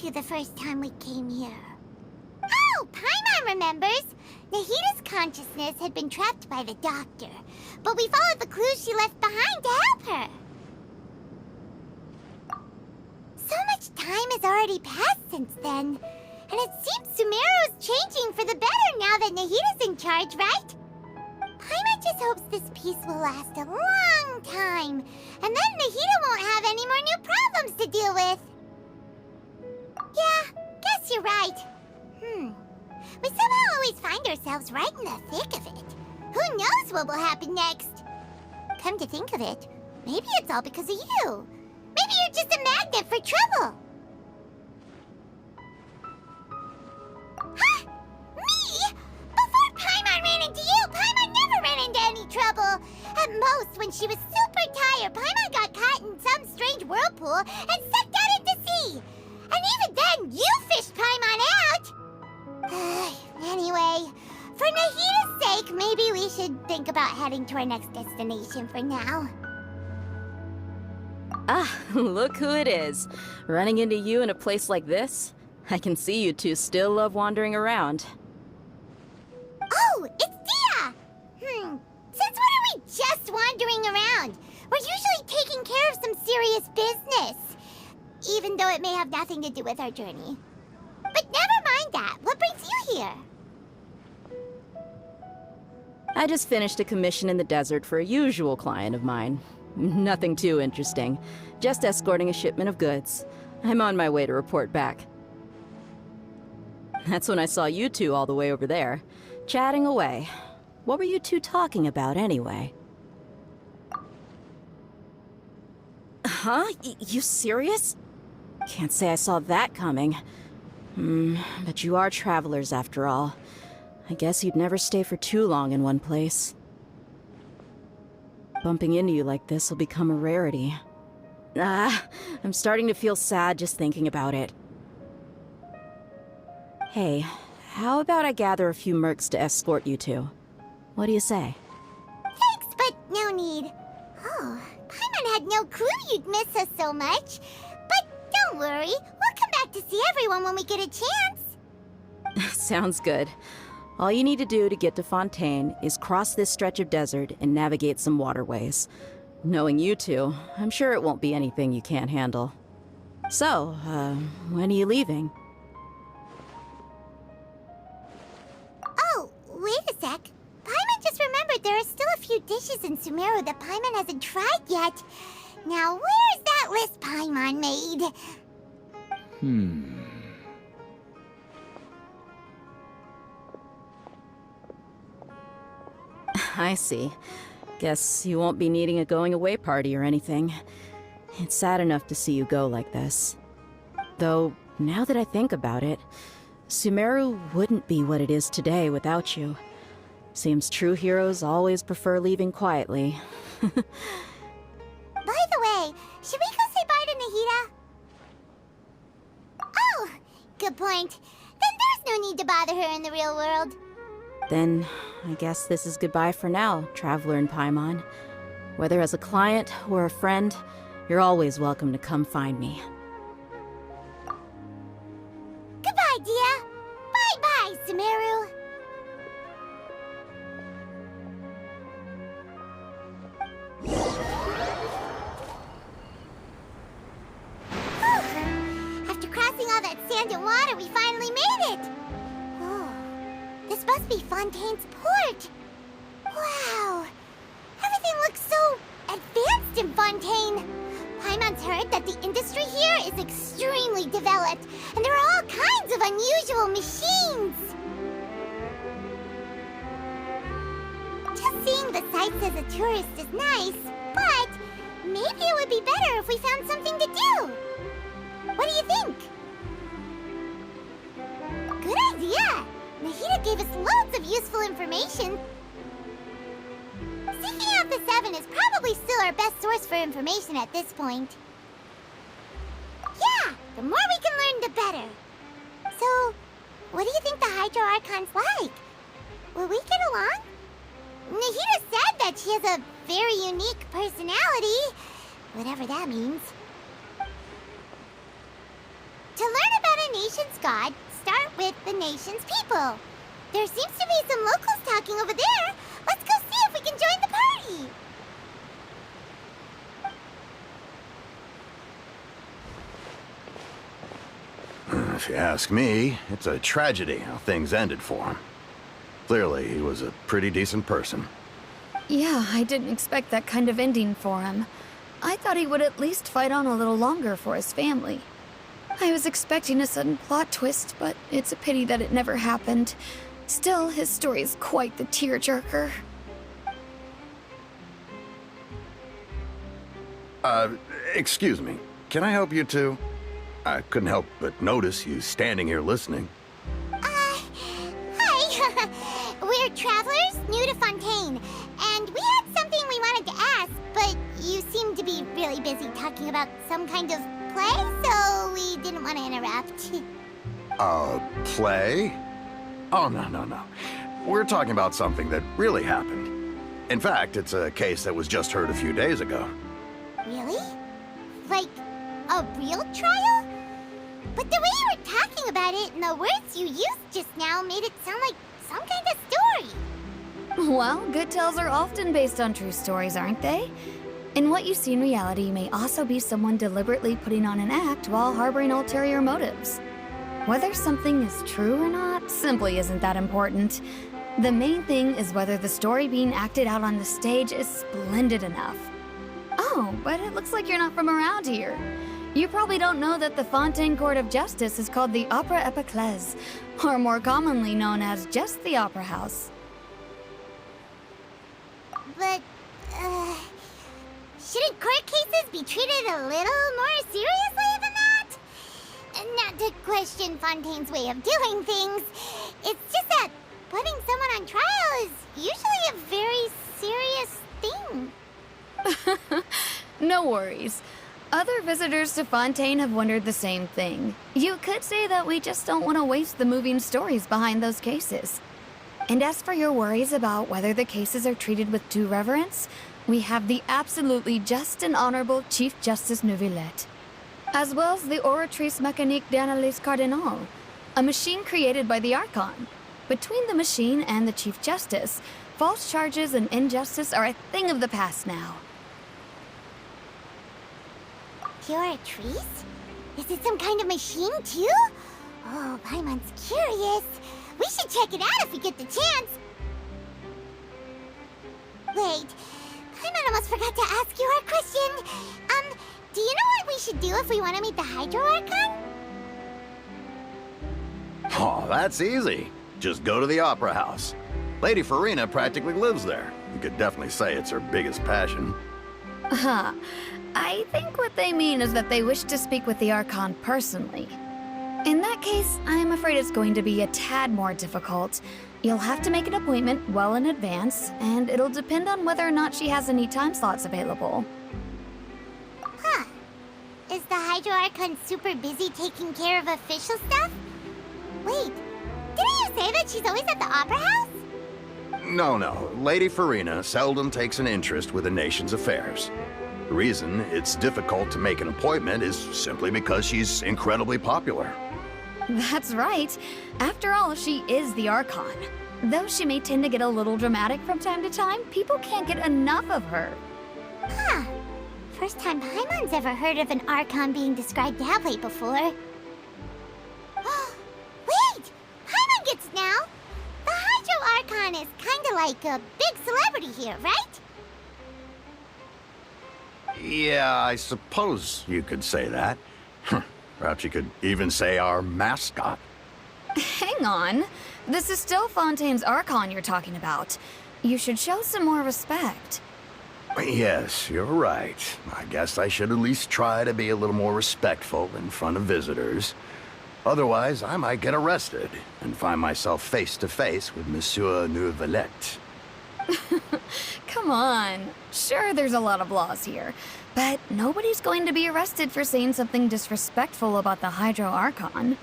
to the first time we came here. Oh, Paimon remembers! Nahita's consciousness had been trapped by the doctor, but we followed the clues she left behind to help her. So much time has already passed since then, and it seems Sumeru's changing for the better now that Nahita's in charge, right? Paimon just hopes this peace will last a long time, and then Nahita won't have any more new problems to deal with. Yeah, guess you're right. We somehow always find ourselves right in the thick of it. Who knows what will happen next? Come to think of it, maybe it's all because of you. Maybe you're just a magnet for trouble. Huh? Me? Before Paimon ran into you, Paimon never ran into any trouble. At most, when she was super tired, Paimon got caught in some strange whirlpool and sucked out into sea. And even then, you fished Paimon out! Anyway, for Nahita's sake, maybe we should think about heading to our next destination for now. Ah, look who it is. Running into you in a place like this? I can see you two still love wandering around. Oh, it's Dia! Since when are we just wandering around? We're usually taking care of some serious business. Even though it may have nothing to do with our journey. But never mind that. What brings you here? I just finished a commission in the desert for a usual client of mine. Nothing too interesting. Just escorting a shipment of goods. I'm on my way to report back. That's when I saw you two all the way over there, chatting away. What were you two talking about anyway? Huh? You serious? Can't say I saw that coming. But you are travelers after all. I guess you'd never stay for too long in one place. Bumping into you like this will become a rarity. I'm starting to feel sad just thinking about it. Hey, how about I gather a few mercs to escort you two? What do you say? Thanks, but no need. Oh, Paimon had no clue you'd miss us so much. But don't worry, we'll come back to see everyone when we get a chance. Sounds good. All you need to do to get to Fontaine is cross this stretch of desert and navigate some waterways. Knowing you two, I'm sure it won't be anything you can't handle. So, when are you leaving? Oh, wait a sec. Paimon just remembered there are still a few dishes in Sumeru that Paimon hasn't tried yet. Now, where's that list Paimon made? I see. Guess you won't be needing a going-away party or anything. It's sad enough to see you go like this. Though, now that I think about it, Sumeru wouldn't be what it is today without you. Seems true heroes always prefer leaving quietly. By the way, should we go say bye to Nahita? Oh, good point. Then there's no need to bother her in the real world. Then, I guess this is goodbye for now, Traveler in Paimon. Whether as a client or a friend, you're always welcome to come find me. Goodbye, Dia. Bye-bye, Sumeru. After crossing all that sand and water, we finally made it! Oh, this must be Fontaine's port! Wow! Everything looks so advanced in Fontaine! Paimon's heard that the industry here is extremely developed, and there are all kinds of unusual machines! Just seeing the sights as a tourist is nice, but maybe it would be better if we found something to do! What do you think? Good idea! Nahita gave us loads of useful information. Seeking out the Seven is probably still our best source for information at this point. Yeah, the more we can learn, the better. So, what do you think the Hydro Archon's like? Will we get along? Nahita said that she has a very unique personality, whatever that means. To learn about nation's god start with the nation's people. There seems to be some locals talking over there. Let's go see if we can join the party. If you ask me, it's a tragedy how things ended for him. Clearly, he was a pretty decent person. Yeah, I didn't expect that kind of ending for him. I thought he would at least fight on a little longer for his family. I was expecting a sudden plot twist, but it's a pity that it never happened. Still, his story is quite the tearjerker. Excuse me. Can I help you two? I couldn't help but notice you standing here listening. Hi. We're travelers new to Fontaine, and we had something we wanted to ask, but you seem to be really busy talking about some kind of play, so we didn't want to interrupt. Play? Oh, no. We're talking about something that really happened. In fact, it's a case that was just heard a few days ago. Really? Like, a real trial? But the way you were talking about it and the words you used just now made it sound like some kind of story. Well, good tales are often based on true stories, aren't they? And what you see in reality may also be someone deliberately putting on an act while harboring ulterior motives. Whether something is true or not simply isn't that important. The main thing is whether the story being acted out on the stage is splendid enough. Oh, but it looks like you're not from around here. You probably don't know that the Fontaine Court of Justice is called the Opera Epiclese, or more commonly known as just the Opera House. But, shouldn't court cases be treated a little more seriously than that? Not to question Fontaine's way of doing things. It's just that putting someone on trial is usually a very serious thing. No worries. Other visitors to Fontaine have wondered the same thing. You could say that we just don't want to waste the moving stories behind those cases. And as for your worries about whether the cases are treated with due reverence, we have the absolutely just and honorable Chief Justice Neuvillette, as well as the Oratrice Mécanique d'Analyse Cardinal, a machine created by the Archon. Between the machine and the Chief Justice, false charges and injustice are a thing of the past now. Oratrice? Is it some kind of machine, too? Oh, Paimon's curious. We should check it out if we get the chance. Wait, Paimon almost forgot to ask you our question. Do you know what we should do if we want to meet the Hydro Archon? Oh, that's easy. Just go to the Opera House. Lady Farina practically lives there. You could definitely say it's her biggest passion. I think what they mean is that they wish to speak with the Archon personally. In that case, I'm afraid it's going to be a tad more difficult. You'll have to make an appointment well in advance, and it'll depend on whether or not she has any time slots available. Huh. Is the Hydro Archon super busy taking care of official stuff? Wait, didn't you say that she's always at the Opera House? No. Lady Farina seldom takes an interest with the nation's affairs. The reason it's difficult to make an appointment is simply because she's incredibly popular. That's right. After all, she is the Archon. Though she may tend to get a little dramatic from time to time, people can't get enough of her. Huh. First time Paimon's ever heard of an Archon being described that way before. Wait! Paimon gets it now! The Hydro Archon is kinda like a big celebrity here, right? Yeah, I suppose you could say that. Perhaps you could even say our mascot. Hang on. This is still Fontaine's Archon you're talking about. You should show some more respect. Yes, you're right. I guess I should at least try to be a little more respectful in front of visitors. Otherwise, I might get arrested and find myself face to face with Monsieur Neuvillette. Come on. Sure, there's a lot of laws here, but nobody's going to be arrested for saying something disrespectful about the Hydro Archon.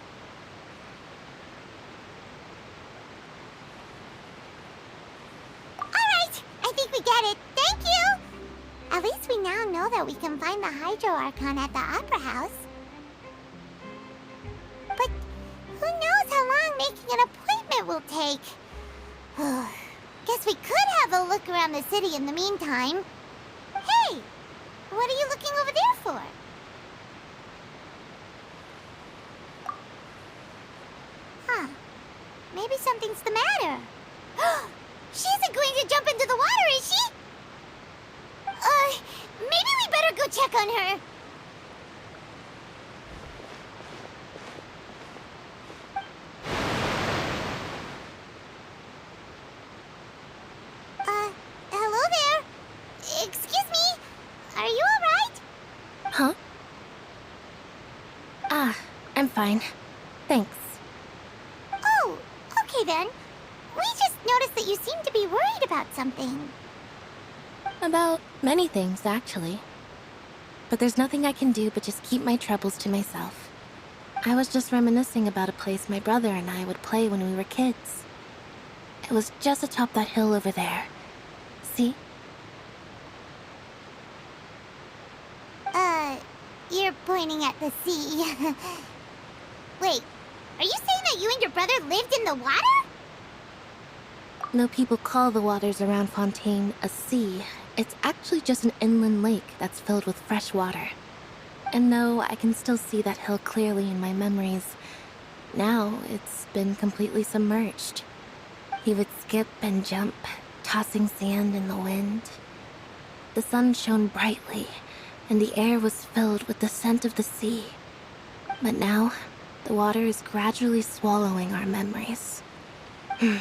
Alright, I think we get it. Thank you! At least we now know that we can find the Hydro Archon at the Opera House. But making an appointment will take. Guess we could have a look around the city in the meantime. Hey! What are you looking over there for? Huh. Maybe something's the matter. She isn't going to jump into the water, is she? Maybe we better go check on her. Hello there. Excuse me. Are you alright? Huh? I'm fine. Thanks. Oh, okay then. We just noticed that you seem to be worried about something. About many things, actually. But there's nothing I can do but just keep my troubles to myself. I was just reminiscing about a place my brother and I would play when we were kids. It was just atop that hill over there. See? You're pointing at the sea. Wait, are you saying that you and your brother lived in the water? No people call the waters around Fontaine a sea. It's actually just an inland lake that's filled with fresh water. And though I can still see that hill clearly in my memories, now it's been completely submerged. He would skip and jump, tossing sand in the wind. The sun shone brightly, and the air was filled with the scent of the sea. But now, the water is gradually swallowing our memories. It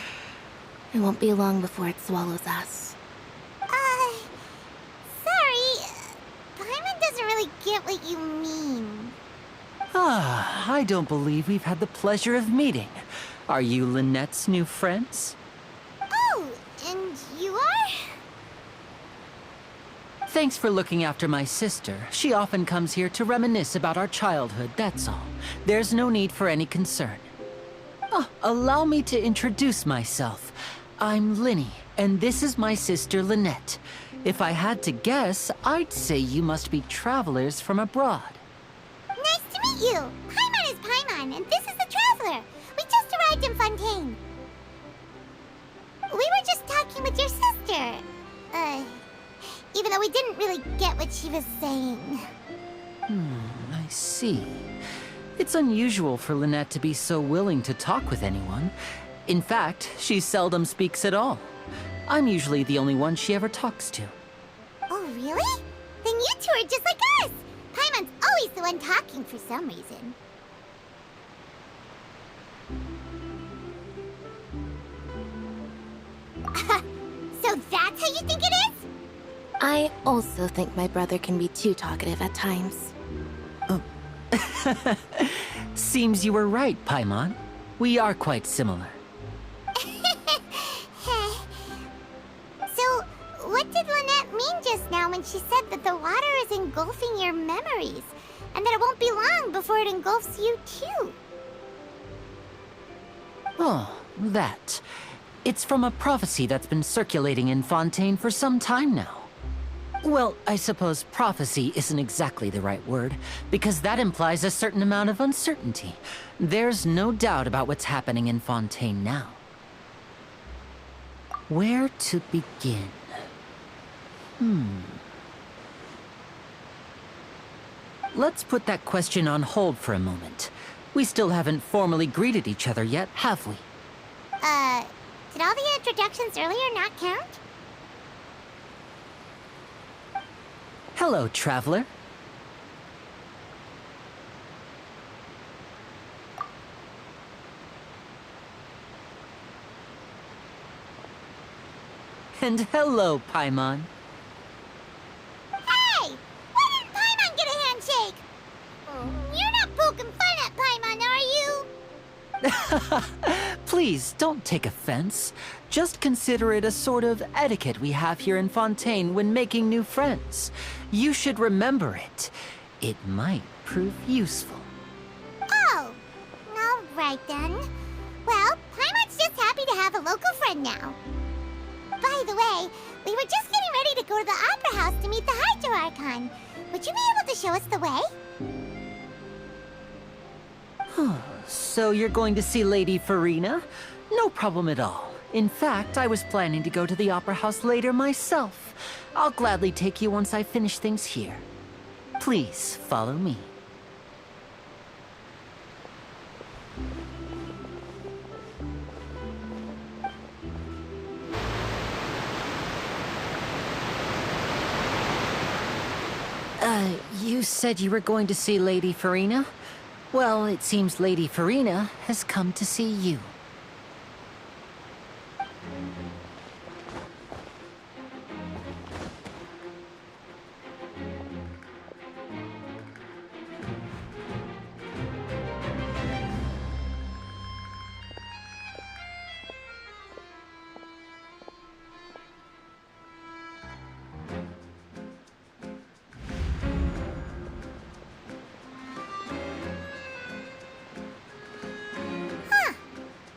won't be long before it swallows us. Sorry. Paimon doesn't really get what you mean. I don't believe we've had the pleasure of meeting. Are you Lynette's new friends? Oh, and you are? Thanks for looking after my sister. She often comes here to reminisce about our childhood, that's all. There's no need for any concern. Allow me to introduce myself. I'm Lyney, and this is my sister Lynette. If I had to guess, I'd say you must be travelers from abroad. Nice to meet you. Paimon is Paimon, and this is the Traveler. We just arrived in Fontaine. We were just talking with your sister. Even though we didn't really get what she was saying. I see. It's unusual for Lynette to be so willing to talk with anyone. In fact, she seldom speaks at all. I'm usually the only one she ever talks to. Oh, really? Then you two are just like us. Paimon's always the one talking for some reason. So that's how you think it is? I also think my brother can be too talkative at times. Seems you were right, Paimon. We are quite similar. So, what did Lynette mean just now when she said that the water is engulfing your memories, and that it won't be long before it engulfs you too? Oh, that. It's from a prophecy that's been circulating in Fontaine for some time now. Well, I suppose prophecy isn't exactly the right word, because that implies a certain amount of uncertainty. There's no doubt about what's happening in Fontaine now. Where to begin? Let's put that question on hold for a moment. We still haven't formally greeted each other yet, have we? Did all the introductions earlier not count? Hello, traveler. And hello, Paimon. Hey! Why didn't Paimon get a handshake? You're not poking fun at Paimon, are you? Please, don't take offense. Just consider it a sort of etiquette we have here in Fontaine when making new friends. You should remember it. It might prove useful. Oh, all right then. Well, Paimon's just happy to have a local friend now. By the way, we were just getting ready to go to the Opera House to meet the Hydro Archon. Would you be able to show us the way? So you're going to see Lady Farina? No problem at all. In fact, I was planning to go to the Opera House later myself. I'll gladly take you once I finish things here. Please, follow me. You said you were going to see Lady Farina? Well, it seems Lady Farina has come to see you.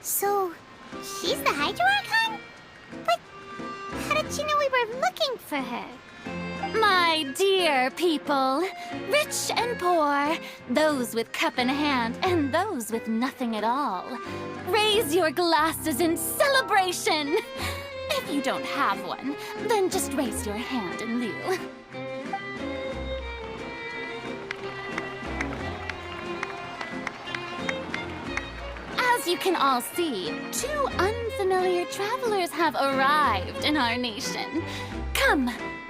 So, she's the Hydro Archon? But how did she know we were looking for her? My dear people, rich and poor, those with cup in hand and those with nothing at all, raise your glasses in celebration! If you don't have one, then just raise your hand in lieu. As you can all see, two unfamiliar travelers have arrived in our nation. Come,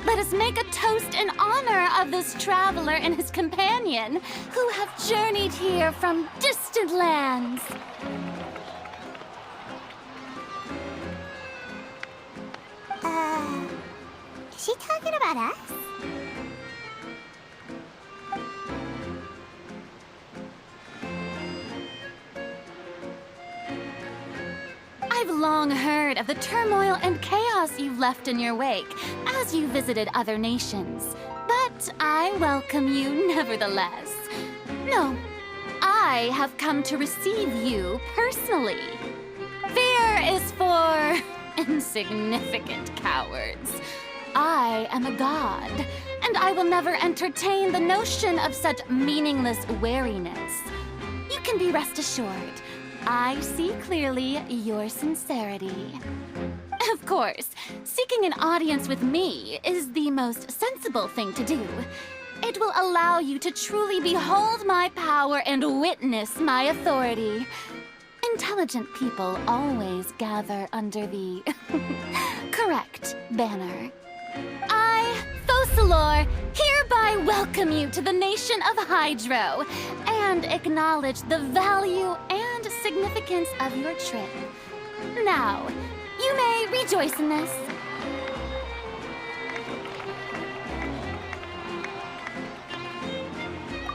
let us make a toast in honor of this traveler and his companion who have journeyed here from distant lands. Is she talking about us? I've long heard of the turmoil and chaos you've left in your wake as you visited other nations. But I welcome you nevertheless. No, I have come to receive you personally. Fear is for insignificant cowards. I am a god, and I will never entertain the notion of such meaningless wariness. You can be rest assured, I see clearly your sincerity. Of course, seeking an audience with me is the most sensible thing to do. It will allow you to truly behold my power and witness my authority. Intelligent people always gather under the correct banner. I, Focalor, hereby welcome you to the nation of Hydro and acknowledge the value and significance of your trip. Now, you may rejoice in this.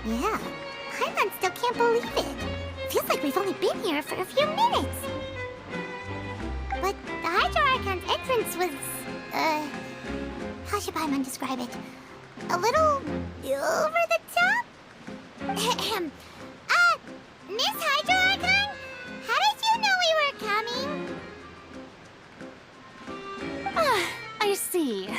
Yeah, Paimon still can't believe it. Feels like we've only been here for a few minutes. But the Hydro Archon's entrance was, how should Paimon describe it? A little over the top? Miss Hydro Archon? How did you know we were coming? I see.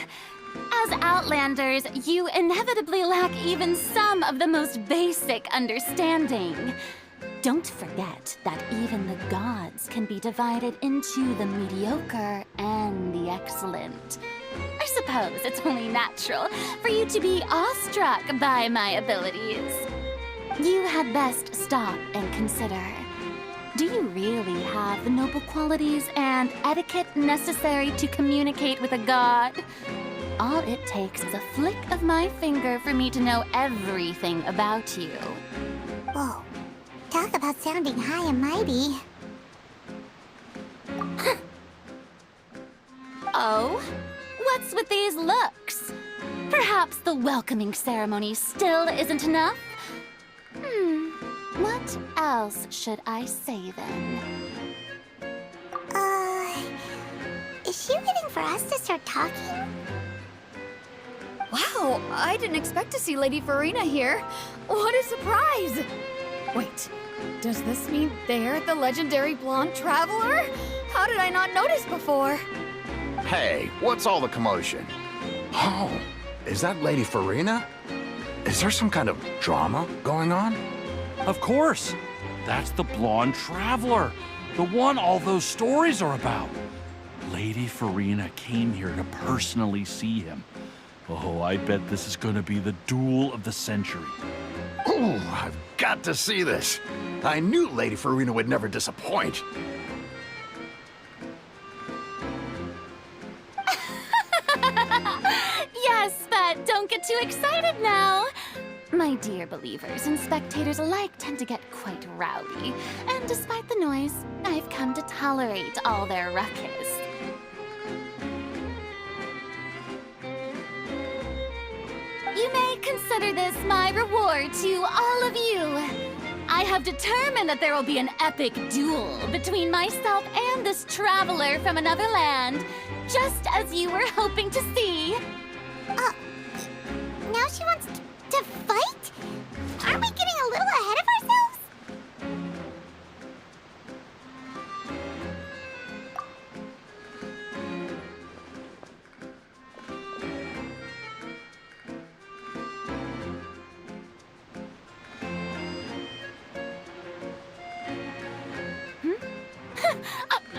As Outlanders, you inevitably lack even some of the most basic understanding. Don't forget that even the gods can be divided into the mediocre and the excellent. I suppose it's only natural for you to be awestruck by my abilities. You had best stop and consider. Do you really have the noble qualities and etiquette necessary to communicate with a god? All it takes is a flick of my finger for me to know everything about you. Whoa, talk about sounding high and mighty. Oh? What's with these looks? Perhaps the welcoming ceremony still isn't enough? What else should I say then? Is she waiting for us to start talking? Wow, I didn't expect to see Lady Farina here. What a surprise! Wait, does this mean they're the legendary blonde traveler? How did I not notice before? Hey, what's all the commotion? Oh, is that Lady Farina? Is there some kind of drama going on? Of course. That's the blonde traveler. The one all those stories are about. Lady Farina came here to personally see him. Oh, I bet this is gonna be the duel of the century. Ooh, I've got to see this. I knew Lady Farina would never disappoint. Yes, but don't get too excited now. My dear believers and spectators alike tend to get quite rowdy, and despite the noise, I've come to tolerate all their ruckus. You may consider this my reward to all of you. I have determined that there will be an epic duel between myself and this traveler from another land, just as you were hoping to see. Now she wants to fight? Aren't we getting a little ahead of ourselves?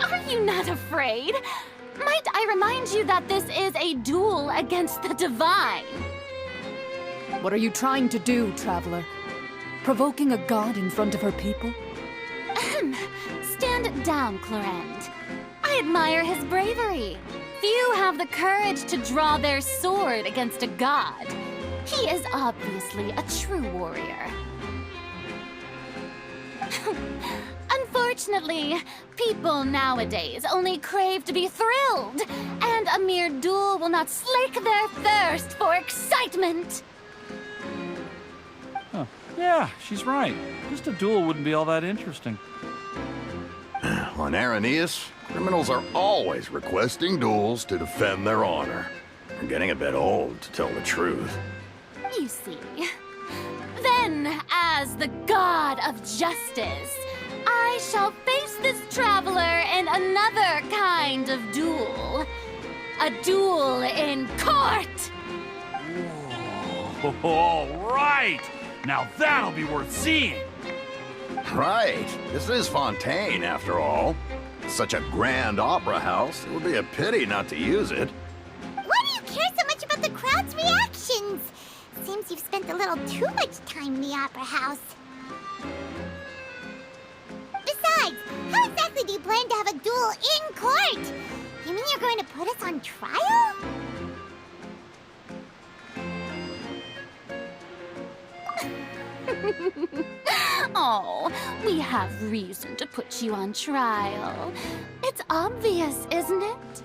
Are you not afraid? Might I remind you that this is a duel against the divine? What are you trying to do, traveler? Provoking a god in front of her people? Stand down, Clorend. I admire his bravery. Few have the courage to draw their sword against a god. He is obviously a true warrior. Unfortunately, people nowadays only crave to be thrilled, and a mere duel will not slake their thirst for excitement. Huh. Yeah, she's right. Just a duel wouldn't be all that interesting. On Araneus, criminals are always requesting duels to defend their honor. I'm getting a bit old, to tell the truth. You see. Then, as the god of justice, I shall face this traveler in another kind of duel. A duel in court! Whoa. All right! Now that'll be worth seeing! Right. This is Fontaine, after all. Such a grand opera house, it would be a pity not to use it. Why do you care so much about the crowd's reactions? Seems you've spent a little too much time in the opera house. Besides, how exactly do you plan to have a duel in court? You mean you're going to put us on trial? Oh, we have reason to put you on trial. It's obvious, isn't it?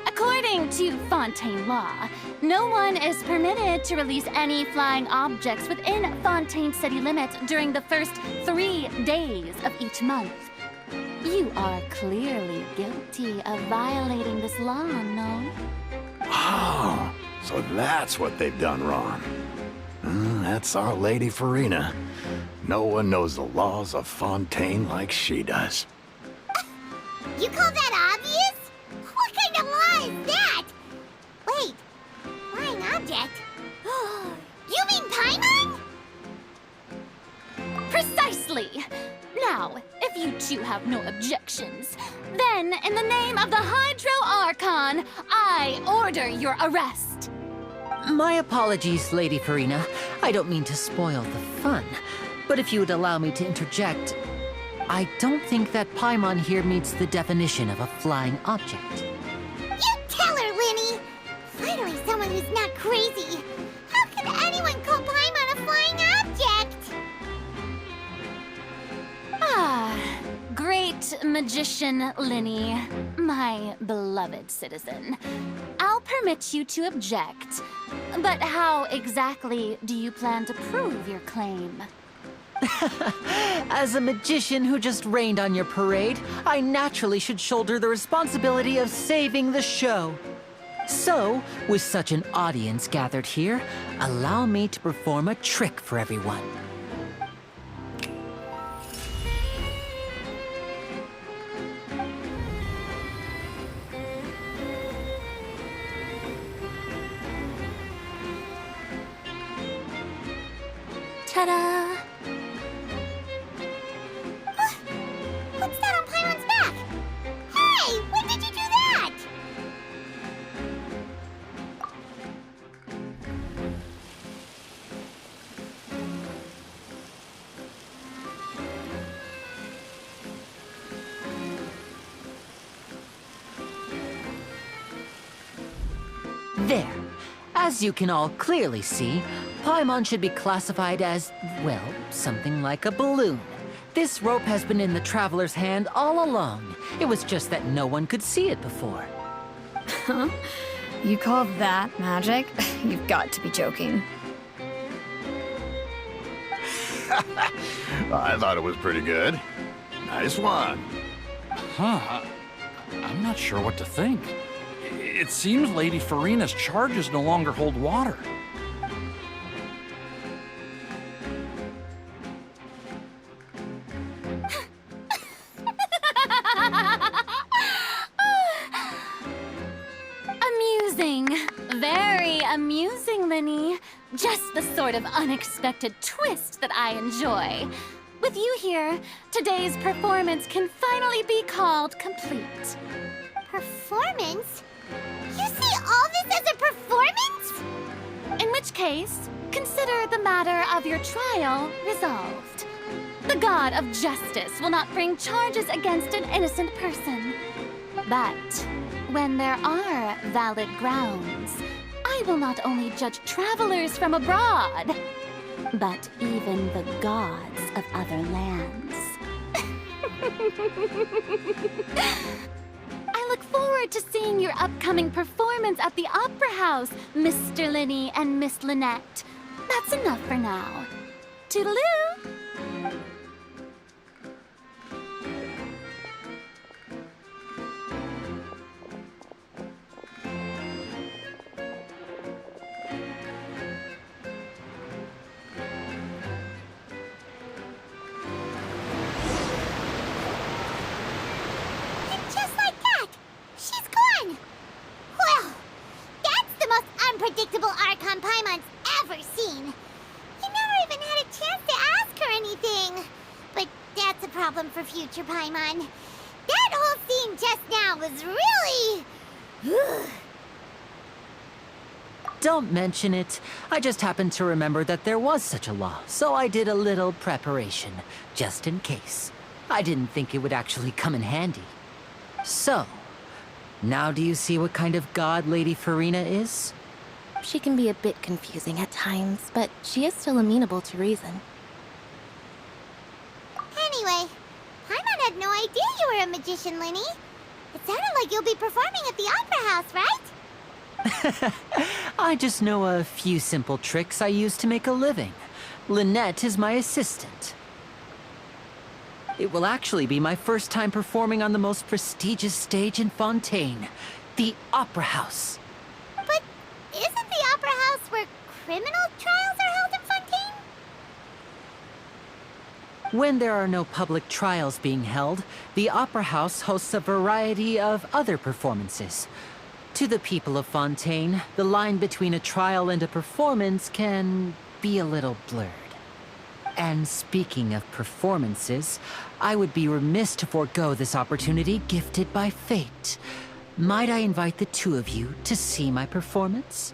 According to Fontaine law, no one is permitted to release any flying objects within Fontaine city limits during the first 3 days of each month. You are clearly guilty of violating this law, no? Oh, so that's what they've done wrong. That's our Lady Farina. No one knows the laws of Fontaine like she does. You call that obvious? What kind of law is that? Wait, flying object? You mean Paimon? Precisely! Now, if you two have no objections, then in the name of the Hydro Archon, I order your arrest. My apologies, Lady Farina. I don't mean to spoil the fun, but if you would allow me to interject, I don't think that Paimon here meets the definition of a flying object. You tell her, Lyney! Finally someone who's not crazy. How could anyone call Paimon a flying object? Ah, great magician Lyney, my beloved citizen. I'll permit you to object, but how exactly do you plan to prove your claim? As a magician who just rained on your parade, I naturally should shoulder the responsibility of saving the show. So, with such an audience gathered here, allow me to perform a trick for everyone. Ta-da! What's that on Paimon's back? Hey, when did you do that? There. As you can all clearly see, Paimon should be classified as, well, something like a balloon. This rope has been in the traveler's hand all along. It was just that no one could see it before. Huh? You call that magic? You've got to be joking. I thought it was pretty good. Nice one. Huh. I'm not sure what to think. It seems Lady Farina's charges no longer hold water. Amusing. Very amusing, Lyney. Just the sort of unexpected twist that I enjoy. With you here, today's performance can finally be called complete. Performance? You see all this as a performance? In which case, consider the matter of your trial resolved. The god of justice will not bring charges against an innocent person. But when there are valid grounds, I will not only judge travelers from abroad, but even the gods of other lands. I look forward to seeing your upcoming performance at the Opera House, Mr. Lyney and Miss Lynette. That's enough for now. Toodaloo! Unpredictable Archon Paimon's ever seen. You never even had a chance to ask her anything. But that's a problem for future Paimon. That whole scene just now was really... Don't mention it. I just happened to remember that there was such a law, so I did a little preparation, just in case. I didn't think it would actually come in handy. So, now do you see what kind of god Lady Farina is? She can be a bit confusing at times, but she is still amenable to reason. Anyway, Paimon had no idea you were a magician, Lyney. It sounded like you'll be performing at the Opera House, right? I just know a few simple tricks I use to make a living. Lynette is my assistant. It will actually be my first time performing on the most prestigious stage in Fontaine, the Opera House. But isn't the Opera House where criminal trials are held in Fontaine? When there are no public trials being held, the Opera House hosts a variety of other performances. To the people of Fontaine, the line between a trial and a performance can be a little blurred. And speaking of performances, I would be remiss to forego this opportunity gifted by fate. Might I invite the two of you to see my performance?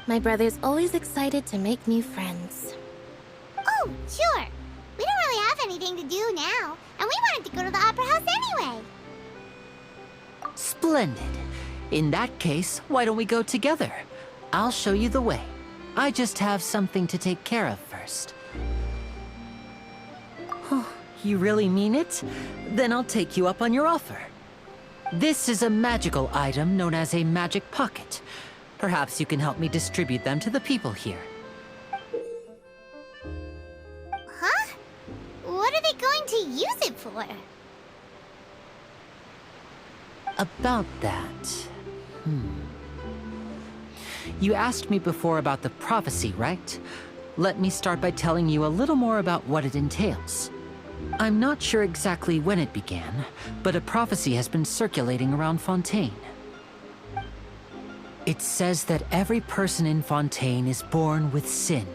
My brother's always excited to make new friends. Oh, sure. We don't really have anything to do now, and we wanted to go to the Opera House anyway. Splendid. In that case, why don't we go together? I'll show you the way. I just have something to take care of first. Oh, you really mean it? Then I'll take you up on your offer. This is a magical item known as a magic pocket. Perhaps you can help me distribute them to the people here. Huh? What are they going to use it for? About that... You asked me before about the prophecy, right? Let me start by telling you a little more about what it entails. I'm not sure exactly when it began, but a prophecy has been circulating around Fontaine. It says that every person in Fontaine is born with sin.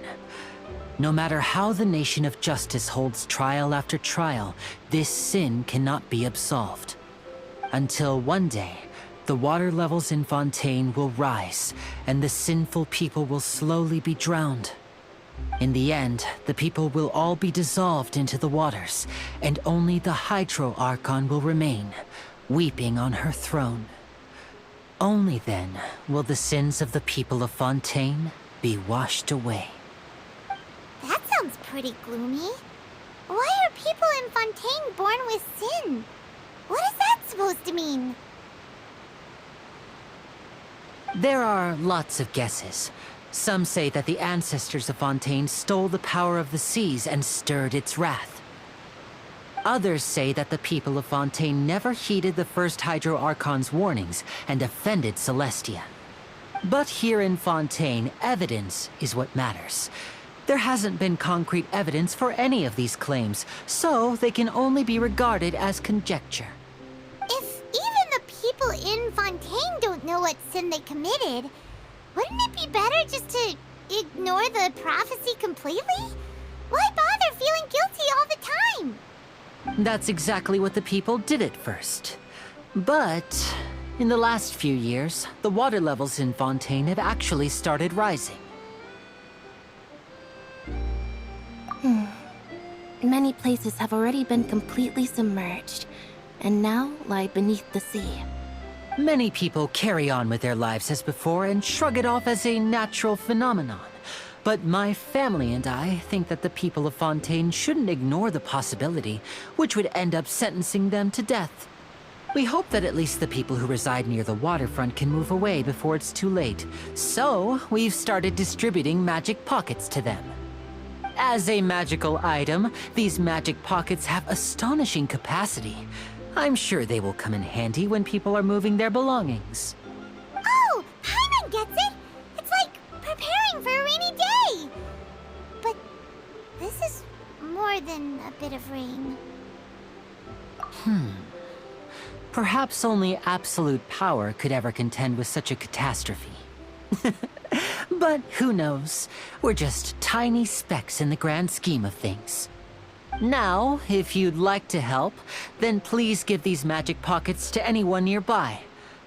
No matter how the nation of justice holds trial after trial, this sin cannot be absolved. Until one day, the water levels in Fontaine will rise, and the sinful people will slowly be drowned. In the end, the people will all be dissolved into the waters, and only the Hydro Archon will remain, weeping on her throne. Only then will the sins of the people of Fontaine be washed away. That sounds pretty gloomy. Why are people in Fontaine born with sin? What is that supposed to mean? There are lots of guesses. Some say that the ancestors of Fontaine stole the power of the seas and stirred its wrath. Others say that the people of Fontaine never heeded the first Hydro Archon's warnings and offended Celestia. But here in Fontaine, evidence is what matters. There hasn't been concrete evidence for any of these claims, so they can only be regarded as conjecture. If even the people in Fontaine don't know what sin they committed, wouldn't it be better just to ignore the prophecy completely? Why bother feeling guilty all the time? That's exactly what the people did at first. But in the last few years, the water levels in Fontaine have actually started rising. Many places have already been completely submerged, and now lie beneath the sea. Many people carry on with their lives as before and shrug it off as a natural phenomenon. But my family and I think that the people of Fontaine shouldn't ignore the possibility, which would end up sentencing them to death. We hope that at least the people who reside near the waterfront can move away before it's too late. So, we've started distributing magic pockets to them. As a magical item, these magic pockets have astonishing capacity. I'm sure they will come in handy when people are moving their belongings. Oh, Paimon gets it! It's like preparing for a rainy day! But this is more than a bit of rain. Perhaps only absolute power could ever contend with such a catastrophe. But who knows? We're just tiny specks in the grand scheme of things. Now, if you'd like to help, then please give these magic pockets to anyone nearby.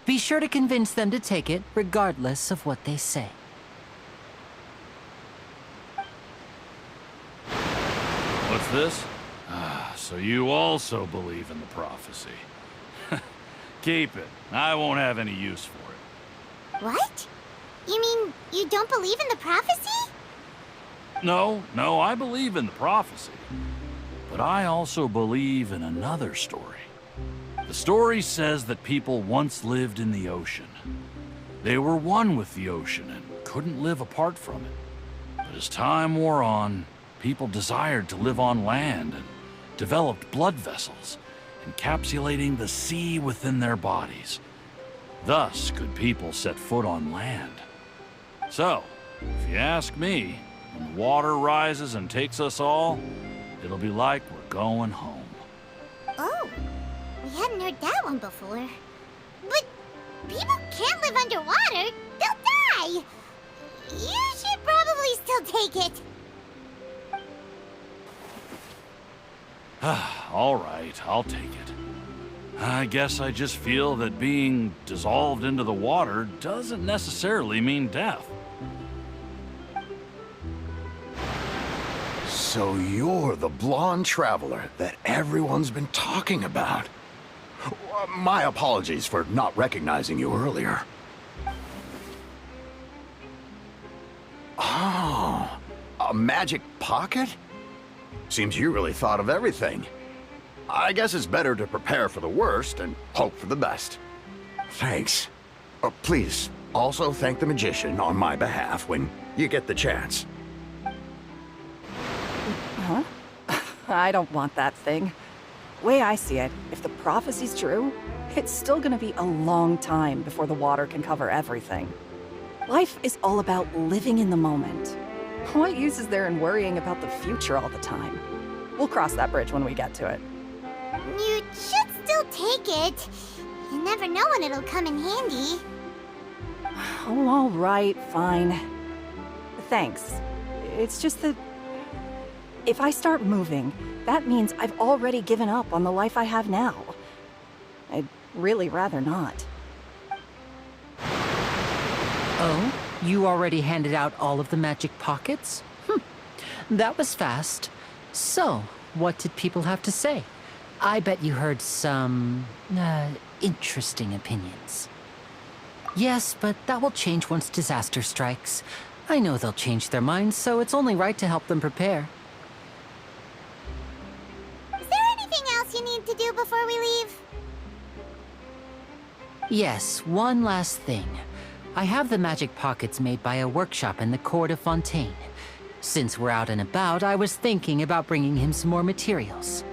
Be sure to convince them to take it, regardless of what they say. What's this? So you also believe in the prophecy. Keep it. I won't have any use for it. What? You mean you don't believe in the prophecy? No, I believe in the prophecy. But I also believe in another story. The story says that people once lived in the ocean. They were one with the ocean and couldn't live apart from it. But as time wore on, people desired to live on land and developed blood vessels, encapsulating the sea within their bodies. Thus could people set foot on land. So, if you ask me, when the water rises and takes us all, it'll be like we're going home. Oh, we hadn't heard that one before. But people can't live underwater. They'll die. You should probably still take it. All right, I'll take it. I guess I just feel that being dissolved into the water doesn't necessarily mean death. So you're the blonde traveler that everyone's been talking about. My apologies for not recognizing you earlier. Oh, a magic pocket? Seems you really thought of everything. I guess it's better to prepare for the worst and hope for the best. Thanks. Please, also thank the magician on my behalf when you get the chance. Huh? I don't want that thing. Way I see it, if the prophecy's true, it's still gonna be a long time before the water can cover everything. Life is all about living in the moment. What use is there in worrying about the future all the time? We'll cross that bridge when we get to it. You should still take it. You never know when it'll come in handy. Oh, all right, fine. Thanks. It's just that If I start moving, that means I've already given up on the life I have now. I'd really rather not. Oh? You already handed out all of the magic pockets? That was fast. So, what did people have to say? I bet you heard some... interesting opinions. Yes, but that will change once disaster strikes. I know they'll change their minds, so it's only right to help them prepare. Is there anything else you need to do before we leave? Yes, one last thing. I have the magic pockets made by a workshop in the court of Fontaine. Since we're out and about, I was thinking about bringing him some more materials.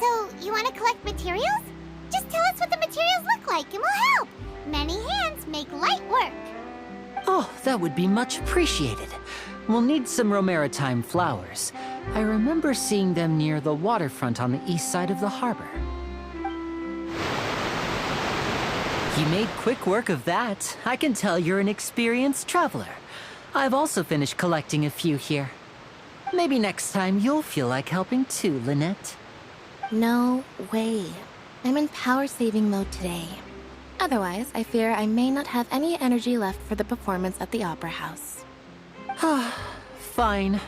So, you want to collect materials? Just tell us what the materials look like and we'll help. Many hands make light work. Oh, that would be much appreciated. We'll need some Romaritime flowers. I remember seeing them near the waterfront on the east side of the harbor. You made quick work of that. I can tell you're an experienced traveler. I've also finished collecting a few here. Maybe next time you'll feel like helping too, Lynette. No way. I'm in power-saving mode today. Otherwise, I fear I may not have any energy left for the performance at the Opera House. Fine.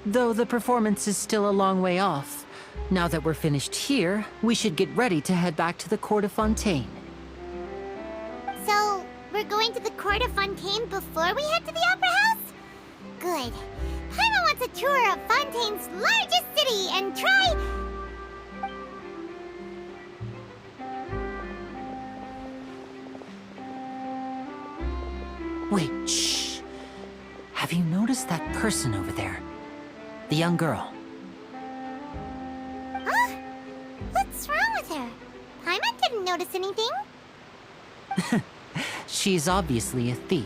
Though the performance is still a long way off. Now that we're finished here, we should get ready to head back to the court of Fontaine. So, we're going to the court of Fontaine before we head to the Opera House? Good. Paimon wants a tour of Fontaine's largest city and try... Wait, shh. Have you noticed that person over there? The young girl. Huh? What's wrong with her? Paimon didn't notice anything. She's obviously a thief.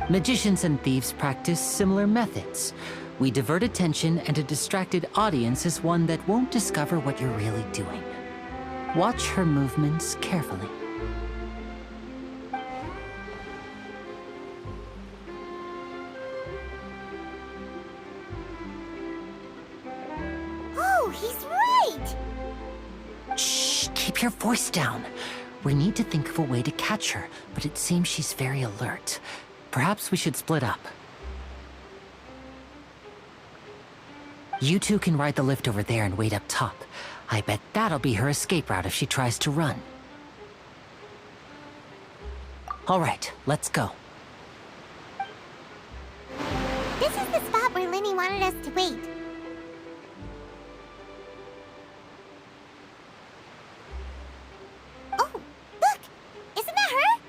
Magicians and thieves practice similar methods. We divert attention, and a distracted audience is one that won't discover what you're really doing. Watch her movements carefully. Oh, he's right! Shh, keep your voice down. We need to think of a way to catch her, but it seems she's very alert. Perhaps we should split up. You two can ride the lift over there and wait up top. I bet that'll be her escape route if she tries to run. All right, let's go. This is the spot where Lyney wanted us to wait. Oh, look! Isn't that her?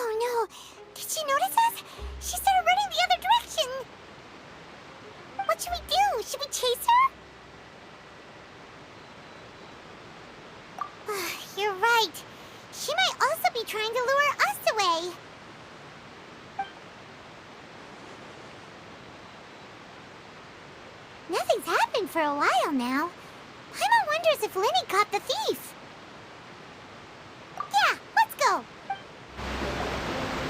Oh no! Did she notice us? She started running the other direction! What should we do? Should we chase her? You're right. She might also be trying to lure us away. Nothing's happened for a while now. Paimon wonders if Lyney caught the thief. Yeah, let's go.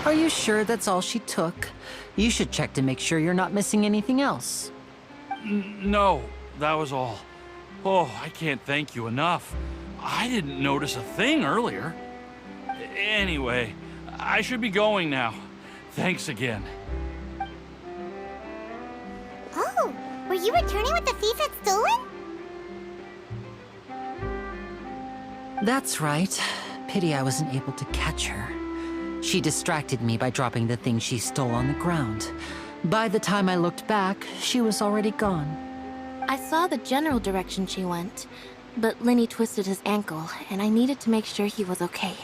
Are you sure that's all she took? You should check to make sure you're not missing anything else. No, that was all. Oh, I can't thank you enough. I didn't notice a thing earlier. Anyway, I should be going now. Thanks again. Oh, were you returning what the thief had stolen? That's right. Pity I wasn't able to catch her. She distracted me by dropping the thing she stole on the ground. By the time I looked back, she was already gone. I saw the general direction she went, but Lyney twisted his ankle, and I needed to make sure he was okay.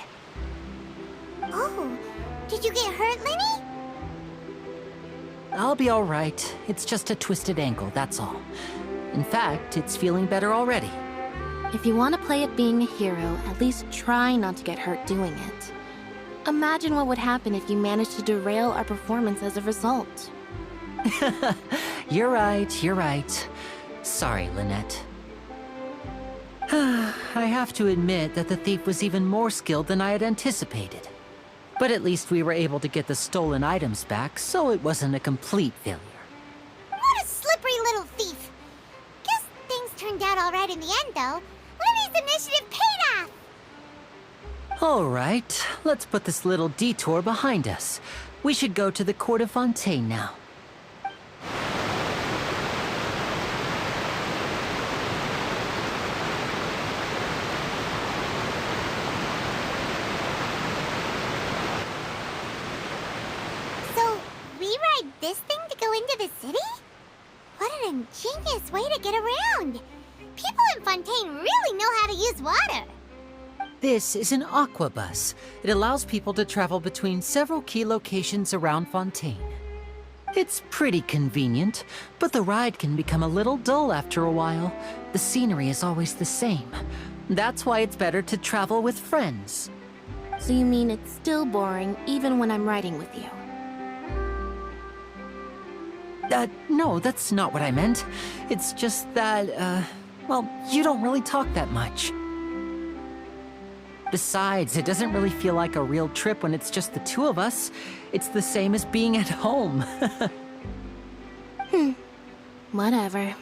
Oh, did you get hurt, Lyney? I'll be all right. It's just a twisted ankle, that's all. In fact, it's feeling better already. If you want to play at being a hero, at least try not to get hurt doing it. Imagine what would happen if you managed to derail our performance as a result. You're right, you're right. Sorry, Lynette. I have to admit that the thief was even more skilled than I had anticipated. But at least we were able to get the stolen items back, so it wasn't a complete failure. What a slippery little thief. Guess things turned out all right in the end, though. Lenny's initiative paid off! All right, let's put this little detour behind us. We should go to the court of Fontaine now. So, we ride this thing to go into the city? What an ingenious way to get around! People in Fontaine really know how to use water! This is an aquabus. It allows people to travel between several key locations around Fontaine. It's pretty convenient, but the ride can become a little dull after a while. The scenery is always the same. That's why it's better to travel with friends. So you mean it's still boring even when I'm riding with you? No, that's not what I meant. It's just that, well, you don't really talk that much. Besides, it doesn't really feel like a real trip when it's just the two of us. It's the same as being at home. Whatever.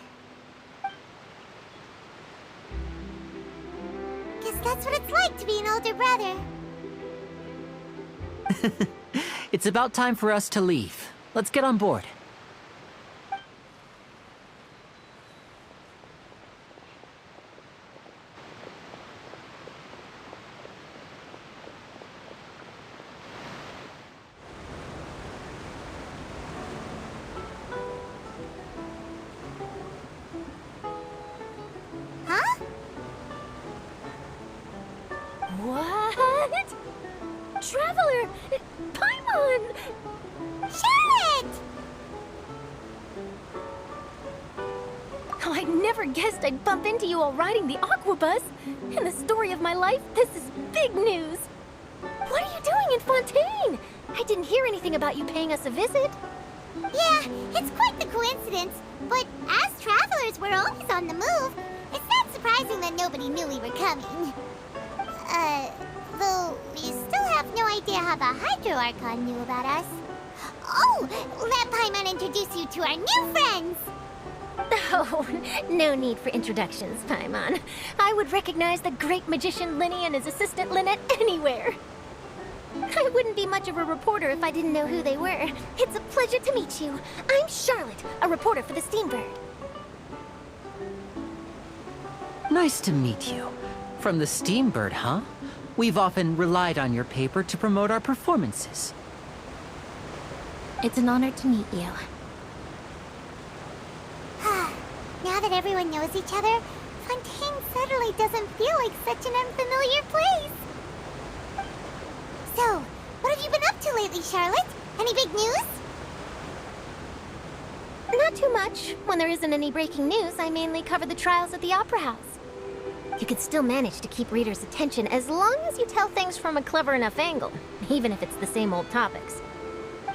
Guess that's what it's like to be an older brother. It's about time for us to leave. Let's get on board. What? Traveler! Paimon! Charlotte! Oh, I never guessed I'd bump into you while riding the aquabus. In the story of my life, this is big news. What are you doing in Fontaine? I didn't hear anything about you paying us a visit. Yeah, it's quite the coincidence. But as travelers, we're always on the move. It's not surprising that nobody knew we were coming. Though we still have no idea how the Hydro Archon knew about us. Oh, let Paimon introduce you to our new friends! Oh, no need for introductions, Paimon. I would recognize the great magician Lyney and his assistant Lynette anywhere. I wouldn't be much of a reporter if I didn't know who they were. It's a pleasure to meet you. I'm Charlotte, a reporter for the Steambird. Nice to meet you. From the Steambird, huh? We've often relied on your paper to promote our performances. It's an honor to meet you. Now that everyone knows each other, Fontaine suddenly doesn't feel like such an unfamiliar place. So, what have you been up to lately, Charlotte? Any big news? Not too much. When there isn't any breaking news, I mainly cover the trials at the Opera House. You can still manage to keep readers' attention as long as you tell things from a clever enough angle, even if it's the same old topics.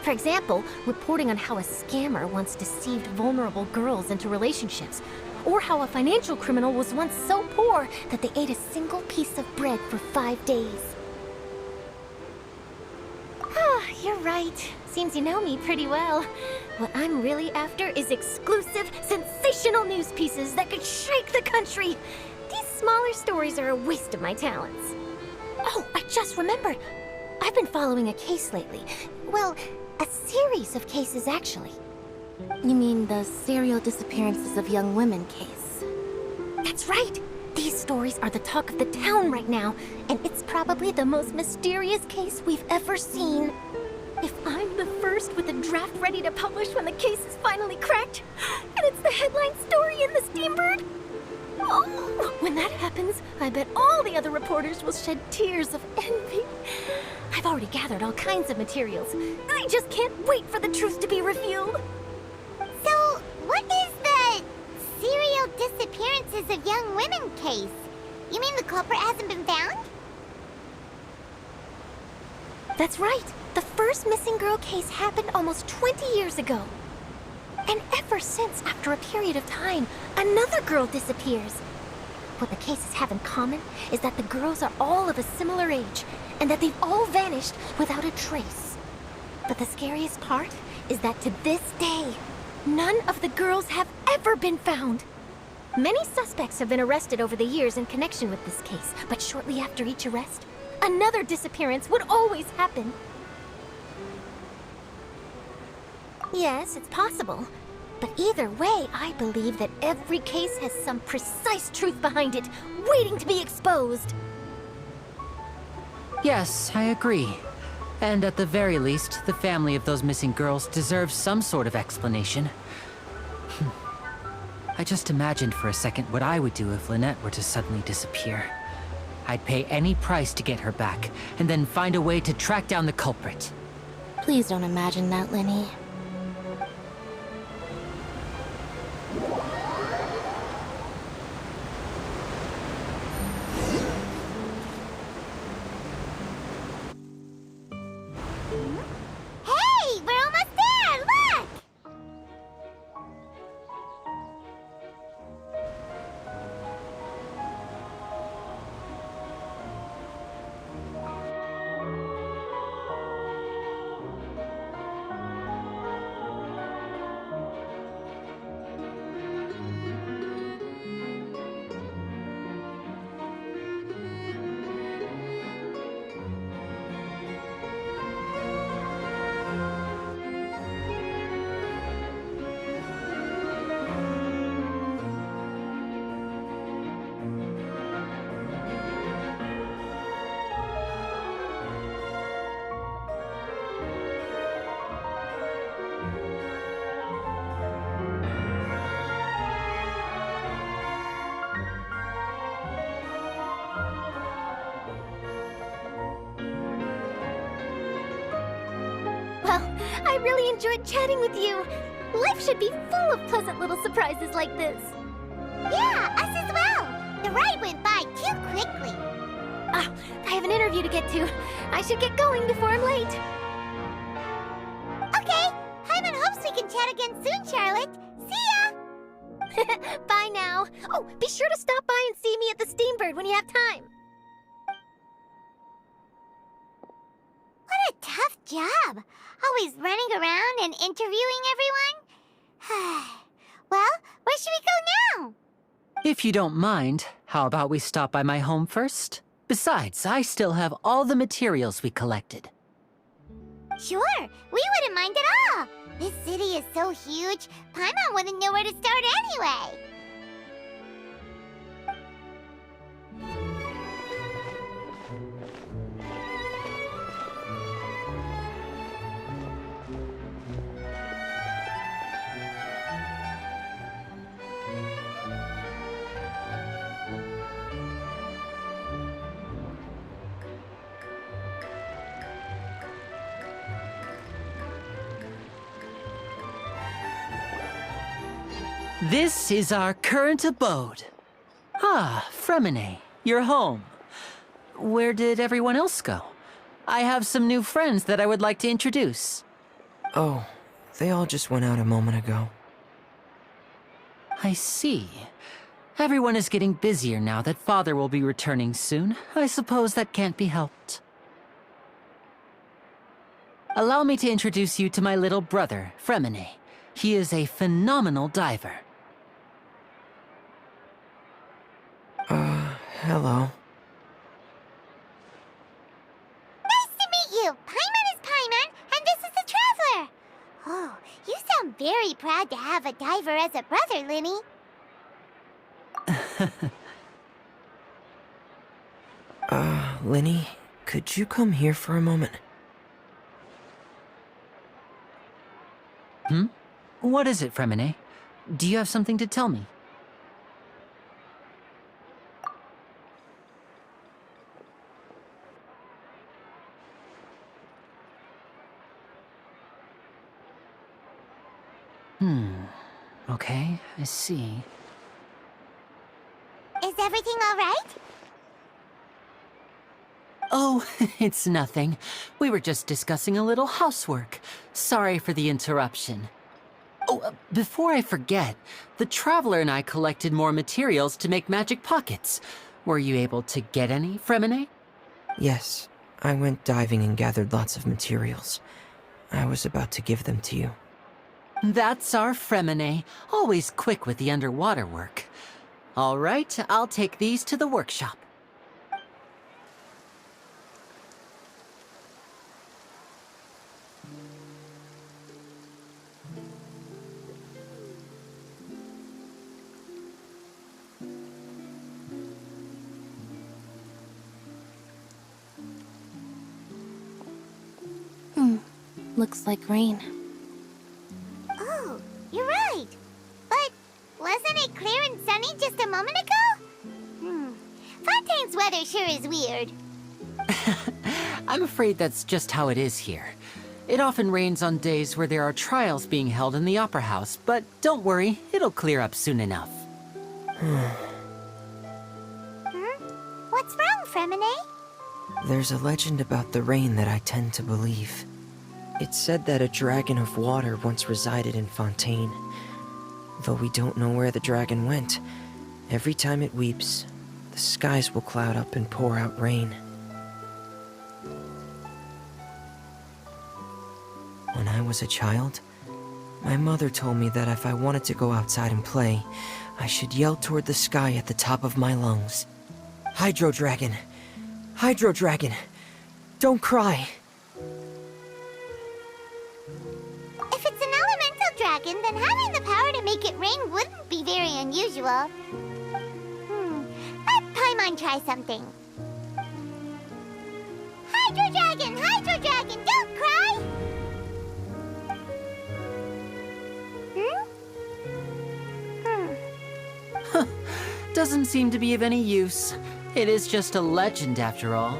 For example, reporting on how a scammer once deceived vulnerable girls into relationships, or how a financial criminal was once so poor that they ate a single piece of bread for 5 days. Ah, you're right. Seems you know me pretty well. What I'm really after is exclusive, sensational news pieces that could shake the country. These smaller stories are a waste of my talents. Oh, I just remembered. I've been following a case lately. Well, a series of cases, actually. You mean the serial disappearances of young women case? That's right. These stories are the talk of the town right now, and it's probably the most mysterious case we've ever seen. If I'm the first with a draft ready to publish when the case is finally cracked, and it's the headline story in the Steambird, oh, when that happens, I bet all the other reporters will shed tears of envy. I've already gathered all kinds of materials. I just can't wait for the truth to be revealed. So, what is the serial disappearances of young women case? You mean the culprit hasn't been found? That's right. The first missing girl case happened almost 20 years ago. And ever since, after a period of time, another girl disappears. What the cases have in common is that the girls are all of a similar age, and that they've all vanished without a trace. But the scariest part is that to this day, none of the girls have ever been found. Many suspects have been arrested over the years in connection with this case, but shortly after each arrest, another disappearance would always happen. Yes, it's possible. But either way, I believe that every case has some precise truth behind it, waiting to be exposed. Yes, I agree. And at the very least, the family of those missing girls deserves some sort of explanation. I just imagined for a second what I would do if Lynette were to suddenly disappear. I'd pay any price to get her back, and then find a way to track down the culprit. Please don't imagine that, Lyney. Hey, we're almost there! Look! Well, I really enjoyed chatting with you. Life should be full of pleasant little surprises like this. Yeah, us as well. The ride went by too quickly. Ah, I have an interview to get to. I should get going before I'm late. Okay, Hyman hopes we can chat again soon, Charlotte. See ya! Bye now. Oh, be sure to stop by and see me at the Steambird when you have time. What a tough job. Always running around and interviewing everyone. Well, where should we go now? If you don't mind, how about we stop by my home first? Besides, I still have all the materials we collected. Sure, we wouldn't mind at all. This city is so huge, Paimon wouldn't know where to start anyway. This is our current abode. Ah, Fremine, you're home. Where did everyone else go? I have some new friends that I would like to introduce. Oh, they all just went out a moment ago. I see. Everyone is getting busier now that Father will be returning soon. I suppose that can't be helped. Allow me to introduce you to my little brother, Fremine. He is a phenomenal diver. Hello. Nice to meet you. Paimon is Paimon, and this is the Traveler. Oh, you sound very proud to have a diver as a brother, Lyney. Lyney, could you come here for a moment? What is it, Fremine? Do you have something to tell me? Okay, I see. Is everything all right? Oh, it's nothing. We were just discussing a little housework. Sorry for the interruption. Oh, before I forget, the Traveler and I collected more materials to make magic pockets. Were you able to get any, Fremine? Yes, I went diving and gathered lots of materials. I was about to give them to you. That's our Fremine, always quick with the underwater work. All right, I'll take these to the workshop. Looks like rain. Oh, you're right. But wasn't it clear and sunny just a moment ago? Fontaine's weather sure is weird. I'm afraid that's just how it is here. It often rains on days where there are trials being held in the Opera House, but don't worry, it'll clear up soon enough. What's wrong, Fremine? There's a legend about the rain that I tend to believe. It's said that a dragon of water once resided in Fontaine. Though we don't know where the dragon went, every time it weeps, the skies will cloud up and pour out rain. When I was a child, my mother told me that if I wanted to go outside and play, I should yell toward the sky at the top of my lungs. Hydro Dragon! Hydro Dragon! Don't cry! If it's an elemental dragon, then having the power to make it rain wouldn't be very unusual. Let Paimon try something. Hydro Dragon, don't cry! Doesn't seem to be of any use. It is just a legend after all.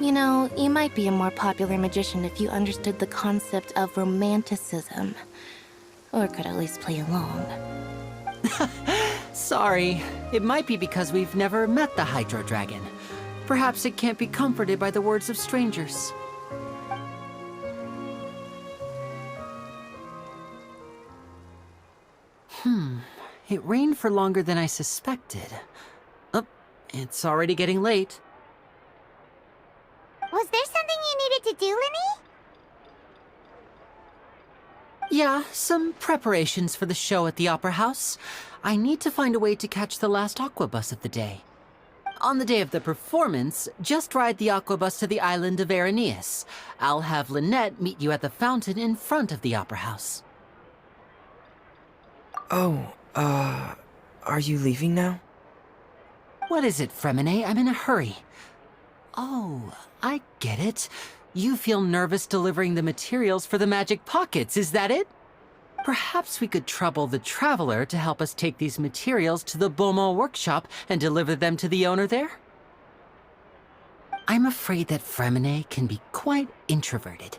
You know, you might be a more popular magician if you understood the concept of romanticism. Or could at least play along. Sorry. It might be because we've never met the Hydro Dragon. Perhaps it can't be comforted by the words of strangers. It rained for longer than I suspected. Oh, it's already getting late. Was there something you needed to do, Lyney? Yeah, some preparations for the show at the Opera House. I need to find a way to catch the last aqua bus of the day. On the day of the performance, just ride the aqua bus to the island of Aeneas. I'll have Lynette meet you at the fountain in front of the Opera House. Oh, are you leaving now? What is it, Fremine? I'm in a hurry. Oh, I get it. You feel nervous delivering the materials for the magic pockets, is that it? Perhaps we could trouble the Traveler to help us take these materials to the Beaumont workshop and deliver them to the owner there? I'm afraid that Fremine can be quite introverted,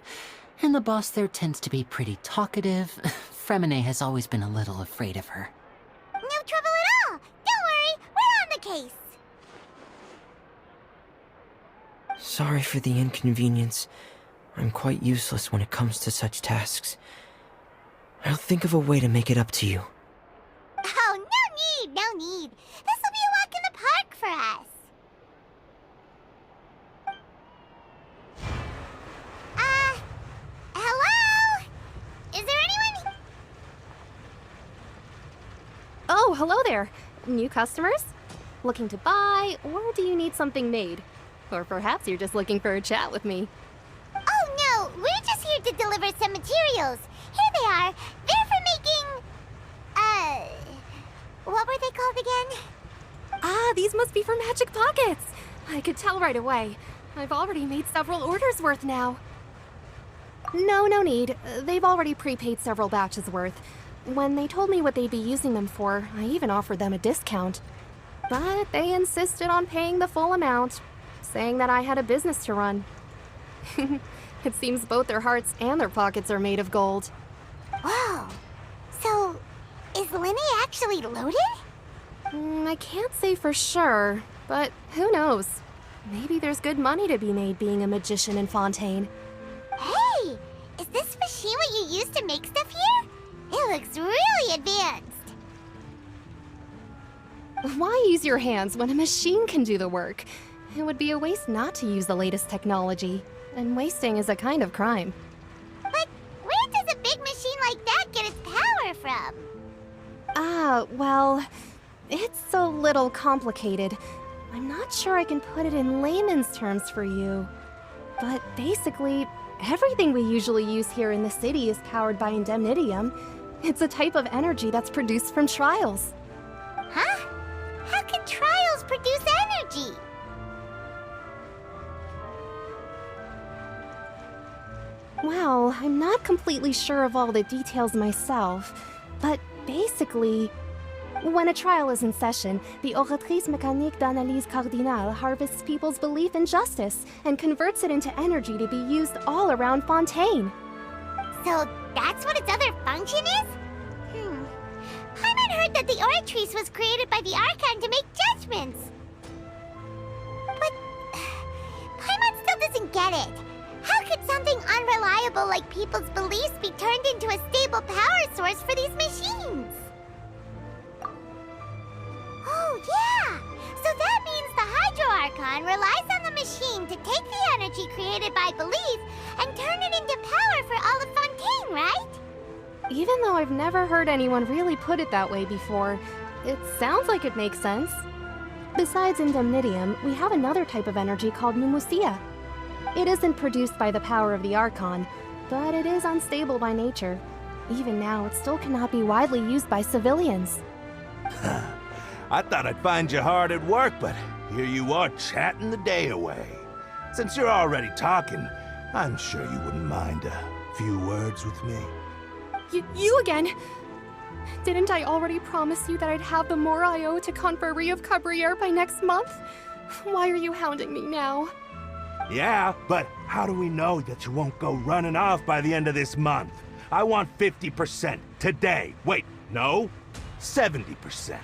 and the boss there tends to be pretty talkative. Fremine has always been a little afraid of her. No trouble at all! Don't worry, we're on the case! Sorry for the inconvenience. I'm quite useless when it comes to such tasks. I'll think of a way to make it up to you. Oh, no need! This'll be a walk in the park for us! Hello? Is there anyone? Oh, hello there. New customers? Looking to buy, or do you need something made? Or perhaps you're just looking for a chat with me. Oh no, we're just here to deliver some materials. Here they are. They're for making... what were they called again? Ah, these must be for magic pockets. I could tell right away. I've already made several orders worth now. No need. They've already prepaid several batches worth. When they told me what they'd be using them for, I even offered them a discount. But they insisted on paying the full amount, saying that I had a business to run. It seems both their hearts and their pockets are made of gold. Whoa. So, is Lyney actually loaded? I can't say for sure, but who knows? Maybe there's good money to be made being a magician in Fontaine. Hey! Is this machine what you use to make stuff here? It looks really advanced. Why use your hands when a machine can do the work? It would be a waste not to use the latest technology, and wasting is a kind of crime. But where does a big machine like that get its power from? Well, it's a little complicated. I'm not sure I can put it in layman's terms for you. But basically, everything we usually use here in the city is powered by indemnitium. It's a type of energy that's produced from trials. Huh? How can trials produce energy? Well, I'm not completely sure of all the details myself, but basically, when a trial is in session, the Oratrice Mécanique d'Analyse Cardinale harvests people's belief in justice and converts it into energy to be used all around Fontaine. So that's what its other function is? Paimon heard that the Oratrice was created by the Archon to make judgments. But Paimon still doesn't get it. How could something unreliable like people's beliefs be turned into a stable power source for these machines? Oh, yeah! So that means the Hydro Archon relies on the machine to take the energy created by belief and turn it into power for all of Fontaine, right? Even though I've never heard anyone really put it that way before, it sounds like it makes sense. Besides indemnitium, we have another type of energy called pneumosia. It isn't produced by the power of the Archon, but it is unstable by nature. Even now, it still cannot be widely used by civilians. I thought I'd find you hard at work, but here you are chatting the day away. Since you're already talking, I'm sure you wouldn't mind a few words with me. You again? Didn't I already promise you that I'd have the more I owe to Confrerie of Cabriere by next month? Why are you hounding me now? Yeah, but how do we know that you won't go running off by the end of this month? I want 50% today. Wait, no, 70%.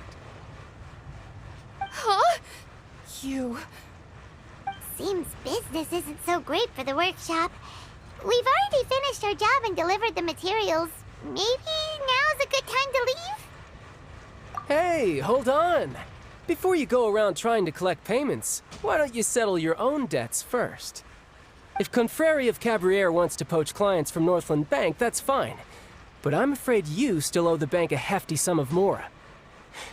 Huh? You... Seems business isn't so great for the workshop. We've already finished our job and delivered the materials. Maybe now's a good time to leave? Hey, hold on. Before you go around trying to collect payments, why don't you settle your own debts first? If Confrerie of Cabriere wants to poach clients from Northland Bank, that's fine. But I'm afraid you still owe the bank a hefty sum of mora.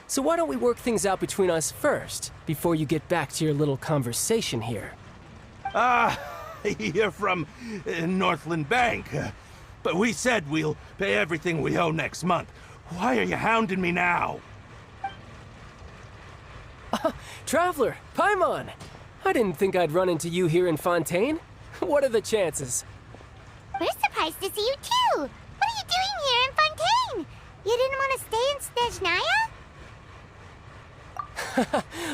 So why don't we work things out between us first, before you get back to your little conversation here? You're from Northland Bank. But we said we'll pay everything we owe next month. Why are you hounding me now? Traveler, Paimon! I didn't think I'd run into you here in Fontaine. What are the chances? We're surprised to see you too! What are you doing here in Fontaine? You didn't want to stay in Snezhnaya?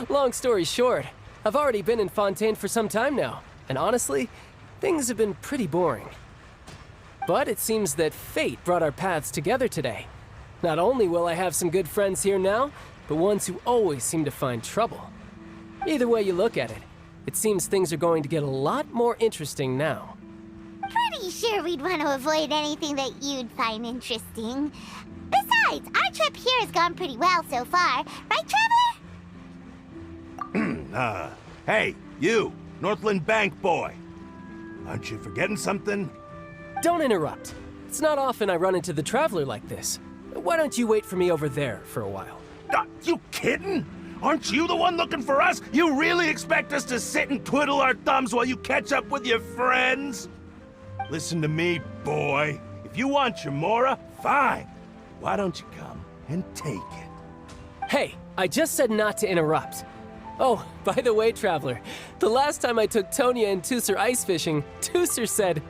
Long story short, I've already been in Fontaine for some time now, and honestly, things have been pretty boring. But it seems that fate brought our paths together today. Not only will I have some good friends here now, but ones who always seem to find trouble. Either way you look at it, it seems things are going to get a lot more interesting now. Pretty sure we'd want to avoid anything that you'd find interesting. Besides, our trip here has gone pretty well so far, right, Traveler? Hey, you, Northland Bank boy. Aren't you forgetting something? Don't interrupt. It's not often I run into the Traveler like this. Why don't you wait for me over there for a while? You kidding? Aren't you the one looking for us? You really expect us to sit and twiddle our thumbs while you catch up with your friends? Listen to me, boy. If you want your mora, fine. Why don't you come and take it? Hey, I just said not to interrupt. Oh, by the way, Traveler, the last time I took Tonya and Tusser ice fishing, Tusser said...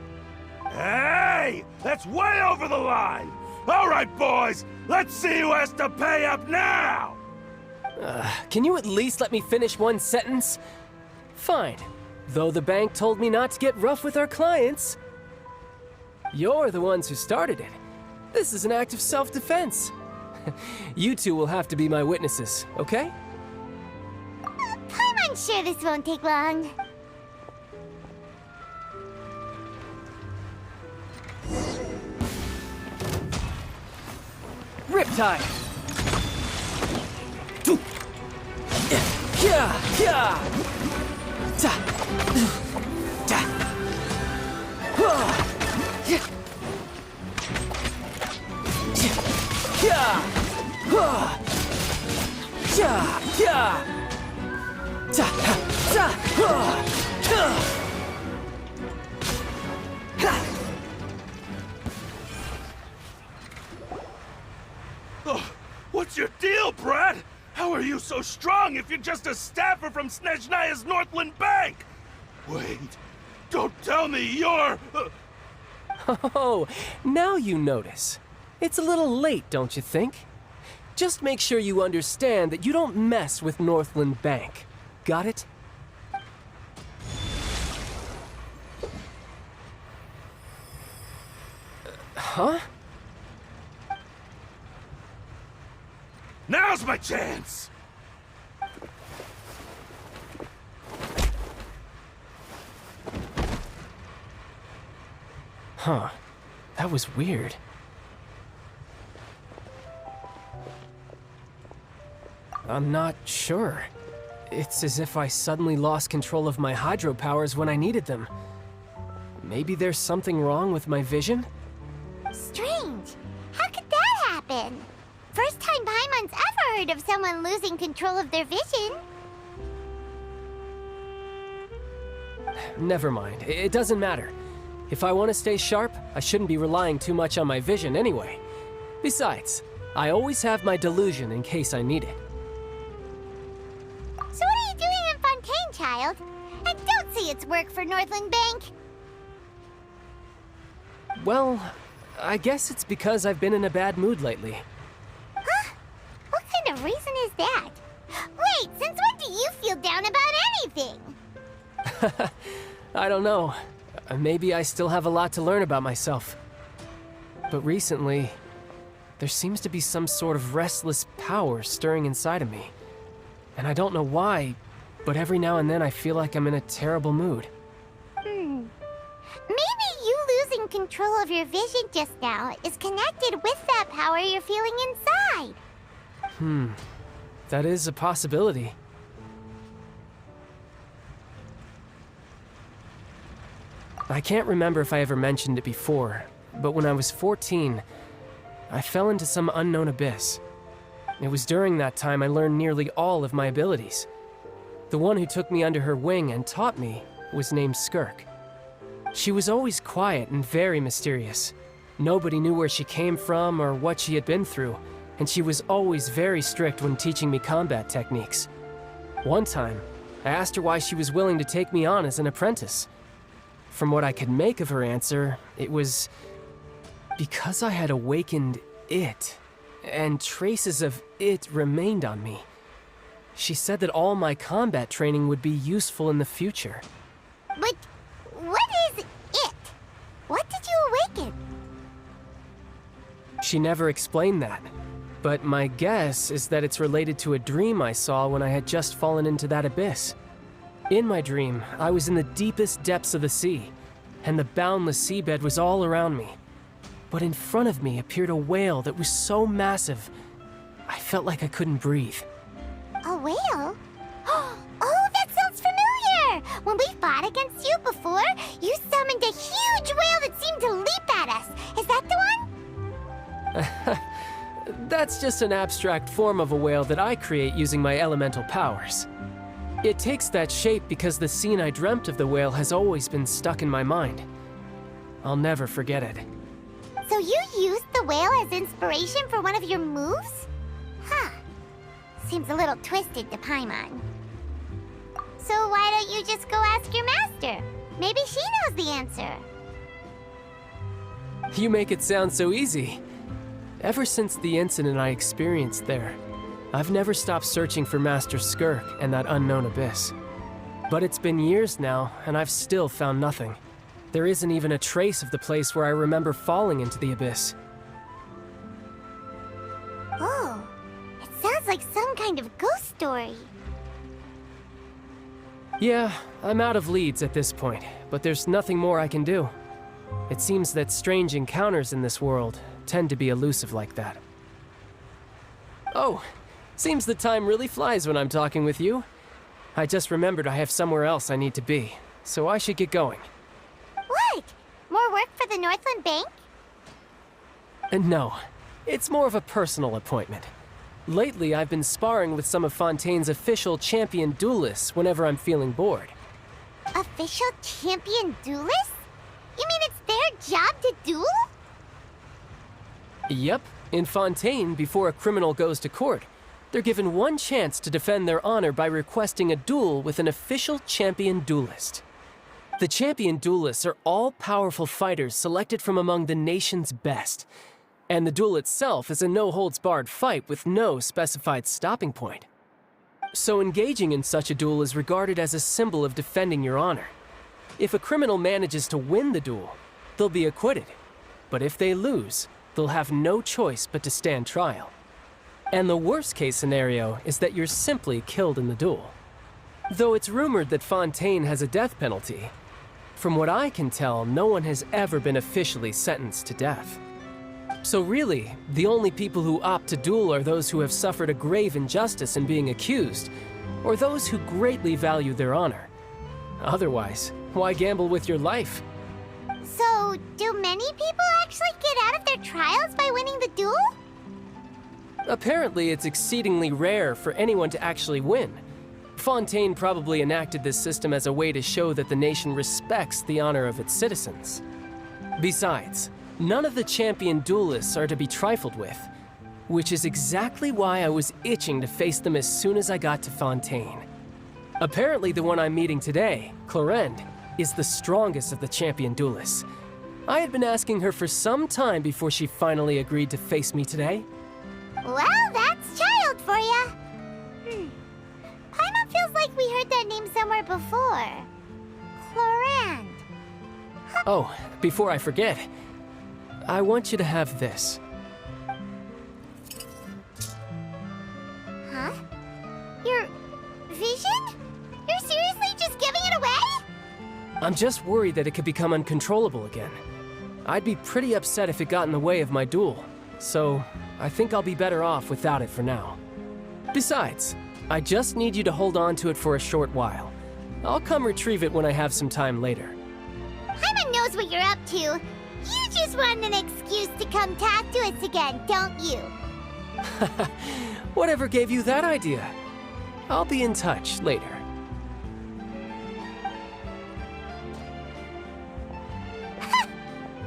Hey! That's way over the line! All right, boys, let's see who has to pay up now! Can you at least let me finish one sentence? Fine. Though the bank told me not to get rough with our clients. You're the ones who started it. This is an act of self-defense. You two will have to be my witnesses, okay? I'm sure this won't take long. Riptide! Oh, what's your deal, Brad? How are you so strong if you're just a staffer from Snezhnaya's Northland Bank? Wait, don't tell me you're... Oh, now you notice. It's a little late, don't you think? Just make sure you understand that you don't mess with Northland Bank. Got it? Huh? Now's my chance! Huh. That was weird. I'm not sure. It's as if I suddenly lost control of my hydro powers when I needed them. Maybe there's something wrong with my vision? Strange. How could that happen? First time Paimon's ever heard of someone losing control of their vision. Never mind. It doesn't matter. If I want to stay sharp, I shouldn't be relying too much on my vision anyway. Besides, I always have my delusion in case I need it. So what are you doing in Fontaine, child? And don't say it's work for Northland Bank. Well, I guess it's because I've been in a bad mood lately. Huh? What kind of reason is that? Wait, since when do you feel down about anything? I don't know. Maybe I still have a lot to learn about myself. But recently, there seems to be some sort of restless power stirring inside of me. And I don't know why, but every now and then I feel like I'm in a terrible mood. Maybe you losing control of your vision just now is connected with that power you're feeling inside. That is a possibility. I can't remember if I ever mentioned it before, but when I was 14, I fell into some unknown abyss. It was during that time I learned nearly all of my abilities. The one who took me under her wing and taught me was named Skirk. She was always quiet and very mysterious. Nobody knew where she came from or what she had been through, and she was always very strict when teaching me combat techniques. One time, I asked her why she was willing to take me on as an apprentice. From what I could make of her answer, it was because I had awakened it, and traces of it remained on me. She said that all my combat training would be useful in the future. But what is it? What did you awaken? She never explained that, but my guess is that it's related to a dream I saw when I had just fallen into that abyss. In my dream, I was in the deepest depths of the sea, and the boundless seabed was all around me. But in front of me appeared a whale that was so massive, I felt like I couldn't breathe. A whale? Oh, that sounds familiar! When we fought against you before, you summoned a huge whale that seemed to leap at us. Is that the one? That's just an abstract form of a whale that I create using my elemental powers. It takes that shape because the scene I dreamt of the whale has always been stuck in my mind. I'll never forget it. So you used the whale as inspiration for one of your moves? Huh. Seems a little twisted to Paimon. So why don't you just go ask your master? Maybe she knows the answer. You make it sound so easy. Ever since the incident I experienced there, I've never stopped searching for Master Skirk and that unknown abyss. But it's been years now, and I've still found nothing. There isn't even a trace of the place where I remember falling into the abyss. Oh, it sounds like some kind of ghost story. Yeah, I'm out of leads at this point, but there's nothing more I can do. It seems that strange encounters in this world tend to be elusive like that. Oh, seems the time really flies when I'm talking with you. I just remembered I have somewhere else I need to be, so I should get going. What? More work for the Northland Bank? No, it's more of a personal appointment. Lately, I've been sparring with some of Fontaine's official champion duelists whenever I'm feeling bored. Official champion duelists? You mean it's their job to duel? Yep. In Fontaine, before a criminal goes to court, they're given one chance to defend their honor by requesting a duel with an official champion duelist. The champion duelists are all-powerful fighters selected from among the nation's best. And the duel itself is a no-holds-barred fight with no specified stopping point. So engaging in such a duel is regarded as a symbol of defending your honor. If a criminal manages to win the duel, they'll be acquitted. But if they lose, they'll have no choice but to stand trial. And the worst-case scenario is that you're simply killed in the duel. Though it's rumored that Fontaine has a death penalty, from what I can tell, no one has ever been officially sentenced to death. So really, the only people who opt to duel are those who have suffered a grave injustice in being accused, or those who greatly value their honor. Otherwise, why gamble with your life? So, do many people actually get out of their trials by winning the duel? Apparently, it's exceedingly rare for anyone to actually win. Fontaine probably enacted this system as a way to show that the nation respects the honor of its citizens. Besides, none of the champion duelists are to be trifled with, which is exactly why I was itching to face them as soon as I got to Fontaine. Apparently, the one I'm meeting today, Clorinde, is the strongest of the champion duelists. I had been asking her for some time before she finally agreed to face me today. Well, that's child for ya. Paimon feels like we heard that name somewhere before. Clorinde. Oh, before I forget, I want you to have this. Huh? Your vision? You're seriously just giving it away? I'm just worried that it could become uncontrollable again. I'd be pretty upset if it got in the way of my duel, so I think I'll be better off without it for now. Besides, I just need you to hold on to it for a short while. I'll come retrieve it when I have some time later. Paimon knows what you're up to. You just want an excuse to come talk to us again, don't you? Whatever gave you that idea? I'll be in touch later.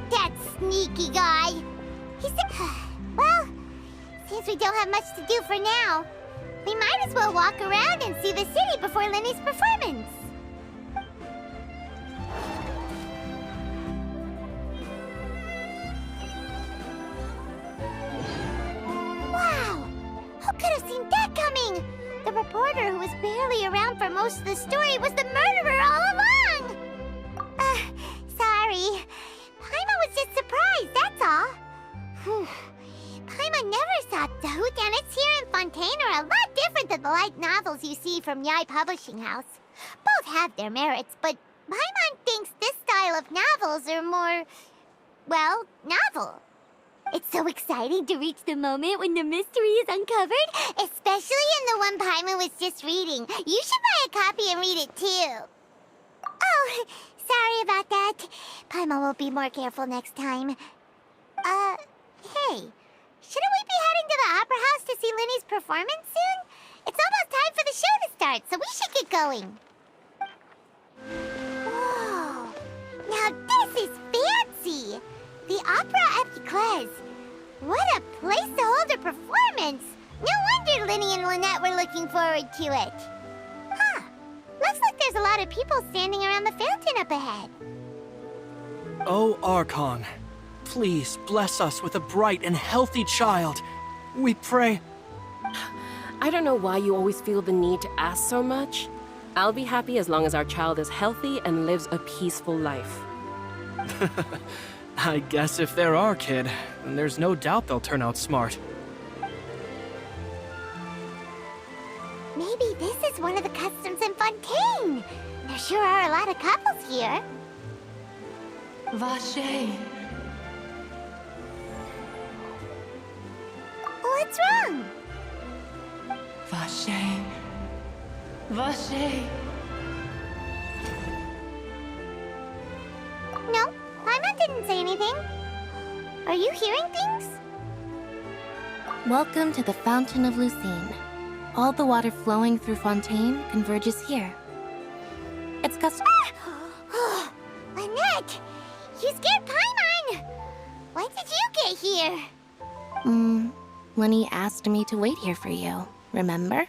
That sneaky guy. He said, well, since we don't have much to do for now, we might as well walk around and see the city before Lyney's performance. Wow! Who could have seen that coming? The reporter who was barely around for most of the story was the murderer all along! Sorry. Paimon was just surprised, that's all. Paimon never thought the whodunits here in Fontaine are a lot different than the light novels you see from Yai Publishing House. Both have their merits, but Paimon thinks this style of novels are more, well, novel. It's so exciting to reach the moment when the mystery is uncovered, especially in the one Paimon was just reading. You should buy a copy and read it too. Oh, sorry about that. Paimon will be more careful next time. Hey, shouldn't we be heading to the Opera House to see Lyney's performance soon? It's almost time for the show to start, so we should get going. Whoa, now this is fancy! The Opera Epiclese. What a place to hold a performance! No wonder Lyney and Lynette were looking forward to it. Huh, looks like there's a lot of people standing around the fountain up ahead. Oh, Archon, please bless us with a bright and healthy child. We pray. I don't know why you always feel the need to ask so much. I'll be happy as long as our child is healthy and lives a peaceful life. I guess if they're our kid, then there's no doubt they'll turn out smart. Maybe this is one of the customs in Fontaine. There sure are a lot of couples here. Vache. What's wrong? Vache. Vache. No, Paimon didn't say anything. Are you hearing things? Welcome to the Fountain of Lucine. All the water flowing through Fontaine converges here. It's custom. Lynette! You scared Paimon! When did you get here? Lyney asked me to wait here for you, remember?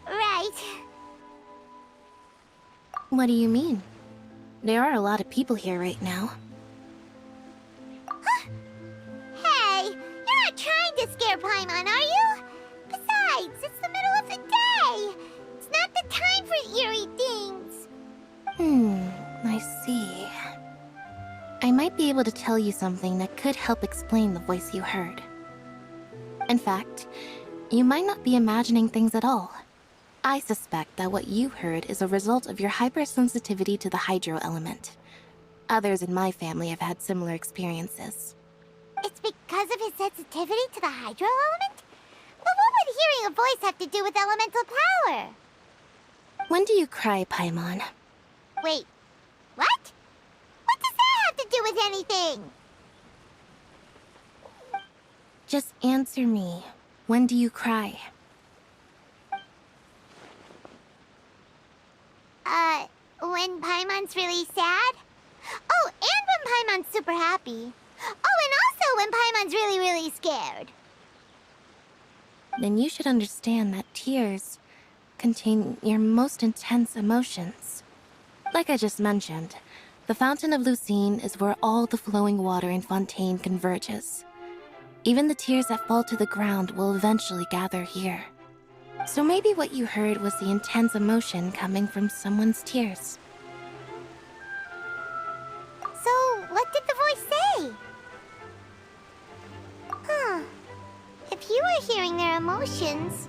Right. What do you mean? There are a lot of people here right now. Hey, you're not trying to scare Paimon, are you? Besides, it's the middle of the day. It's not the time for eerie things. I see. I might be able to tell you something that could help explain the voice you heard. In fact, you might not be imagining things at all. I suspect that what you heard is a result of your hypersensitivity to the hydro element. Others in my family have had similar experiences. It's because of his sensitivity to the hydro element? But what would hearing a voice have to do with elemental power? When do you cry, Paimon? Wait, what? What does that have to do with anything? Just answer me. When do you cry? When Paimon's really sad? Oh, and when Paimon's super happy. Oh, and also when Paimon's really, really scared. Then you should understand that tears contain your most intense emotions. Like I just mentioned, the Fountain of Lucine is where all the flowing water in Fontaine converges. Even the tears that fall to the ground will eventually gather here. So maybe what you heard was the intense emotion coming from someone's tears. So, what did the voice say? If you were hearing their emotions,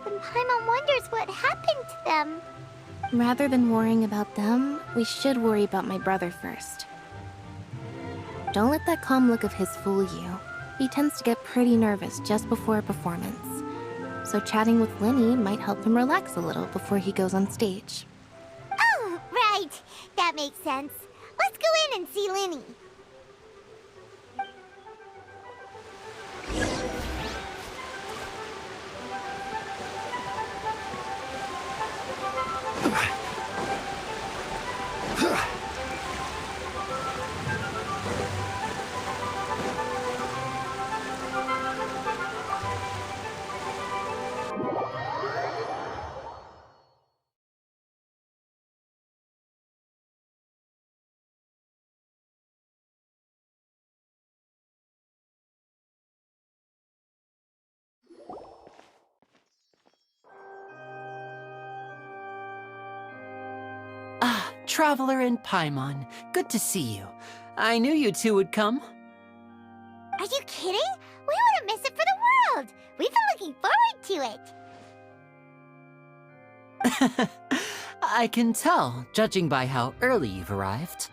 then Paimon wonders what happened to them. Rather than worrying about them, we should worry about my brother first. Don't let that calm look of his fool you. He tends to get pretty nervous just before a performance. So chatting with Lyney might help him relax a little before he goes on stage. Oh, right. That makes sense. Let's go in and see Lyney. Traveler and Paimon, good to see you. I knew you two would come. Are you kidding? We wouldn't miss it for the world. We've been looking forward to it. I can tell, judging by how early you've arrived.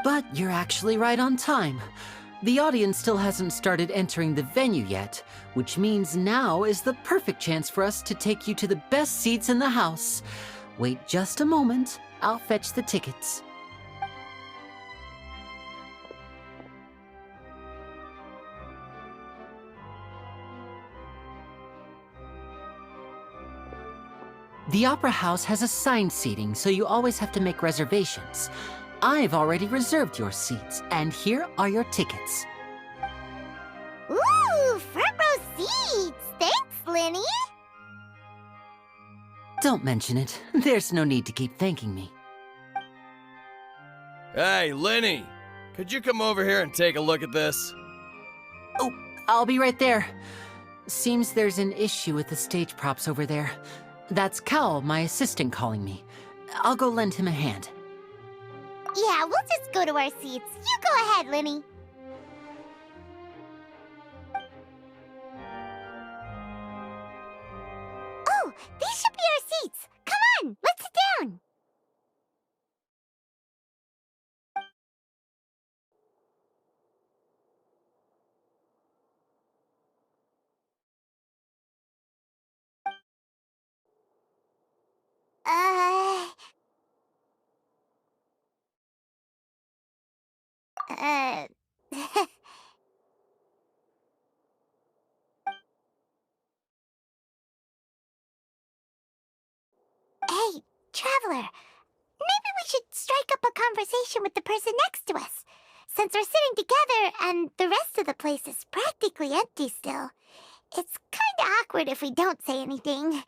But you're actually right on time. The audience still hasn't started entering the venue yet, which means now is the perfect chance for us to take you to the best seats in the house. Wait just a moment. I'll fetch the tickets. The Opera House has assigned seating, so you always have to make reservations. I've already reserved your seats, and here are your tickets. Ooh, front row seats! Thanks, Lyney! Don't mention it. There's no need to keep thanking me. Hey, Lyney! Could you come over here and take a look at this? Oh, I'll be right there. Seems there's an issue with the stage props over there. That's Cal, my assistant, calling me. I'll go lend him a hand. Yeah, we'll just go to our seats. You go ahead, Lyney. Oh, these should be our seats. Come on, let's sit down. Hey, Traveler. Maybe we should strike up a conversation with the person next to us. Since we're sitting together and the rest of the place is practically empty still, it's kinda awkward if we don't say anything.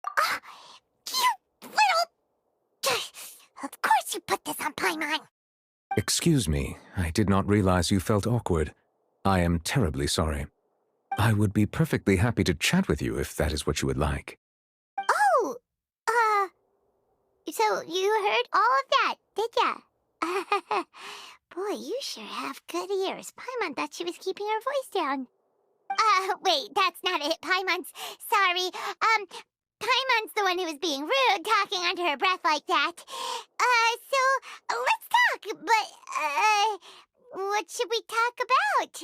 Oh, you little... Of course you put this on Paimon! Excuse me, I did not realize you felt awkward. I am terribly sorry. I would be perfectly happy to chat with you if that is what you would like. Oh! So you heard all of that, did ya? Boy, you sure have good ears. Paimon thought she was keeping her voice down. Wait, that's not it. Paimon's... Sorry. Paimon's the one who was being rude, talking under her breath like that. So, let's talk, but, what should we talk about?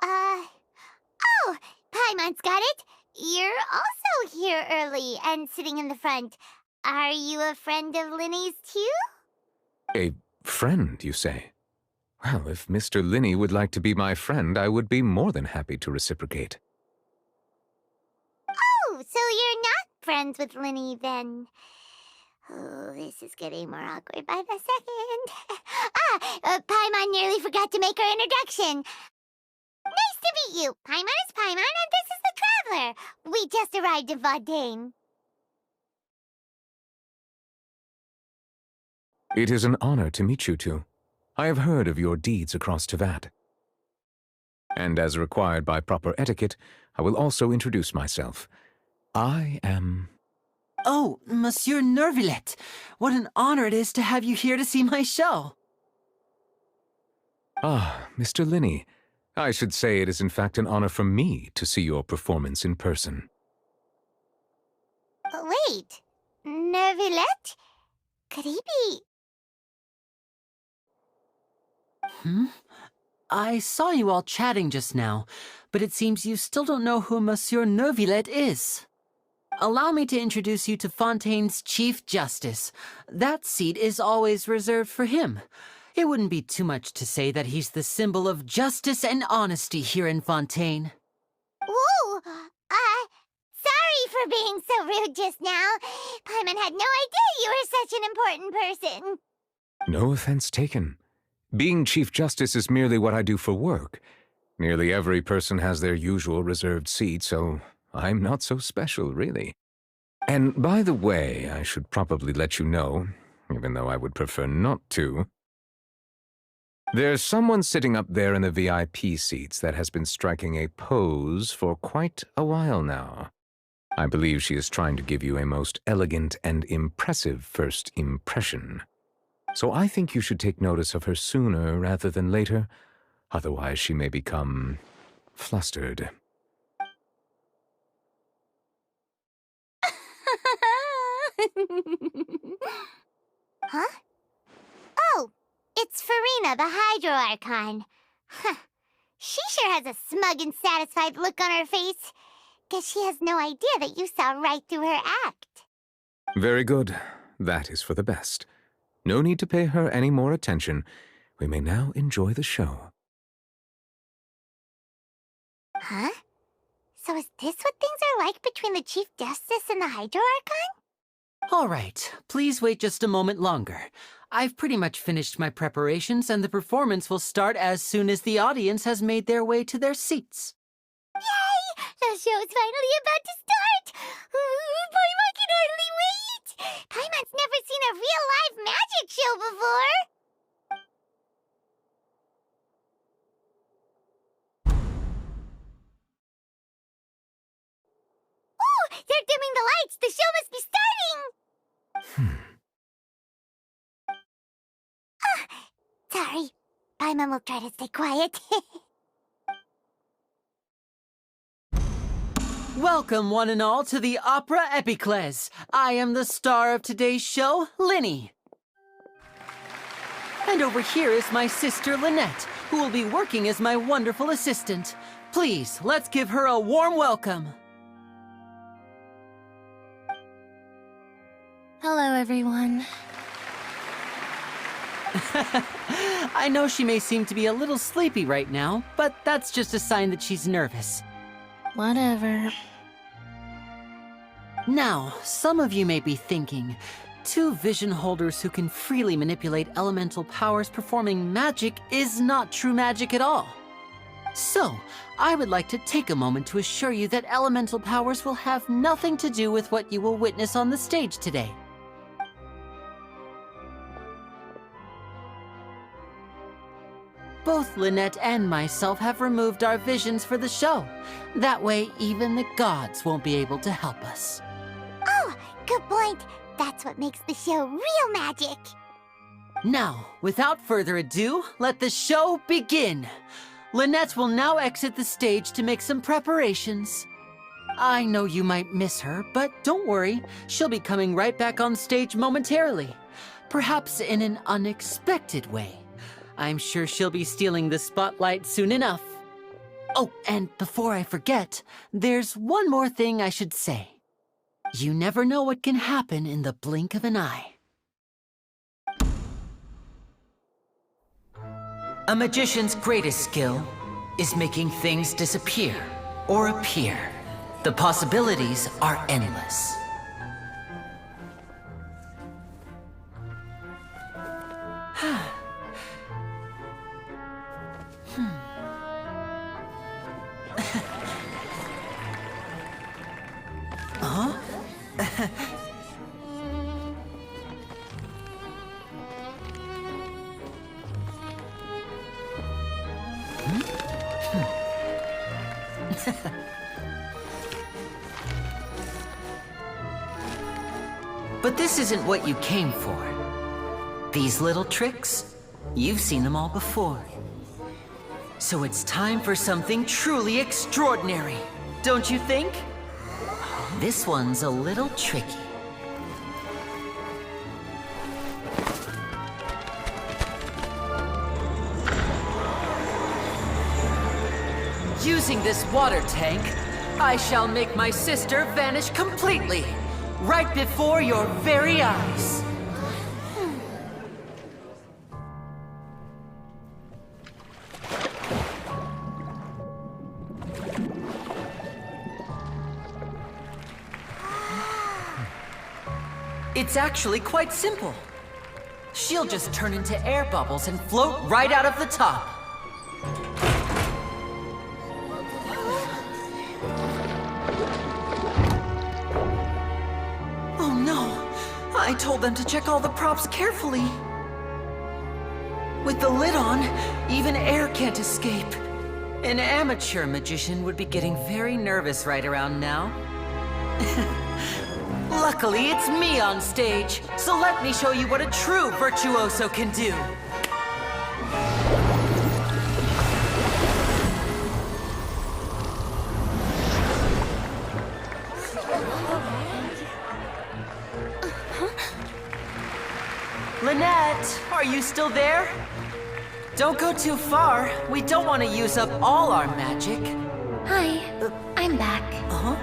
Oh, Paimon's got it. You're also here early and sitting in the front. Are you a friend of Lyney's too? A friend, you say? Well, if Mr. Lyney would like to be my friend, I would be more than happy to reciprocate. Oh, so you're not friends with Lyney then? Oh, this is getting more awkward by the second. Paimon nearly forgot to make her introduction. Nice to meet you. Paimon is Paimon, and this is the Traveler. We just arrived in Fontaine. It is an honor to meet you two. I have heard of your deeds across Tevat. And as required by proper etiquette, I will also introduce myself. I am... Oh, Monsieur Nervillet! What an honor it is to have you here to see my show! Ah, Mr. Lyney. I should say it is in fact an honor for me to see your performance in person. Wait, Nervillet? Could he be... I saw you all chatting just now, but it seems you still don't know who Monsieur Nervillet is. Allow me to introduce you to Fontaine's Chief Justice. That seat is always reserved for him. It wouldn't be too much to say that he's the symbol of justice and honesty here in Fontaine. Whoa! Sorry for being so rude just now. Paimon had no idea you were such an important person. No offense taken. Being Chief Justice is merely what I do for work. Nearly every person has their usual reserved seat, so I'm not so special, really. And by the way, I should probably let you know, even though I would prefer not to. There's someone sitting up there in the VIP seats that has been striking a pose for quite a while now. I believe she is trying to give you a most elegant and impressive first impression. So I think you should take notice of her sooner rather than later, otherwise she may become flustered. Huh? Oh, it's Farina, the Hydro Archon. Huh. She sure has a smug and satisfied look on her face. Guess she has no idea that you saw right through her act. Very good. That is for the best. No need to pay her any more attention. We may now enjoy the show. Huh? So is this what things are like between the Chief Justice and the Hydro Archon? All right, please wait just a moment longer. I've pretty much finished my preparations, and the performance will start as soon as the audience has made their way to their seats. Yay! The show's finally about to start! Paimon can hardly wait! Paimon's never seen a real live magic show before! Ooh! They're dimming the lights! The show must be starting! Sorry. Paimon will try to stay quiet. Welcome, one and all, to the Opera Epiclese. I am the star of today's show, Lyney. And over here is my sister, Lynette, who will be working as my wonderful assistant. Please, let's give her a warm welcome. Hello, everyone. I know she may seem to be a little sleepy right now, but that's just a sign that she's nervous. Whatever. Now, some of you may be thinking, two vision holders who can freely manipulate elemental powers performing magic is not true magic at all. So, I would like to take a moment to assure you that elemental powers will have nothing to do with what you will witness on the stage today. Both Lynette and myself have removed our visions for the show. That way, even the gods won't be able to help us. Oh, good point. That's what makes the show real magic. Now, without further ado, let the show begin. Lynette will now exit the stage to make some preparations. I know you might miss her, but don't worry. She'll be coming right back on stage momentarily. Perhaps in an unexpected way. I'm sure she'll be stealing the spotlight soon enough. Oh, and before I forget, there's one more thing I should say. You never know what can happen in the blink of an eye. A magician's greatest skill is making things disappear or appear. The possibilities are endless. Huh? But this isn't what you came for. These little tricks, you've seen them all before. So it's time for something truly extraordinary, don't you think? This one's a little tricky. Using this water tank, I shall make my sister vanish completely, right before your very eyes. It's actually quite simple. She'll just turn into air bubbles and float right out of the top. Oh no! I told them to check all the props carefully. With the lid on, even air can't escape. An amateur magician would be getting very nervous right around now. Luckily, it's me on stage, so let me show you what a true virtuoso can do. Lynette, are you still there? Don't go too far. We don't want to use up all our magic. Hi, I'm back. Uh-huh.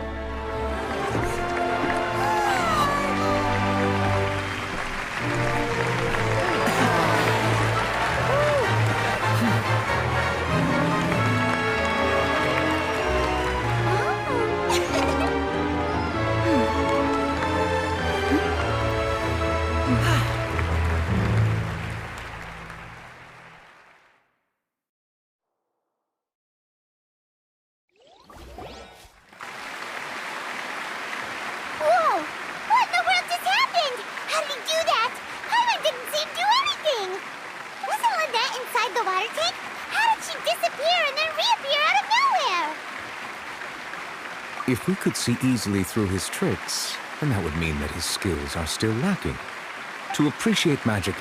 If we could see easily through his tricks, then that would mean that his skills are still lacking. To appreciate magic,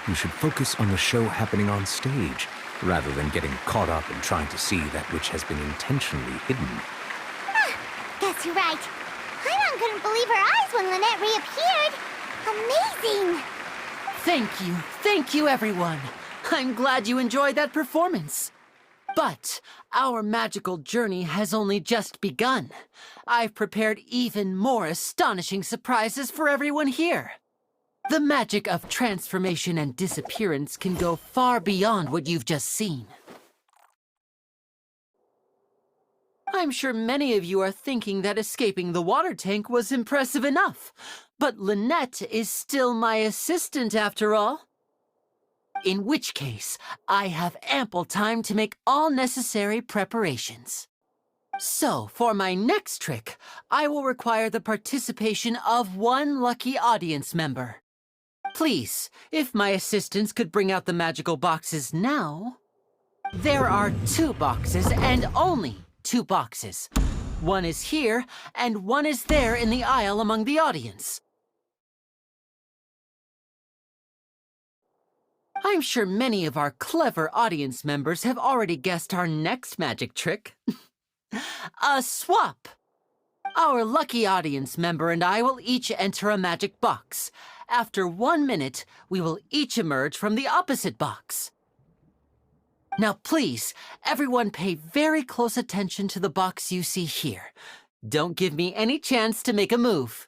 you should focus on the show happening on stage, rather than getting caught up in trying to see that which has been intentionally hidden. Guess you're right. Paimon couldn't believe her eyes when Lynette reappeared. Amazing! Thank you everyone. I'm glad you enjoyed that performance. But our magical journey has only just begun. I've prepared even more astonishing surprises for everyone here. The magic of transformation and disappearance can go far beyond what you've just seen. I'm sure many of you are thinking that escaping the water tank was impressive enough, but Lynette is still my assistant after all. In which case, I have ample time to make all necessary preparations. So, for my next trick, I will require the participation of one lucky audience member. Please, if my assistants could bring out the magical boxes now. There are 2 boxes and only 2 boxes. One is here, and one is there in the aisle among the audience. I'm sure many of our clever audience members have already guessed our next magic trick. A swap! Our lucky audience member and I will each enter a magic box. After 1 minute, we will each emerge from the opposite box. Now please, everyone pay very close attention to the box you see here. Don't give me any chance to make a move.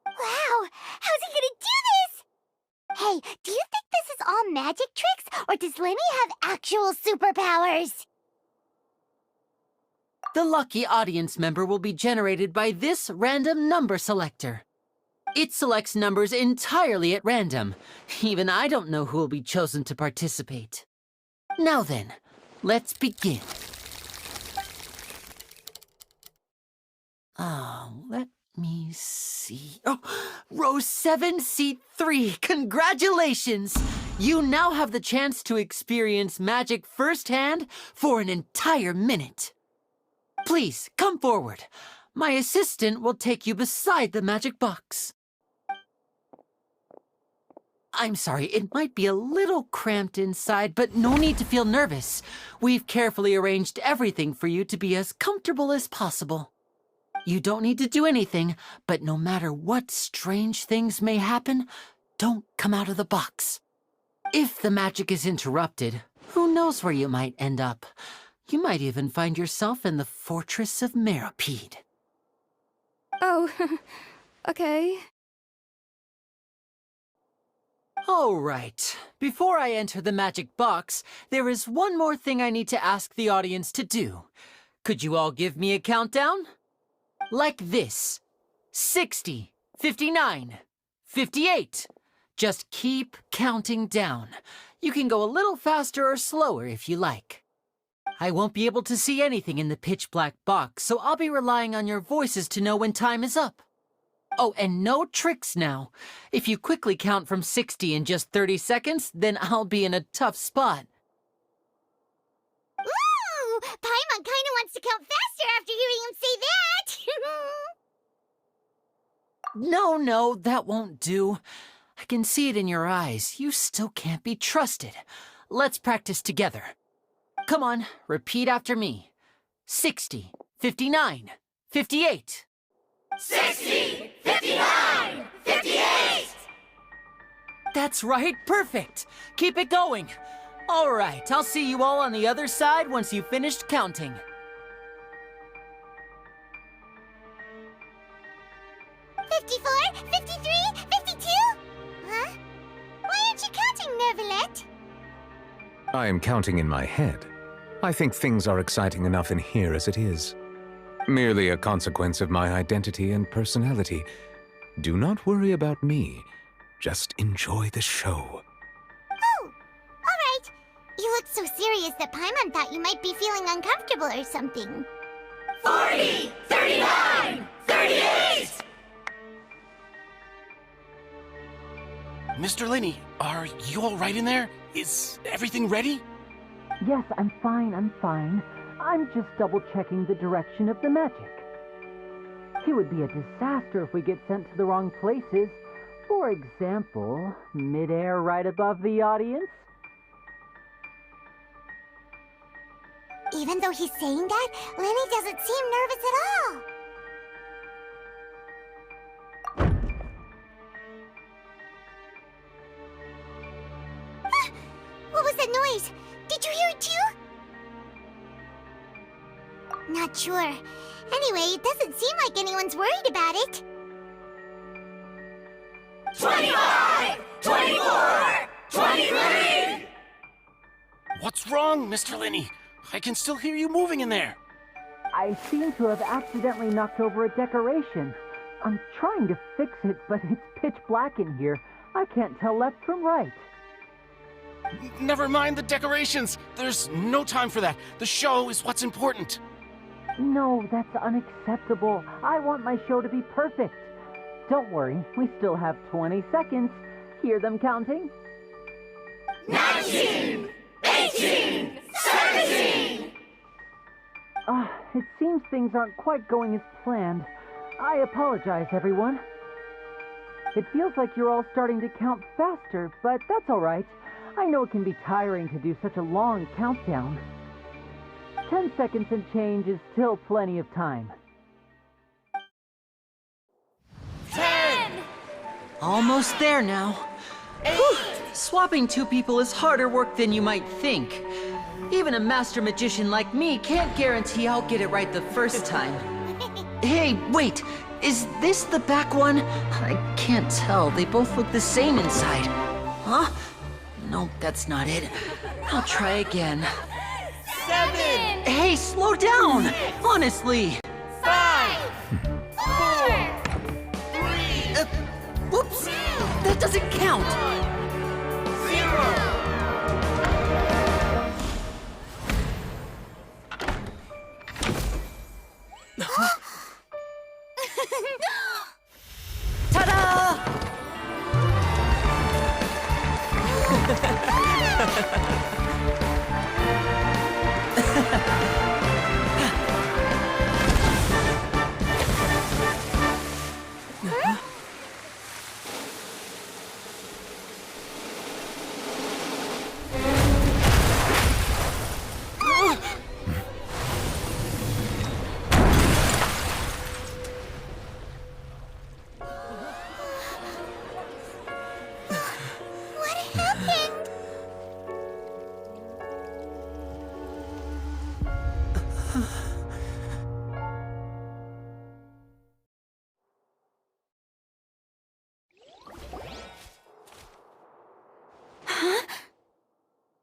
Wow! How's he gonna do this? Hey, do you think this is all magic tricks, or does Lyney have actual superpowers? The lucky audience member will be generated by this random number selector. It selects numbers entirely at random. Even I don't know who will be chosen to participate. Now then, let's begin. Let me see. Oh, row 7, seat 3. Congratulations! You now have the chance to experience magic firsthand for an entire minute. Please, come forward. My assistant will take you beside the magic box. I'm sorry, it might be a little cramped inside, but no need to feel nervous. We've carefully arranged everything for you to be as comfortable as possible. You don't need to do anything, but no matter what strange things may happen, don't come out of the box. If the magic is interrupted, who knows where you might end up? You might even find yourself in the Fortress of Meripede. Oh, okay. All right. Before I enter the magic box, there is one more thing I need to ask the audience to do. Could you all give me a countdown? Like this. 60, 59, 58. Just keep counting down. You can go a little faster or slower if you like. I won't be able to see anything in the pitch-black box, so I'll be relying on your voices to know when time is up. Oh, and no tricks now. If you quickly count from 60 in just 30 seconds, then I'll be in a tough spot. Ooh! Paimon kinda wants to count faster after hearing him say that! No, that won't do. I can see it in your eyes. You still can't be trusted. Let's practice together. Come on, repeat after me. 60, 59, 58. 60, 59, 58! That's right, perfect. Keep it going. All right, I'll see you all on the other side once you've finished counting. $54, $53, $52? Huh? Why aren't you counting, Nervalet? I am counting in my head. I think things are exciting enough in here as it is. Merely a consequence of my identity and personality. Do not worry about me. Just enjoy the show. Oh, all right. You look so serious that Paimon thought you might be feeling uncomfortable or something. 40, 39, 38! Mr. Lyney, are you all right in there? Is everything ready? Yes, I'm fine. I'm just double-checking the direction of the magic. It would be a disaster if we get sent to the wrong places. For example, mid-air right above the audience. Even though he's saying that, Lyney doesn't seem nervous at all. What was that noise? Did you hear it too? Not sure. Anyway, it doesn't seem like anyone's worried about it. 25! 24! 23! What's wrong, Mr. Lyney? I can still hear you moving in there. I seem to have accidentally knocked over a decoration. I'm trying to fix it, but it's pitch black in here. I can't tell left from right. Never mind the decorations. There's no time for that. The show is what's important. No, that's unacceptable. I want my show to be perfect. Don't worry, we still have 20 seconds. Hear them counting? 19! 18! 17! It seems things aren't quite going as planned. I apologize, everyone. It feels like you're all starting to count faster, but that's all right. I know it can be tiring to do such a long countdown. 10 seconds and change is still plenty of time. 10! Almost there now. 8! Swapping two people is harder work than you might think. Even a master magician like me can't guarantee I'll get it right the first time. Hey, wait! Is this the back one? I can't tell. They both look the same inside. Huh? Nope, that's not it. I'll try again. 7! Hey, slow down! Honestly! 5! 4! 3! Whoops! That doesn't count! 0! Ta-da!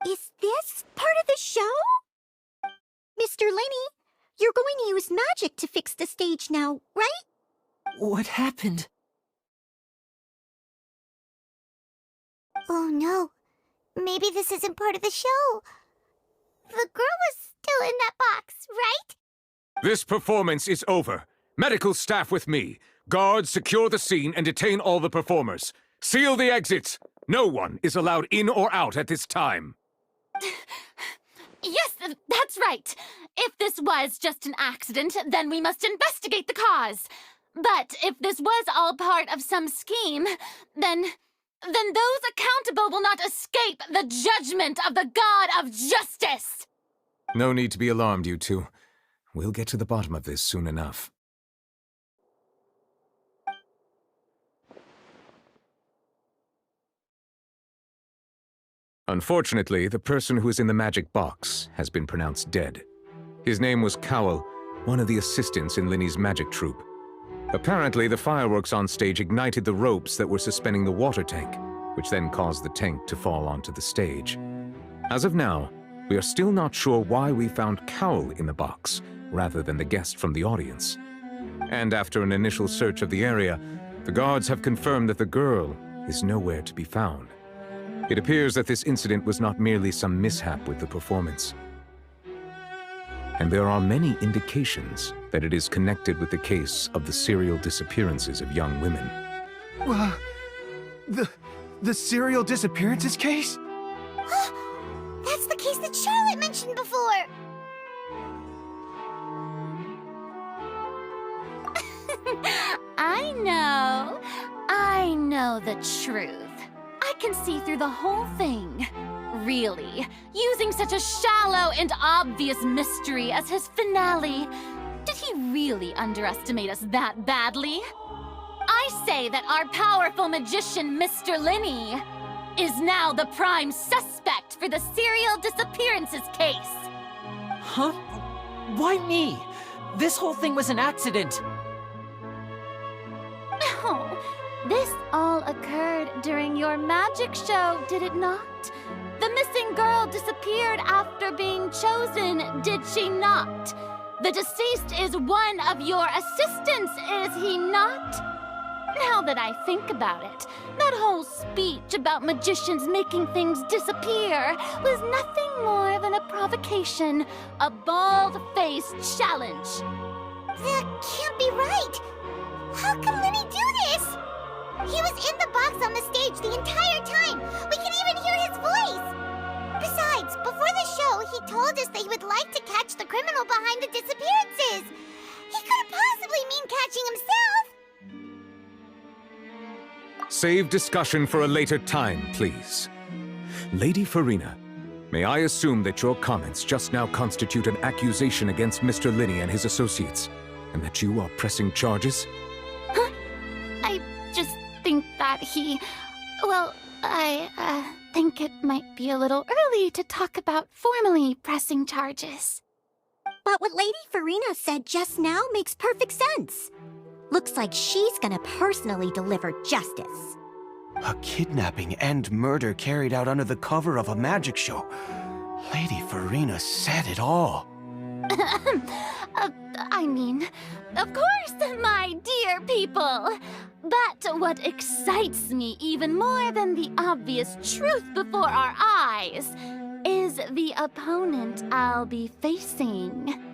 Is this part of the show? Mr. Lyney, you're going to use magic to fix the stage now, right? What happened? Oh no. Maybe this isn't part of the show. The girl was still in that box, right? This performance is over. Medical staff with me. Guards, secure the scene and detain all the performers. Seal the exits. No one is allowed in or out at this time. Yes, that's right. If this was just an accident, then we must investigate the cause. But if this was all part of some scheme, then those accountable will not escape the judgment of the God of Justice. No need to be alarmed, you two. We'll get to the bottom of this soon enough. Unfortunately, the person who is in the magic box has been pronounced dead. His name was Cowell, one of the assistants in Lyney's magic troupe. Apparently, the fireworks on stage ignited the ropes that were suspending the water tank, which then caused the tank to fall onto the stage. As of now, we are still not sure why we found Cowell in the box, rather than the guest from the audience. And after an initial search of the area, the guards have confirmed that the girl is nowhere to be found. It appears that this incident was not merely some mishap with the performance. And there are many indications that it is connected with the case of the serial disappearances of young women. The serial disappearances case? That's the case that Charlotte mentioned before! I know the truth. I can see through the whole thing. Really, using such a shallow and obvious mystery as his finale, did he really underestimate us that badly? I say that our powerful magician, Mr. Lyney, is now the prime suspect for the serial disappearances case. Huh? Why me? This whole thing was an accident. No, this all occurred during your magic show, did it not? The missing girl disappeared after being chosen, did she not? The deceased is one of your assistants, is he not? Now that I think about it, that whole speech about magicians making things disappear was nothing more than a provocation, a bald-faced challenge. That can't be right! How can Lyney do this? He was in the box on the stage the entire time! We can even hear his voice! Besides, before the show, he told us that he would like to catch the criminal behind the disappearances! He couldn't possibly mean catching himself! Save discussion for a later time, please. Lady Farina, may I assume that your comments just now constitute an accusation against Mr. Lyney and his associates, and that you are pressing charges? Huh? I just think that I think it might be a little early to talk about formally pressing charges. But what Lady Farina said just now makes perfect sense. Looks like she's gonna personally deliver justice. A kidnapping and murder carried out under the cover of a magic show. Lady Farina said it all. I mean, of course, my dear people. But what excites me even more than the obvious truth before our eyes is the opponent I'll be facing.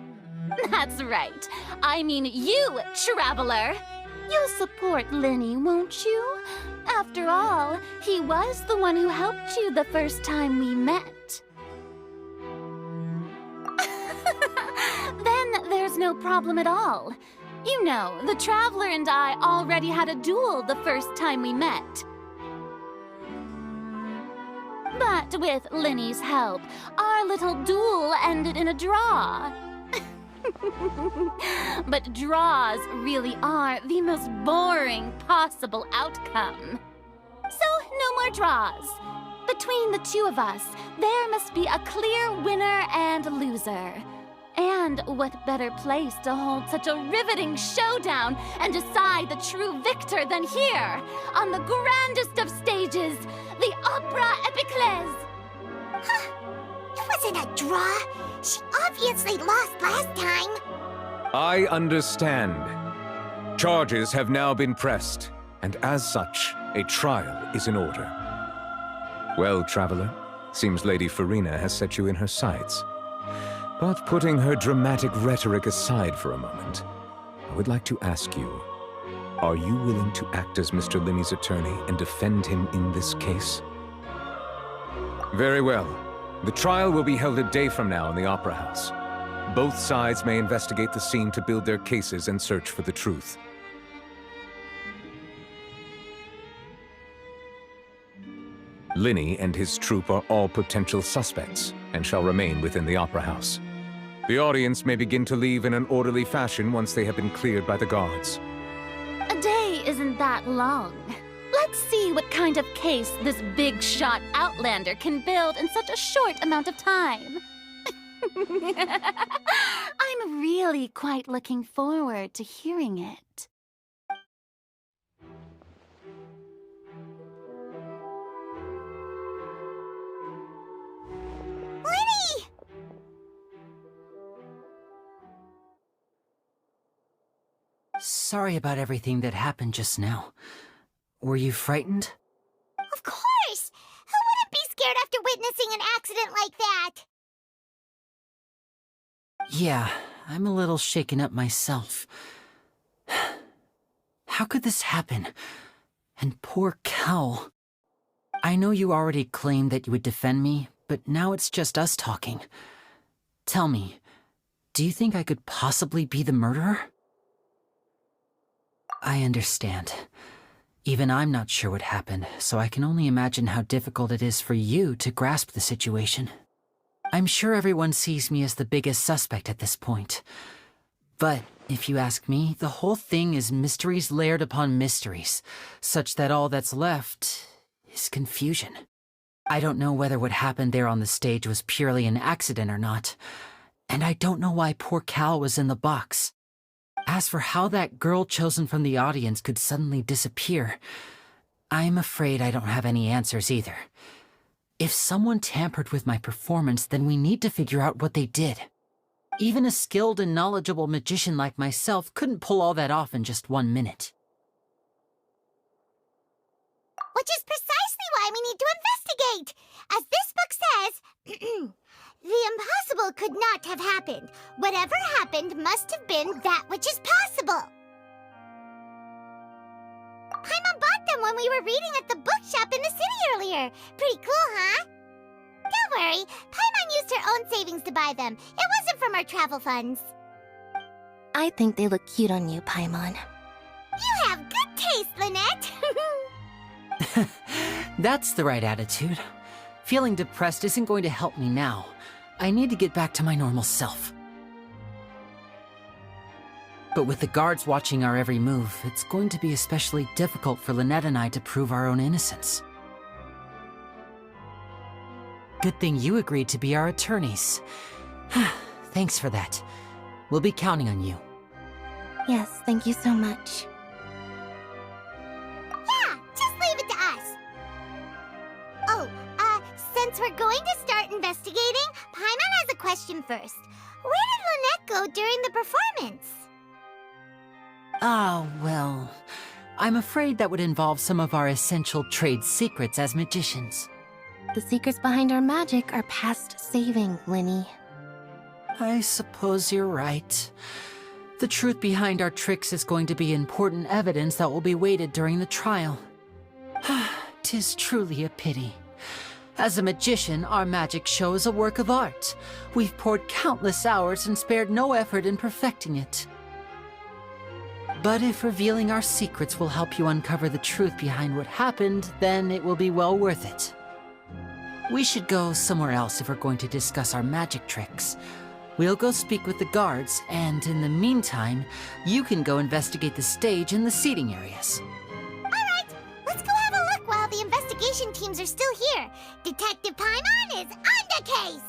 That's right. I mean you, Traveler. You'll support Lyney, won't you? After all, he was the one who helped you the first time we met. Then there's no problem at all. You know, the Traveler and I already had a duel the first time we met. But with Lyney's help, our little duel ended in a draw. But draws really are the most boring possible outcome. So, no more draws. Between the two of us, there must be a clear winner and loser. And what better place to hold such a riveting showdown and decide the true victor than here, on the grandest of stages, the Opera Epiclese. Huh. It wasn't a draw. She obviously lost last time. I understand. Charges have now been pressed, and as such, a trial is in order. Well, Traveler, seems Lady Farina has set you in her sights. But putting her dramatic rhetoric aside for a moment, I would like to ask you, are you willing to act as Mr. Lyney's attorney and defend him in this case? Very well. The trial will be held a day from now in the Opera House. Both sides may investigate the scene to build their cases and search for the truth. Lyney and his troupe are all potential suspects and shall remain within the Opera House. The audience may begin to leave in an orderly fashion once they have been cleared by the guards. A day isn't that long. Let's see what kind of case this big-shot outlander can build in such a short amount of time. I'm really quite looking forward to hearing it. Lyney! Sorry about everything that happened just now. Were you frightened? Of course! Who wouldn't be scared after witnessing an accident like that? Yeah, I'm a little shaken up myself. How could this happen? And poor Cal. I know you already claimed that you would defend me, but now it's just us talking. Tell me, do you think I could possibly be the murderer? I understand. Even I'm not sure what happened, so I can only imagine how difficult it is for you to grasp the situation. I'm sure everyone sees me as the biggest suspect at this point. But, if you ask me, the whole thing is mysteries layered upon mysteries, such that all that's left is confusion. I don't know whether what happened there on the stage was purely an accident or not, and I don't know why poor Cal was in the box. As for how that girl chosen from the audience could suddenly disappear, I'm afraid I don't have any answers either. If someone tampered with my performance, then we need to figure out what they did. Even a skilled and knowledgeable magician like myself couldn't pull all that off in just 1 minute. Which is precisely why we need to investigate! As this book says, the impossible could not have happened. Whatever happened must have been that which is possible. Paimon bought them when we were reading at the bookshop in the city earlier. Pretty cool, huh? Don't worry, Paimon used her own savings to buy them. It wasn't from our travel funds. I think they look cute on you, Paimon. You have good taste, Lynette! That's the right attitude. Feeling depressed isn't going to help me now. I need to get back to my normal self. But with the guards watching our every move, it's going to be especially difficult for Lynette and I to prove our own innocence. Good thing you agreed to be our attorneys. Thanks for that. We'll be counting on you. Yes, thank you so much. Yeah, just leave it to us. Oh, since we're going to start investigating, Paimon has a question first. Where did Lynette go during the performance? Ah, well, I'm afraid that would involve some of our essential trade secrets as magicians. The secrets behind our magic are past saving, Lyney. I suppose you're right. The truth behind our tricks is going to be important evidence that will be weighted during the trial. 'Tis truly a pity. As a magician, our magic show is a work of art. We've poured countless hours and spared no effort in perfecting it. But if revealing our secrets will help you uncover the truth behind what happened, then it will be well worth it. We should go somewhere else if we're going to discuss our magic tricks. We'll go speak with the guards, and in the meantime, you can go investigate the stage and the seating areas. Alright, let's go have a look while the investigation teams are still here. Detective Paimon is on the case!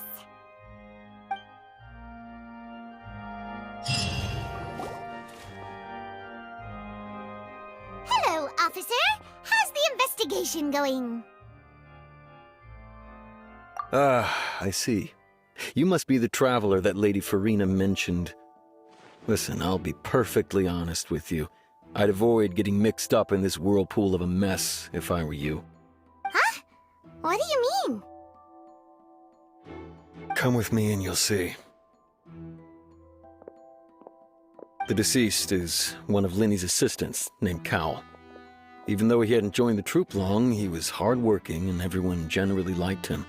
Hello, officer. How's the investigation going? I see. You must be the traveler that Lady Farina mentioned. Listen, I'll be perfectly honest with you. I'd avoid getting mixed up in this whirlpool of a mess if I were you. Huh? What do you mean? Come with me and you'll see. The deceased is one of Lyney's assistants, named Cowell. Even though he hadn't joined the troupe long, he was hardworking and everyone generally liked him.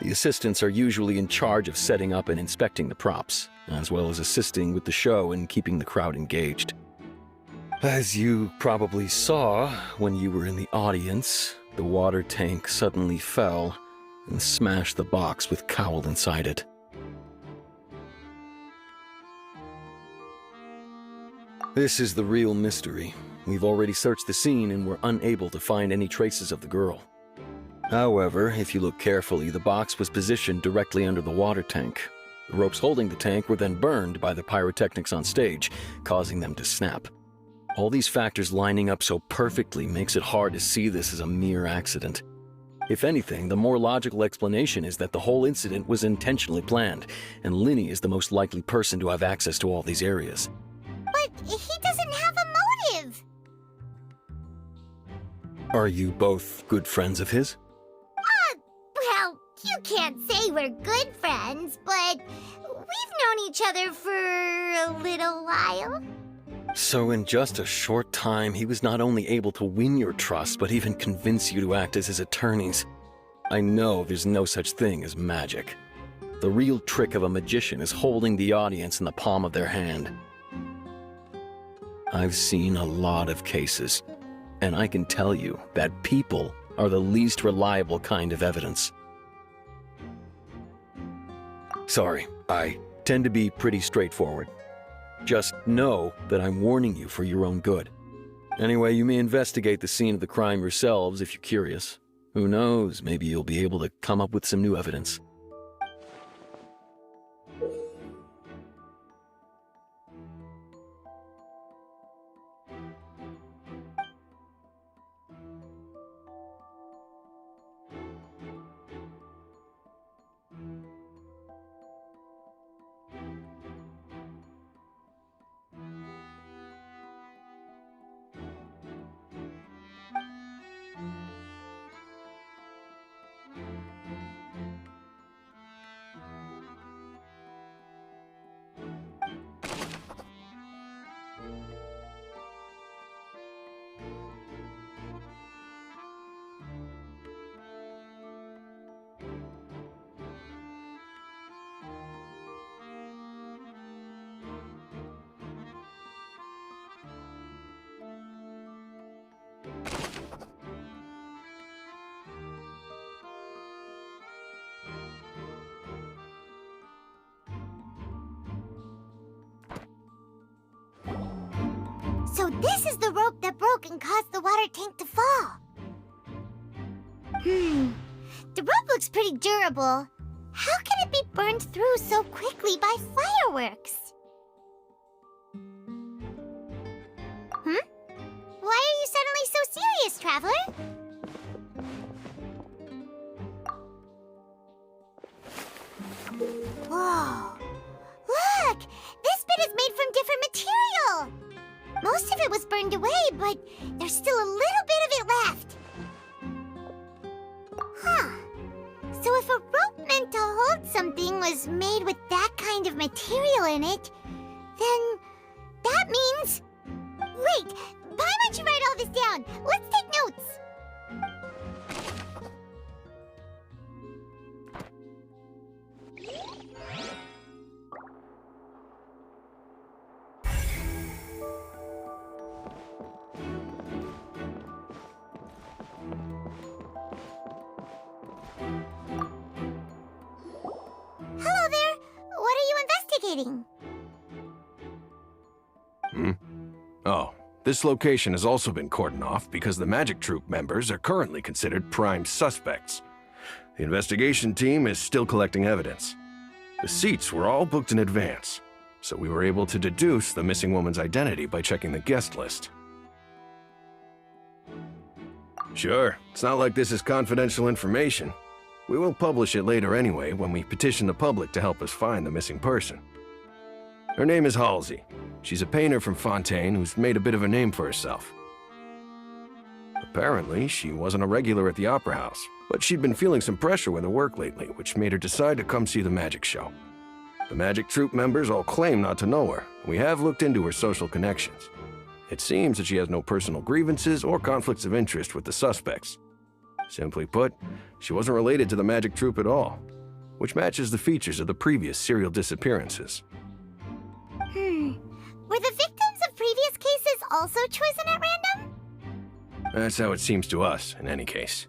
The assistants are usually in charge of setting up and inspecting the props, as well as assisting with the show and keeping the crowd engaged. As you probably saw when you were in the audience, the water tank suddenly fell and smashed the box with Cowell inside it. This is the real mystery. We've already searched the scene and were unable to find any traces of the girl. However, if you look carefully, the box was positioned directly under the water tank. The ropes holding the tank were then burned by the pyrotechnics on stage, causing them to snap. All these factors lining up so perfectly makes it hard to see this as a mere accident. If anything, the more logical explanation is that the whole incident was intentionally planned, and Lyney is the most likely person to have access to all these areas. But he doesn't have a motive! Are you both good friends of his? Well, you can't say we're good friends, but we've known each other for a little while. So in just a short time, he was not only able to win your trust, but even convince you to act as his attorneys. I know there's no such thing as magic. The real trick of a magician is holding the audience in the palm of their hand. I've seen a lot of cases, and I can tell you that people are the least reliable kind of evidence. Sorry, I tend to be pretty straightforward. Just know that I'm warning you for your own good. Anyway, you may investigate the scene of the crime yourselves if you're curious. Who knows, maybe you'll be able to come up with some new evidence. So this is the rope that broke and caused the water tank to fall. The rope looks pretty durable. How can it be burned through so quickly by fireworks? Why are you suddenly so serious, Traveler? Whoa! Look! This bit is made from different material! Most of it was burned away, but there's still a little bit of it left. Huh. So if a rope meant to hold something was made with that kind of material in it, then that means... Wait! Why don't you write all this down? Let's take notes! Hello there! What are you investigating? Oh, this location has also been cordoned off because the Magic Troop members are currently considered prime suspects. The investigation team is still collecting evidence. The seats were all booked in advance, so we were able to deduce the missing woman's identity by checking the guest list. Sure, it's not like this is confidential information. We will publish it later anyway when we petition the public to help us find the missing person. Her name is Halsey. She's a painter from Fontaine who's made a bit of a name for herself. Apparently, she wasn't a regular at the Opera House, but she'd been feeling some pressure with her work lately, which made her decide to come see the magic show. The Magic Troop members all claim not to know her. We have looked into her social connections. It seems that she has no personal grievances or conflicts of interest with the suspects. Simply put, she wasn't related to the Magic Troop at all, which matches the features of the previous serial disappearances. Were the victims of previous cases also chosen at random? That's how it seems to us, in any case.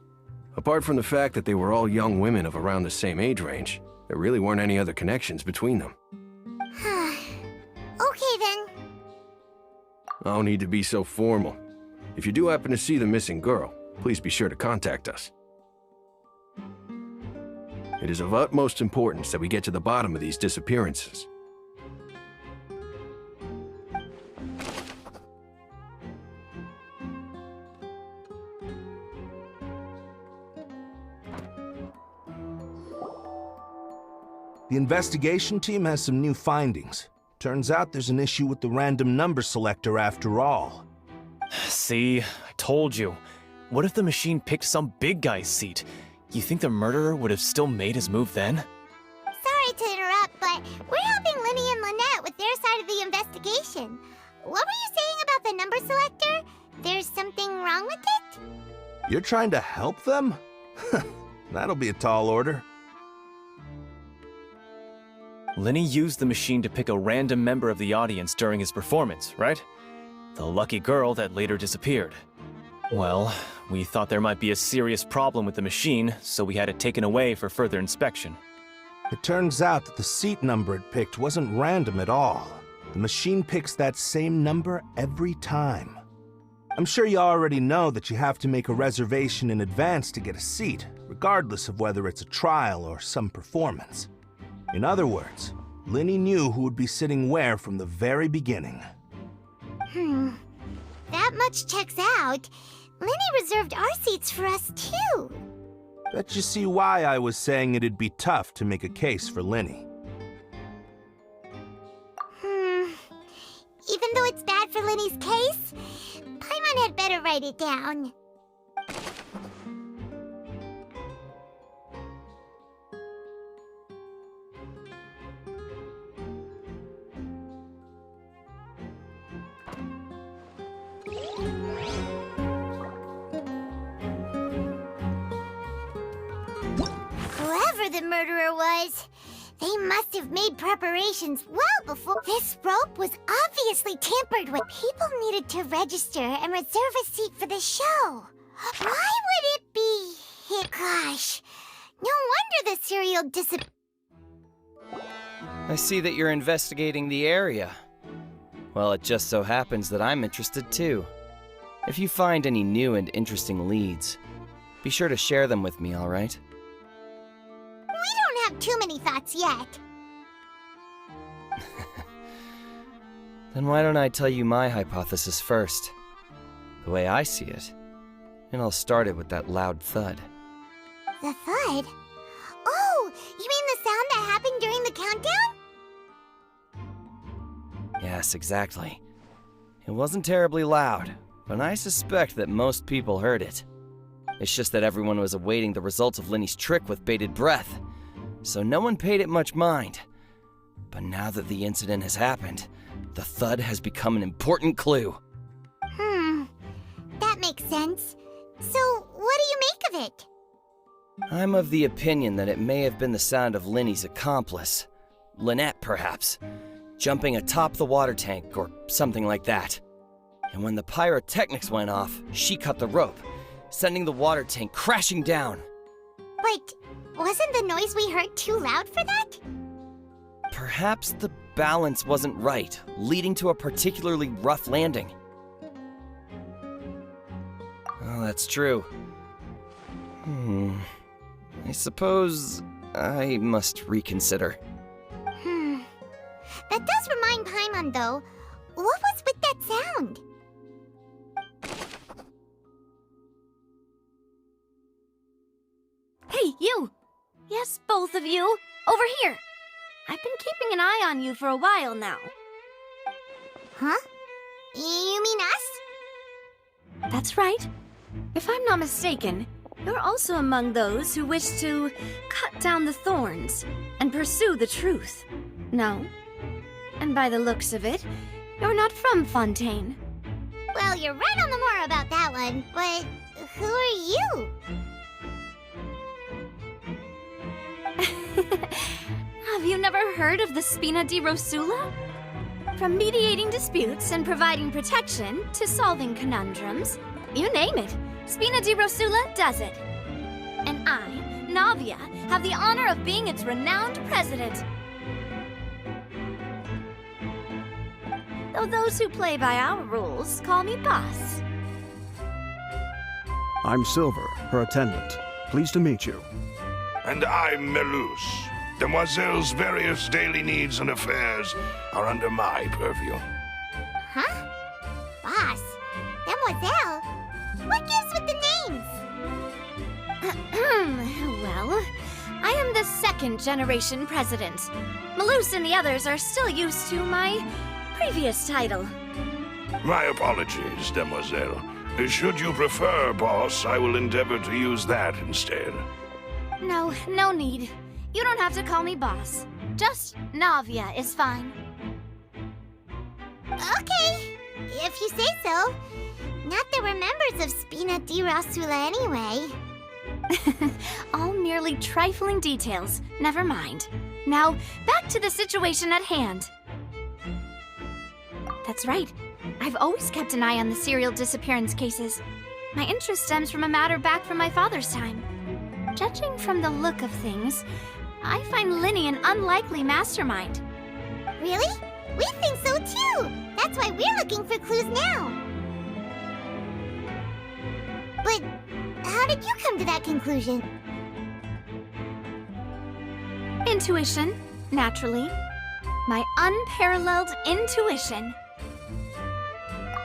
Apart from the fact that they were all young women of around the same age range, there really weren't any other connections between them. Okay then. No need to be so formal. If you do happen to see the missing girl, please be sure to contact us. It is of utmost importance that we get to the bottom of these disappearances. The investigation team has some new findings. Turns out there's an issue with the random number selector after all. See, I told you. What if the machine picked some big guy's seat? You think the murderer would have still made his move then? Sorry to interrupt, but we're helping Lyney and Lynette with their side of the investigation. What were you saying about the number selector? There's something wrong with it? You're trying to help them? That'll be a tall order. Lyney used the machine to pick a random member of the audience during his performance, right? The lucky girl that later disappeared. Well, we thought there might be a serious problem with the machine, so we had it taken away for further inspection. It turns out that the seat number it picked wasn't random at all. The machine picks that same number every time. I'm sure you already know that you have to make a reservation in advance to get a seat, regardless of whether it's a trial or some performance. In other words, Lyney knew who would be sitting where from the very beginning. That much checks out. Lyney reserved our seats for us, too. Bet you see why I was saying it'd be tough to make a case for Lyney. Even though it's bad for Lyney's case, Paimon had better write it down. Whoever the murderer was, they must have made preparations well before. This rope was obviously tampered with. People needed to register and reserve a seat for the show. Why would it be? Gosh, no wonder the serial I see that you're investigating the area. Well, it just so happens that I'm interested too. If you find any new and interesting leads, be sure to share them with me, all right? We don't have too many thoughts yet. Then why don't I tell you my hypothesis first? The way I see it. It all started with that loud thud. The thud? Oh, you mean the sound that happened during the countdown? Yes, exactly. It wasn't terribly loud, but I suspect that most people heard it. It's just that everyone was awaiting the results of Lyney's trick with bated breath, so no one paid it much mind. But now that the incident has happened, the thud has become an important clue. That makes sense. So, what do you make of it? I'm of the opinion that it may have been the sound of Lyney's accomplice, Lynette perhaps, jumping atop the water tank or something like that. And when the pyrotechnics went off, she cut the rope, sending the water tank crashing down. But wasn't the noise we heard too loud for that? Perhaps the balance wasn't right, leading to a particularly rough landing. Oh, that's true. I suppose I must reconsider. That does remind Paimon, though. What was with that sound? Hey, you! Yes, both of you! Over here! I've been keeping an eye on you for a while now. Huh? You mean us? That's right. If I'm not mistaken, you're also among those who wish to cut down the thorns and pursue the truth. No? And by the looks of it, you're not from Fontaine. Well, you're right on the more about that one, but who are you? Have you never heard of the Spina di Rosula? From mediating disputes and providing protection to solving conundrums, you name it, Spina di Rosula does it. And I, Navia, have the honor of being its renowned president. Though those who play by our rules call me boss. I'm Silver, her attendant. Pleased to meet you. And I'm Melus. Demoiselle's various daily needs and affairs are under my purview. Huh? Boss? Demoiselle? What gives with the names? Well, I am the second generation president. Melus and the others are still used to my previous title. My apologies, Demoiselle. Should you prefer, boss, I will endeavor to use that instead. No, no need. You don't have to call me boss. Just Navia is fine. Okay, if you say so. Not that we're members of Spina di Rosula anyway. All merely trifling details. Never mind. Now, back to the situation at hand. That's right. I've always kept an eye on the serial disappearance cases. My interest stems from a matter back from my father's time. Judging from the look of things, I find Lyney an unlikely mastermind. Really? We think so too! That's why we're looking for clues now. But how did you come to that conclusion? Intuition, naturally. My unparalleled intuition.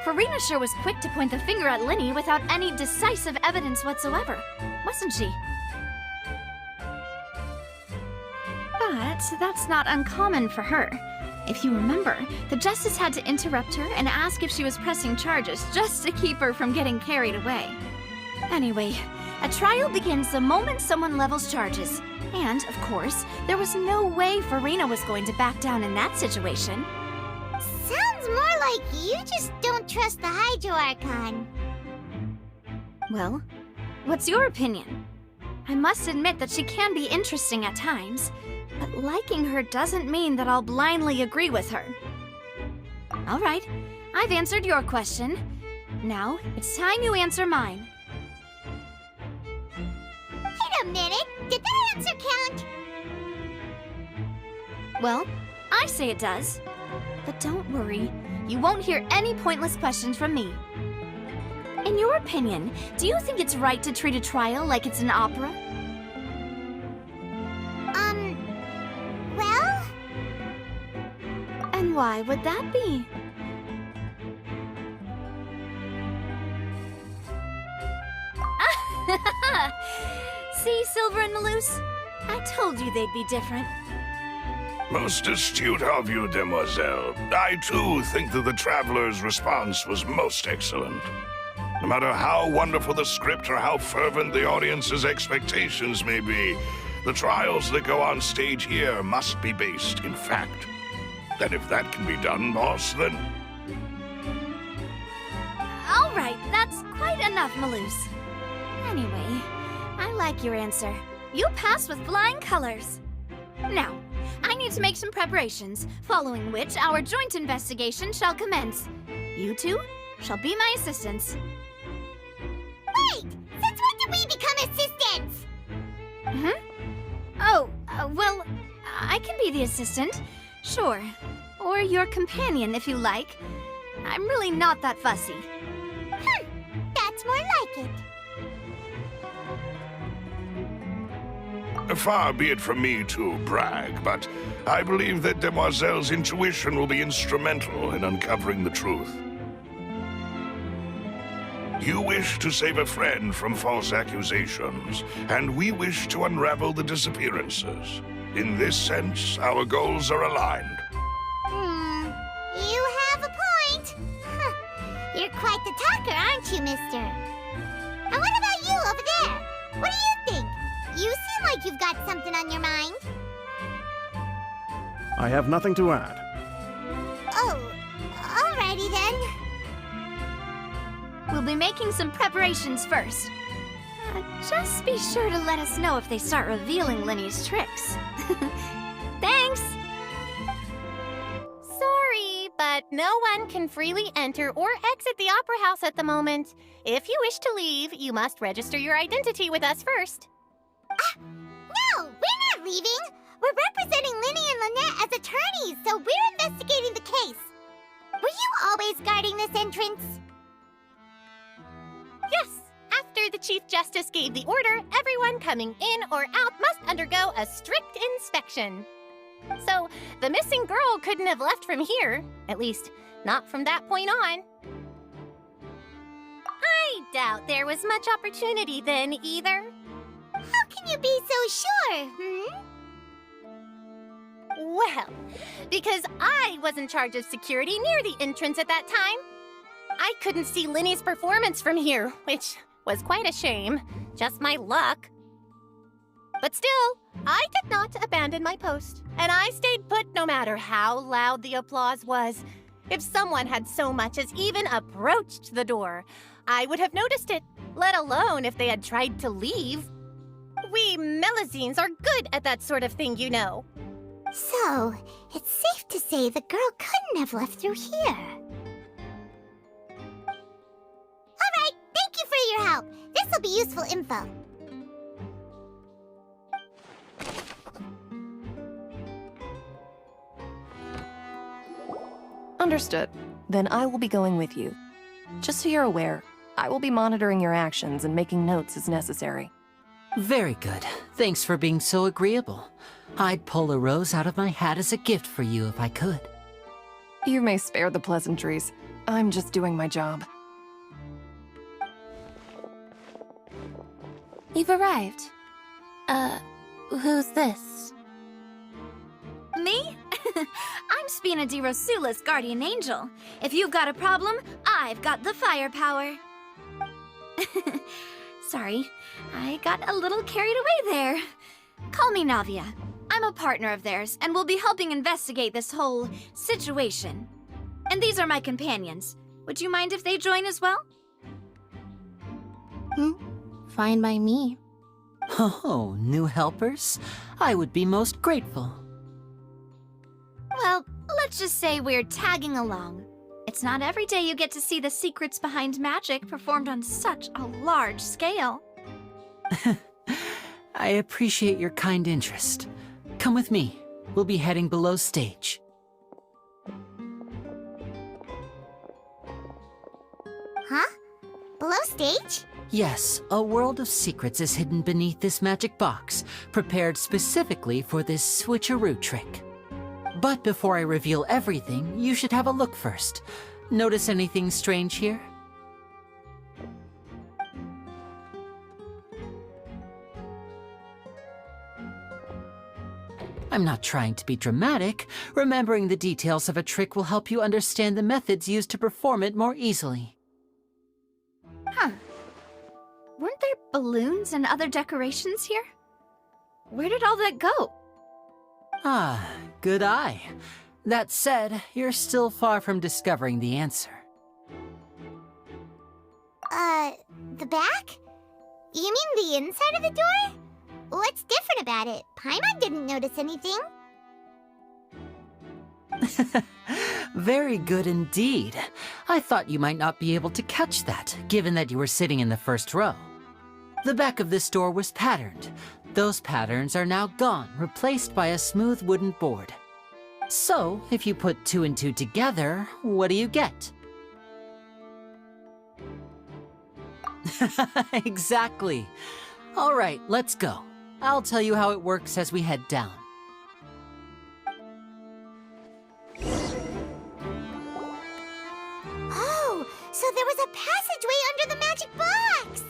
Farina sure was quick to point the finger at Lyney without any decisive evidence whatsoever, wasn't she? But that's not uncommon for her. If you remember, the Justice had to interrupt her and ask if she was pressing charges just to keep her from getting carried away. Anyway, a trial begins the moment someone levels charges. And, of course, there was no way Farina was going to back down in that situation. Sounds more like you just don't trust the Hydro Archon. Well, what's your opinion? I must admit that she can be interesting at times, but liking her doesn't mean that I'll blindly agree with her. All right, I've answered your question. Now, it's time you answer mine. Wait a minute, did that answer count? Well, I say it does. But don't worry, you won't hear any pointless questions from me. In your opinion, do you think it's right to treat a trial like it's an opera? Well? And why would that be? See, Silver and Malus? I told you they'd be different. Most astute of you, demoiselle. I too think that the traveler's response was most excellent. No matter how wonderful the script or how fervent the audience's expectations may be, the trials that go on stage here must be based in fact. And if that can be done, boss, then... All right, that's quite enough, Malus. Anyway, I like your answer. You passed with flying colors. Now, I need to make some preparations, following which our joint investigation shall commence. You two shall be my assistants. Wait! Since when did we become assistants? Oh, well, I can be the assistant. Sure. Or your companion, if you like. I'm really not that fussy. That's more like it. Far be it from me to brag, but I believe that Demoiselle's intuition will be instrumental in uncovering the truth. You wish to save a friend from false accusations, and we wish to unravel the disappearances. In this sense, our goals are aligned. You have a point. You're quite the talker, aren't you, mister? And what about you over there? What do you think? You seem like you've got something on your mind. I have nothing to add. Oh, alrighty then. We'll be making some preparations first. Just be sure to let us know if they start revealing Lyney's tricks. Thanks! Sorry, but no one can freely enter or exit the Opera House at the moment. If you wish to leave, you must register your identity with us first. No, we're not leaving. We're representing Lyney and Lynette as attorneys, so we're investigating the case. Were you always guarding this entrance? Yes, after the Chief Justice gave the order, everyone coming in or out must undergo a strict inspection. So, the missing girl couldn't have left from here. At least, not from that point on. I doubt there was much opportunity then, either. How can you be so sure, Well, because I was in charge of security near the entrance at that time. I couldn't see Lyney's performance from here, which was quite a shame. Just my luck. But still, I did not abandon my post, and I stayed put no matter how loud the applause was. If someone had so much as even approached the door, I would have noticed it, let alone if they had tried to leave. We Melazines are good at that sort of thing, you know. So, it's safe to say the girl couldn't have left through here. Alright, thank you for your help. This'll be useful info. Understood. Then I will be going with you. Just so you're aware, I will be monitoring your actions and making notes as necessary. Very good. Thanks for being so agreeable. I'd pull a rose out of my hat as a gift for you if I could. You may spare the pleasantries. I'm just doing my job. You've arrived. Who's this? Me? I'm Spina di Rosula's guardian angel. If you've got a problem, I've got the firepower. Sorry, I got a little carried away there. Call me Navia. I'm a partner of theirs, and will be helping investigate this whole situation. And these are my companions. Would you mind if they join as well? Fine by me. Oh, new helpers? I would be most grateful. Well, let's just say we're tagging along. It's not every day you get to see the secrets behind magic performed on such a large scale. I appreciate your kind interest. Come with me. We'll be heading below stage. Huh? Below stage? Yes, a world of secrets is hidden beneath this magic box, prepared specifically for this switcheroo trick. But before I reveal everything, you should have a look first. Notice anything strange here? I'm not trying to be dramatic. Remembering the details of a trick will help you understand the methods used to perform it more easily. Huh. Weren't there balloons and other decorations here? Where did all that go? Ah, good eye. That said, you're still far from discovering the answer. The back? You mean the inside of the door? What's different about it? Paimon didn't notice anything. Very good indeed. I thought you might not be able to catch that, given that you were sitting in the first row. The back of this door was patterned. Those patterns are now gone, replaced by a smooth wooden board. So, if you put 2 and 2 together, what do you get? Exactly. All right, let's go. I'll tell you how it works as we head down. Oh, so there was a passageway under the magic box!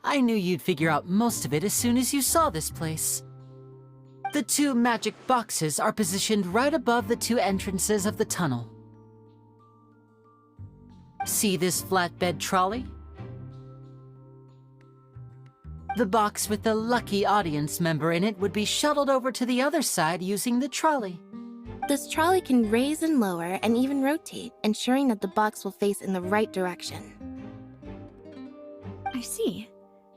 I knew you'd figure out most of it as soon as you saw this place. The 2 magic boxes are positioned right above the 2 entrances of the tunnel. See this flatbed trolley? The box with the lucky audience member in it would be shuttled over to the other side using the trolley. This trolley can raise and lower and even rotate, ensuring that the box will face in the right direction. I see.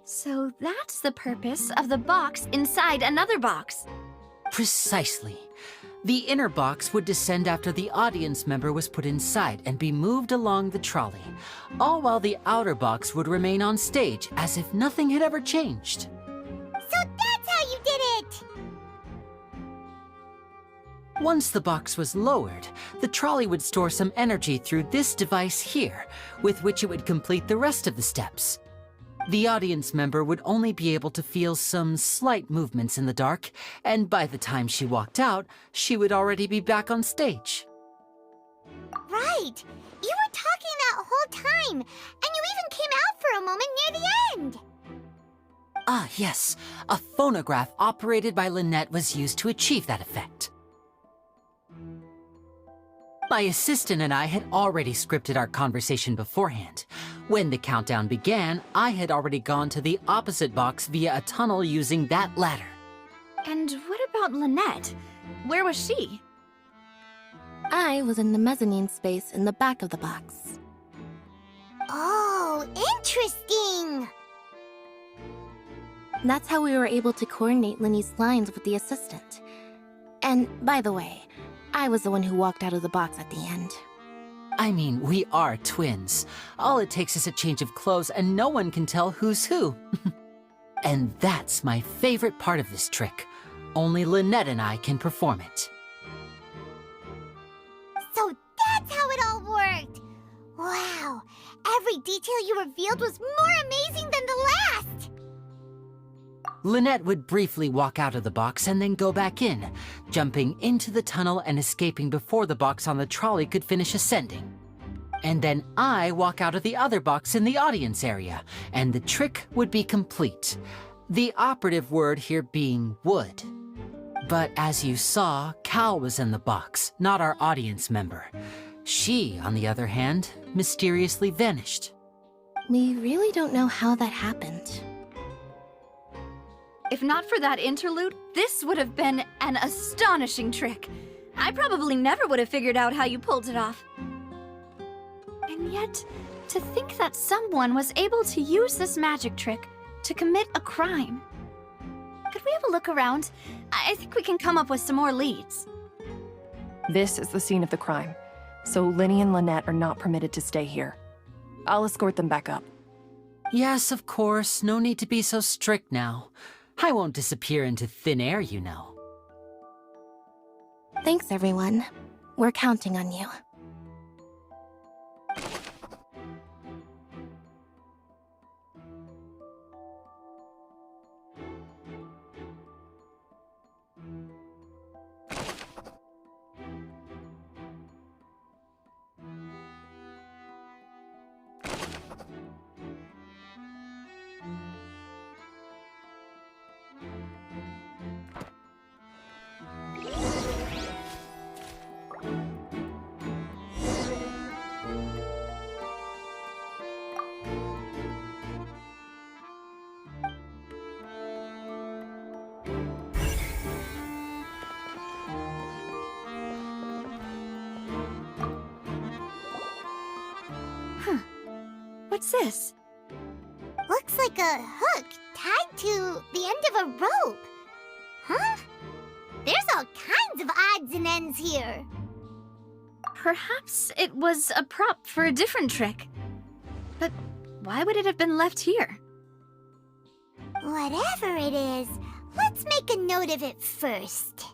So that's the purpose of the box inside another box. Precisely. The inner box would descend after the audience member was put inside and be moved along the trolley, all while the outer box would remain on stage as if nothing had ever changed. So that's how you did it! Once the box was lowered, the trolley would store some energy through this device here, with which it would complete the rest of the steps. The audience member would only be able to feel some slight movements in the dark, and by the time she walked out, she would already be back on stage. Right! You were talking that whole time, and you even came out for a moment near the end! Ah, yes. A phonograph operated by Lynette was used to achieve that effect. My assistant and I had already scripted our conversation beforehand. When the countdown began, I had already gone to the opposite box via a tunnel using that ladder. And what about Lynette? Where was she? I was in the mezzanine space in the back of the box. Oh, interesting! That's how we were able to coordinate Lyney's lines with the assistant. And, by the way, I was the one who walked out of the box at the end. I mean, we are twins. All it takes is a change of clothes and no one can tell who's who. And that's my favorite part of this trick. Only Lynette and I can perform it. So that's how it all worked! Wow! Every detail you revealed was more amazing than the last! Lynette would briefly walk out of the box and then go back in, jumping into the tunnel and escaping before the box on the trolley could finish ascending. And then I walk out of the other box in the audience area, and the trick would be complete. The operative word here being would. But as you saw, Cal was in the box, not our audience member. She, on the other hand, mysteriously vanished. We really don't know how that happened. If not for that interlude, this would have been an astonishing trick. I probably never would have figured out how you pulled it off. And yet, to think that someone was able to use this magic trick to commit a crime. Could we have a look around? I think we can come up with some more leads. This is the scene of the crime, so Lyney and Lynette are not permitted to stay here. I'll escort them back up. Yes, of course. No need to be so strict now. I won't disappear into thin air, you know. Thanks, everyone. We're counting on you. What's this? Looks like a hook tied to the end of a rope. Huh? There's all kinds of odds and ends here. Perhaps it was a prop for a different trick. But why would it have been left here? Whatever it is, let's make a note of it first.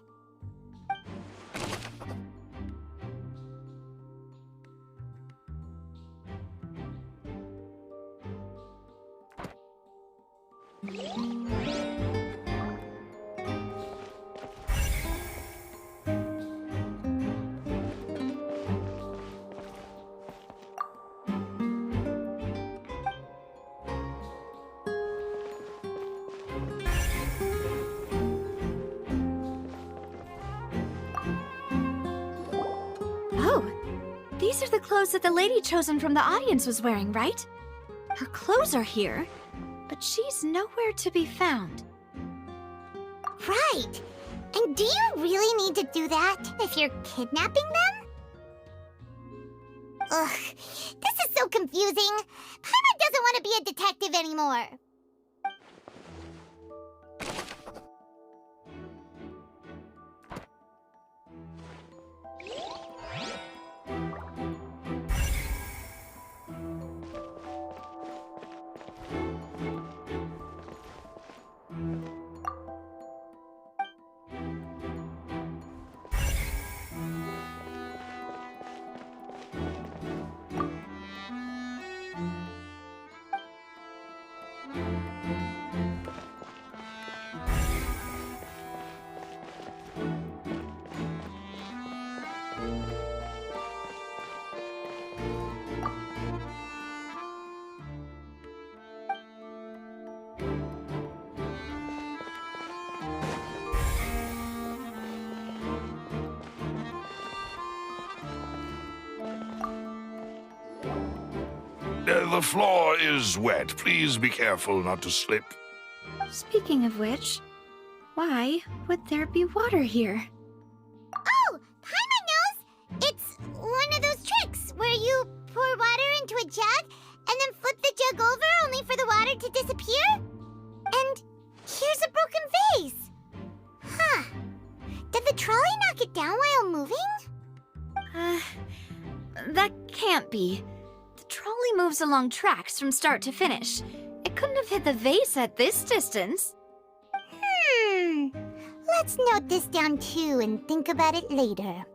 These are the clothes that the lady chosen from the audience was wearing, right? Her clothes are here, but she's nowhere to be found. Right. And do you really need to do that if you're kidnapping them? Ugh, this is so confusing. Paimon doesn't want to be a detective anymore. The floor is wet. Please be careful not to slip. Speaking of which, why would there be water here? Oh, Paimon knows! It's one of those tricks where you pour water into a jug and then flip the jug over only for the water to disappear. And here's a broken vase. Huh. Did the trolley knock it down while moving? That can't be. The trolley moves along tracks from start to finish. It couldn't have hit the vase at this distance. Let's note this down too and think about it later.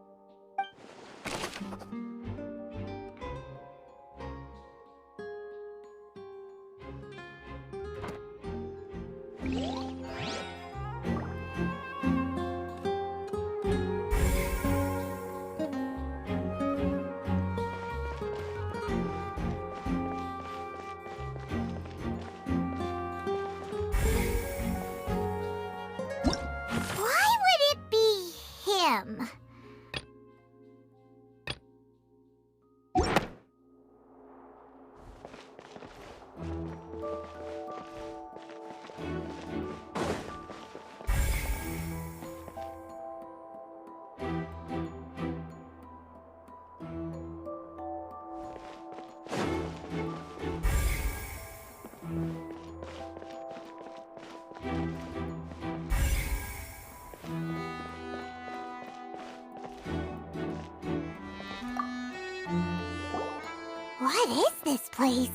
What is this place?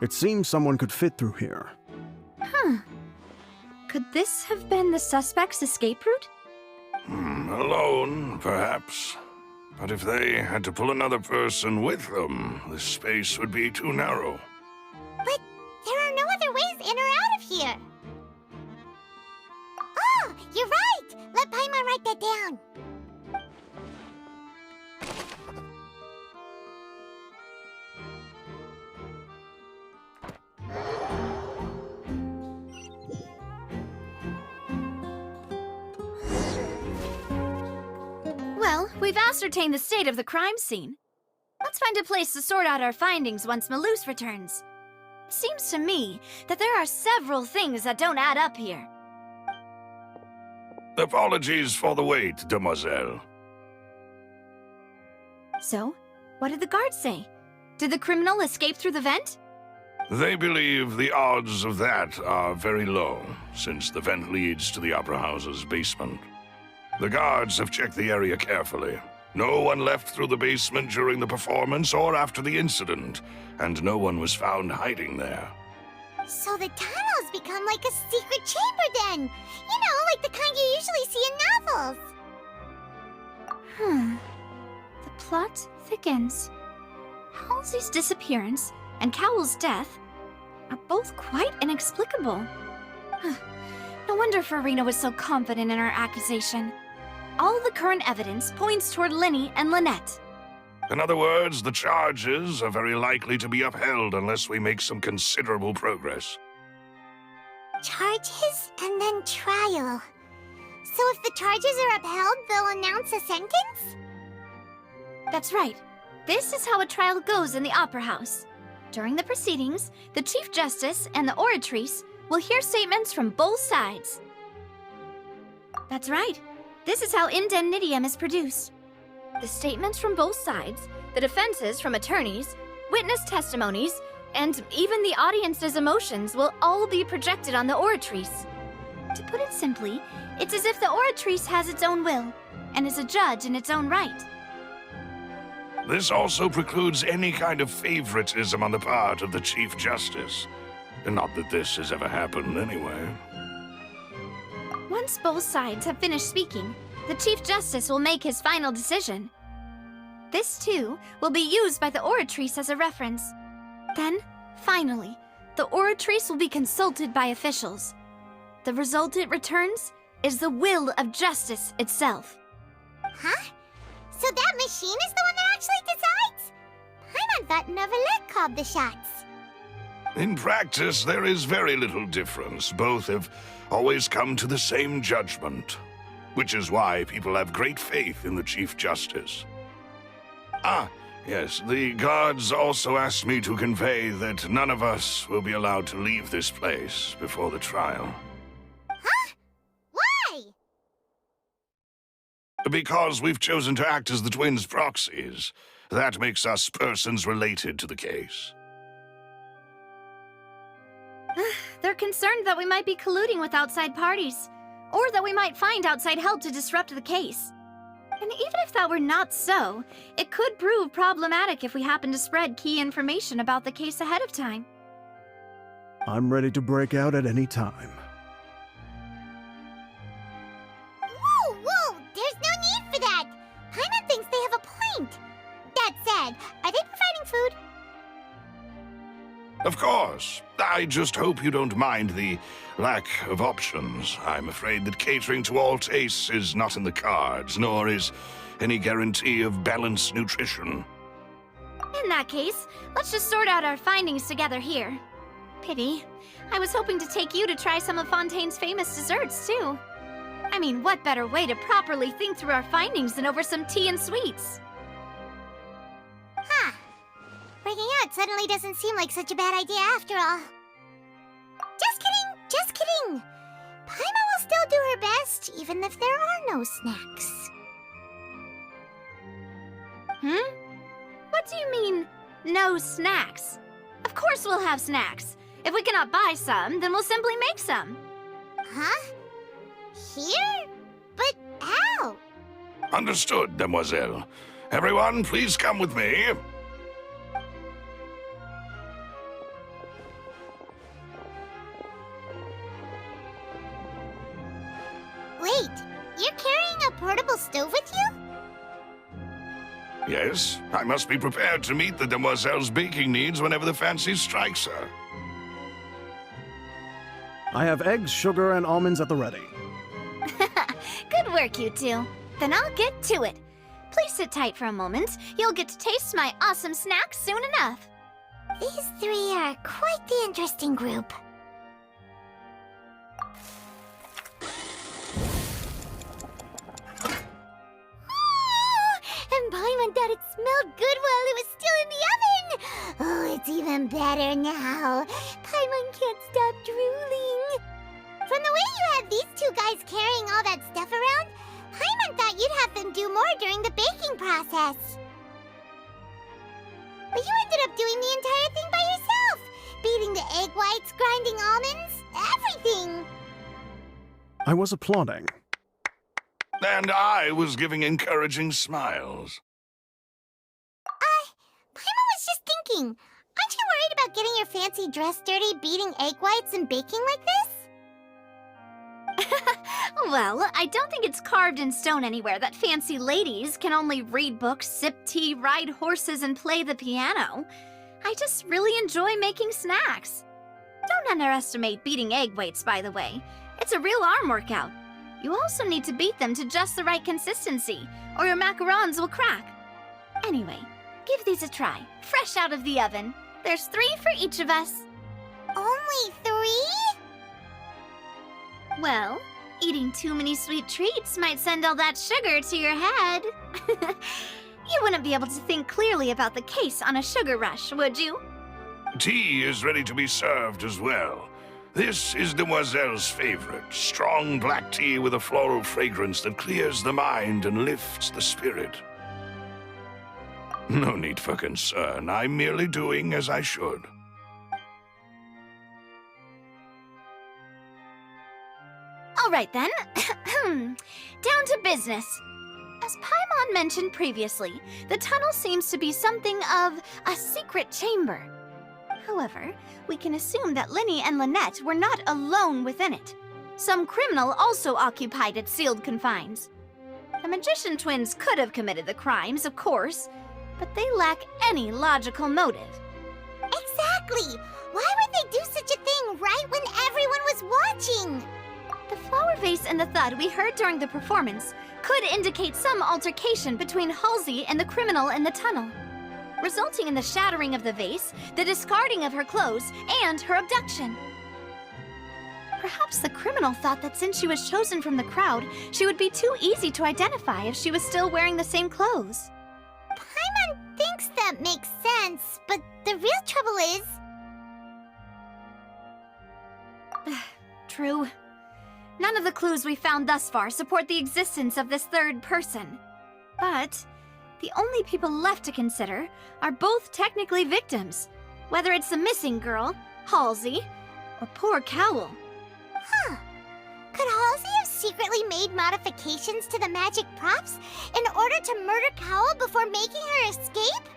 It seems someone could fit through here. Huh. Could this have been the suspect's escape route? Alone, perhaps. But if they had to pull another person with them, the space would be too narrow. But there are no other ways in or out of here. Oh, you're right! Let Paimon write that down. Well, we've ascertained the state of the crime scene. Let's find a place to sort out our findings once Malus returns. It seems to me that there are several things that don't add up here. Apologies for the wait, demoiselle. So, what did the guards say? Did the criminal escape through the vent? They believe the odds of that are very low, since the vent leads to the Opera House's basement. The guards have checked the area carefully. No one left through the basement during the performance or after the incident, and no one was found hiding there. So the tunnels become like a secret chamber then! You know, like the kind you usually see in novels! The plot thickens. Halsey's disappearance and Cowell's death are both quite inexplicable. No wonder Farina was so confident in her accusation. All the current evidence points toward Lyney and Lynette. In other words, the charges are very likely to be upheld unless we make some considerable progress. Charges and then trial. So if the charges are upheld, they'll announce a sentence? That's right. This is how a trial goes in the Opera House. During the proceedings, the Chief Justice and the Oratrice will hear statements from both sides. That's right. This is how indemnitium is produced. The statements from both sides, the defenses from attorneys, witness testimonies, and even the audience's emotions will all be projected on the Oratrice. To put it simply, it's as if the Oratrice has its own will, and is a judge in its own right. This also precludes any kind of favoritism on the part of the Chief Justice. Not that this has ever happened anyway. Once both sides have finished speaking, the Chief Justice will make his final decision. This, too, will be used by the Oratrice as a reference. Then, finally, the Oratrice will be consulted by officials. The result it returns is the will of justice itself. Huh? So that machine is the one that actually decides? Paimon thought Neverlet called the shots. In practice, there is very little difference. Both have always come to the same judgment, which is why people have great faith in the Chief Justice. Ah, yes, the guards also asked me to convey that none of us will be allowed to leave this place before the trial. Huh? Why? Because we've chosen to act as the twins' proxies. That makes us persons related to the case. They're concerned that we might be colluding with outside parties, or that we might find outside help to disrupt the case. And even if that were not so, it could prove problematic if we happen to spread key information about the case ahead of time. I'm ready to break out at any time. Whoa, whoa! There's no need for that! Paimon thinks they have a point. That said, are they providing food? Of course. I just hope you don't mind the lack of options. I'm afraid that catering to all tastes is not in the cards, nor is any guarantee of balanced nutrition. In that case, let's just sort out our findings together here. Pity. I was hoping to take you to try some of Fontaine's famous desserts, too. I mean, what better way to properly think through our findings than over some tea and sweets? Huh. Breaking out suddenly doesn't seem like such a bad idea after all. Just kidding, just kidding. Paimon will still do her best, even if there are no snacks. What do you mean, no snacks? Of course we'll have snacks. If we cannot buy some, then we'll simply make some. Huh? Here? But how? Understood, demoiselle. Everyone, please come with me. Wait, You're carrying a portable stove with you? Yes, I must be prepared to meet the demoiselle's baking needs whenever the fancy strikes her. I have eggs, sugar, and almonds at the ready. Good work, you two. Then I'll get to it. Please sit tight for a moment. You'll get to taste my awesome snacks soon enough. These three are quite the interesting group. And Paimon thought it smelled good while it was still in the oven! Oh, it's even better now. Paimon can't stop drooling. From the way you had these two guys carrying all that stuff around, Paimon thought you'd have them do more during the baking process. But you ended up doing the entire thing by yourself! Beating the egg whites, grinding almonds, everything! I was applauding. And I was giving encouraging smiles. Paimon was just thinking, aren't you worried about getting your fancy dress dirty, beating egg whites, and baking like this? Well, I don't think it's carved in stone anywhere that fancy ladies can only read books, sip tea, ride horses, and play the piano. I just really enjoy making snacks. Don't underestimate beating egg whites, by the way. It's a real arm workout. You also need to beat them to just the right consistency, or your macarons will crack. Anyway, give these a try, fresh out of the oven. There's 3 for each of us. Only 3? Well, eating too many sweet treats might send all that sugar to your head. You wouldn't be able to think clearly about the case on a sugar rush, would you? Tea is ready to be served as well. This is Demoiselle's favorite, strong black tea with a floral fragrance that clears the mind and lifts the spirit. No need for concern. I'm merely doing as I should. All right then. Down to business. As Paimon mentioned previously, the tunnel seems to be something of a secret chamber. However, we can assume that Lyney and Lynette were not alone within it. Some criminal also occupied its sealed confines. The magician twins could have committed the crimes, of course, but they lack any logical motive. Exactly! Why would they do such a thing right when everyone was watching? The flower vase and the thud we heard during the performance could indicate some altercation between Halsey and the criminal in the tunnel, resulting in the shattering of the vase, the discarding of her clothes, and her abduction. Perhaps the criminal thought that since she was chosen from the crowd, she would be too easy to identify if she was still wearing the same clothes. Paimon thinks that makes sense, but the real trouble is... True. None of the clues we found thus far support the existence of this third person. But the only people left to consider are both technically victims, whether it's the missing girl, Halsey, or poor Cowl. Huh. Could Halsey have secretly made modifications to the magic props in order to murder Cowl before making her escape?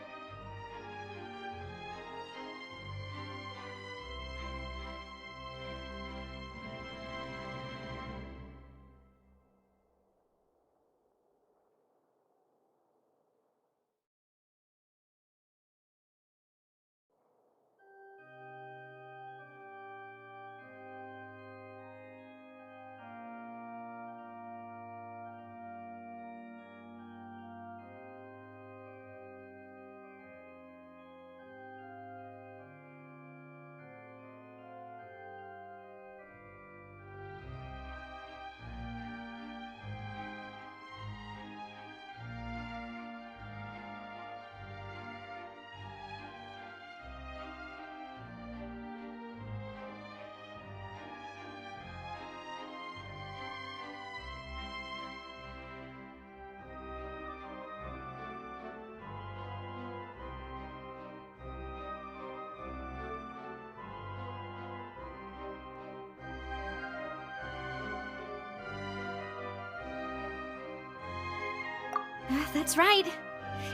That's right.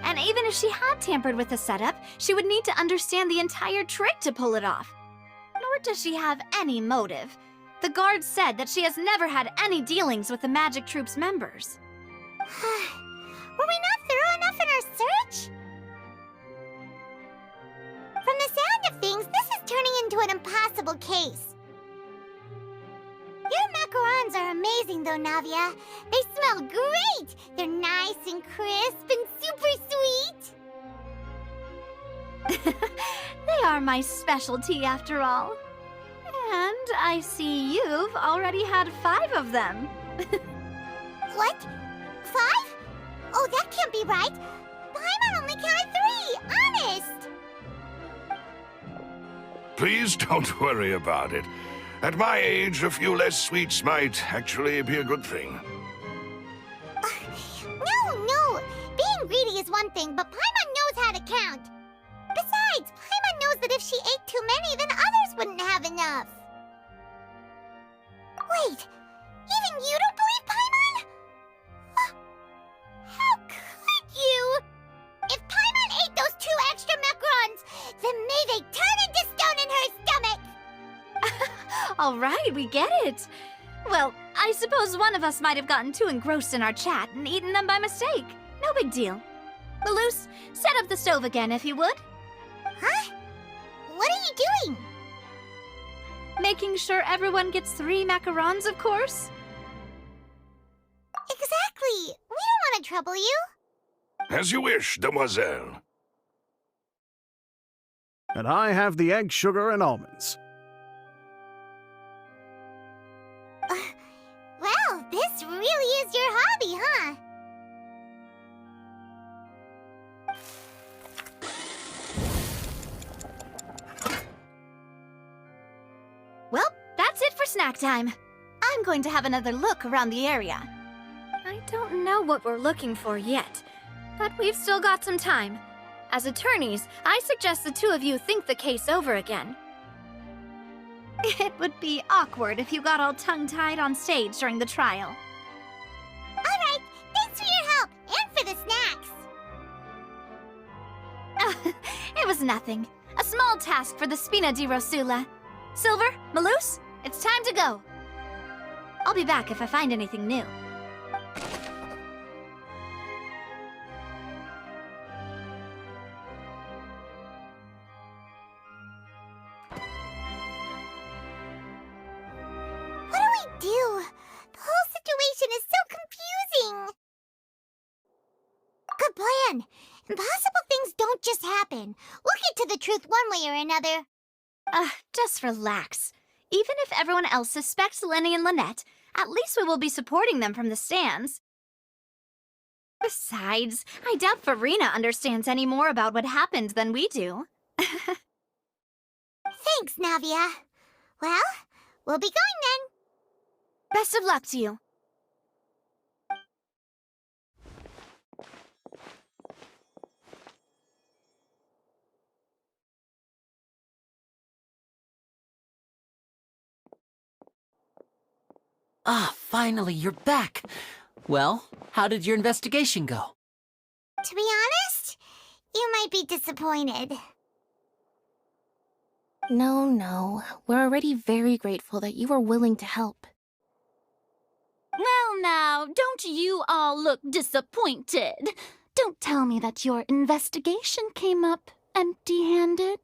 And even if she had tampered with the setup, she would need to understand the entire trick to pull it off. Nor does she have any motive. The guard said that she has never had any dealings with the magic troop's members. Were we not thorough enough in our search? From the sound of things, this is turning into an impossible case. Your macarons are amazing, though, Navia. They smell great! They're nice and crisp and super sweet! They are my specialty, after all. And I see you've already had 5 of them. What? 5? Oh, that can't be right. Paimon only counted 3, honest! Please don't worry about it. At my age, a few less sweets might actually be a good thing. No. Being greedy is one thing, but Paimon knows how to count. Besides, Paimon knows that if she ate too many, then others wouldn't have enough. Wait, even you don't believe Paimon? How could you? If Paimon ate those 2 extra macarons, then may they turn into stone in her stomach! All right, we get it. Well, I suppose one of us might have gotten too engrossed in our chat and eaten them by mistake. No big deal. Malus, set up the stove again, if you would. Huh? What are you doing? Making sure everyone gets 3 macarons, of course. Exactly. We don't want to trouble you. As you wish, demoiselle. And I have the egg, sugar, and almonds. Well, this really is your hobby, huh? Well, that's it for snack time. I'm going to have another look around the area. I don't know what we're looking for yet, but we've still got some time. As attorneys, I suggest the 2 of you think the case over again. It would be awkward if you got all tongue-tied on stage during the trial. All right, thanks for your help, and for the snacks. It was nothing. A small task for the Spina di Rosula. Silver, Malus, it's time to go. I'll be back if I find anything new. What do we do? The whole situation is so confusing. Good plan. Impossible things don't just happen. We'll get to the truth one way or another. Just relax. Even if everyone else suspects Lyney and Lynette, at least we will be supporting them from the stands. Besides, I doubt Farina understands any more about what happened than we do. Thanks, Navia. Well, we'll be going then. Best of luck to you. Ah, finally, you're back. Well, how did your investigation go? To be honest, you might be disappointed. No. We're already very grateful that you were willing to help. Well now, don't you all look disappointed? Don't tell me that your investigation came up empty-handed.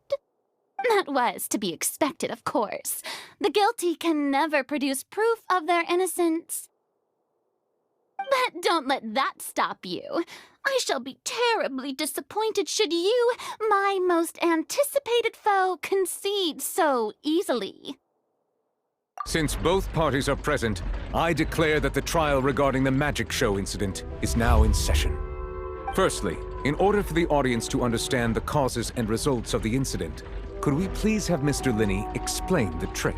That was to be expected, of course. The guilty can never produce proof of their innocence. But don't let that stop you. I shall be terribly disappointed should you, my most anticipated foe, concede so easily. Since both parties are present, I declare that the trial regarding the magic show incident is now in session. Firstly, in order for the audience to understand the causes and results of the incident, could we please have Mr. Lyney explain the trick?